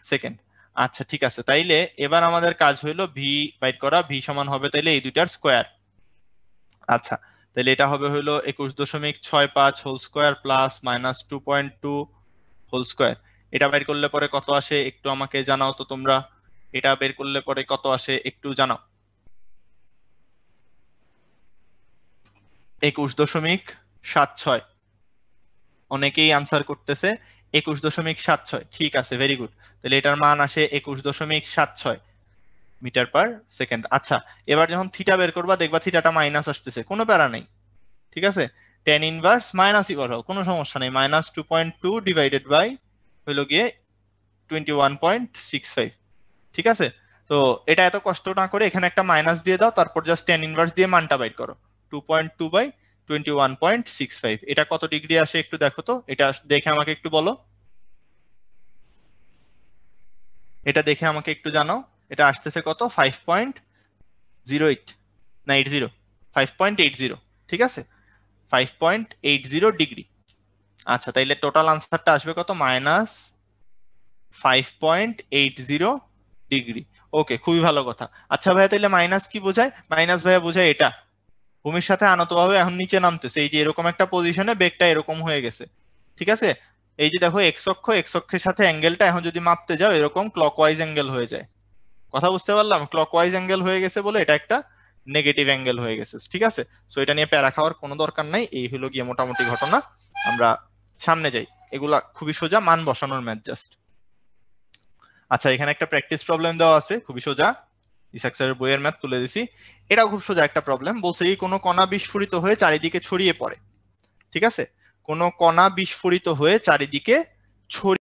সেকেন্ড। আচ্ছা, ঠিক আছে, তাইলে এবার আমাদের কাজ হইলো ভি বাইর করা। ভি সমান হবে তাইলে এই দুইটার স্কোয়ার। আচ্ছা, তাহলে এটা হবে হইলো 21.65 হোল স্কোয়ার প্লাস -2.2 হোল স্কোয়ার। এটা বের করলে পরে কত আসে একটু আমাকে জানাও তো তোমরা। এটা বের করলে পরে কত আসে একটু জানাও। 21.76। অনেকেই আনসার করতেছে 21.76। ঠিক আছে, ভেরি গুড। তাহলে এটার মান আসে 21.76 মিটার পার সেকেন্ড। আচ্ছা, এবার যখন থিটা বের করবা দেখবা থিটাটা মাইনাস আসতেছে, কোনো প্যারা নেই। ঠিক আছে, tan ইনভার্স মাইনাসই বসাও, কোনো সমস্যা নেই। -2.2 ডিভাইডেড বাই হইলো গিয়ে 21.65। ঠিক আছে, তো এটা এত কষ্ট না করে এখানে একটা মাইনাস দিয়ে দাও, তারপর জাস্ট tan ইনভার্স দিয়ে মানটা বাইর করো। 2.2 বাই 21.65, এটা কত ডিগ্রি আসে একটু দেখো তো। এটা দেখে আমাকে একটু বলো, এটা দেখে আমাকে একটু জানাও। এটা আসতেছে কত? 5.08 না 80, 5.80। ঠিক আছে, 5.80 ডিগ্রি। আচ্ছা, তাইলে টোটাল আনসারটা আসবে কত? 5.80 ডিগ্রি। ওকে, খুবই ভালো কথা। আচ্ছা ভাইয়া, তাহলে মাইনাস কি বোঝায়? মাইনাস ভাইয়া বোঝায় এটা ভূমির সাথে আনতভাবে এখন নিচে নামতেছে, এই যে এরকম একটা পজিশনে বেগটা এরকম হয়ে গেছে, ঠিক আছে? এই যে দেখো এক্স অক্ষের সাথে অ্যাঙ্গেলটা এখন যদি মাপতে যাও এরকম ক্লকওয়াইজ অ্যাঙ্গেল হয়ে যায়। কথা বুঝতে পারলাম? ক্লকওয়াইজ অ্যাঙ্গেল হয়ে গেছে বলে এটা একটা নেগেটিভ অ্যাঙ্গেল হয়ে গেছে, ঠিক আছে? সো এটা নিয়ে প্যারা খাওয়ার কোনো দরকার নাই। এই হলো গিয়ে মোটামুটি ঘটনা। আমরা সামনে যাই। এগুলা খুবই সোজা, মান বসানোর ম্যাথ জাস্ট। আচ্ছা, এখানে একটা প্র্যাকটিস প্রবলেম দেওয়া আছে, খুবই সোজা। ইসাক স্যারের বইয়ের ম্যাথ তুলে দিছি। এটাও খুব সোজা একটা প্রবলেম। বলছে কি কোনো কণা বিস্ফোরিত হয়ে চারিদিকে ছড়িয়ে পড়ে, ঠিক আছে? কোনো কণা বিস্ফোরিত হয়ে চারিদিকে ছড়িয়ে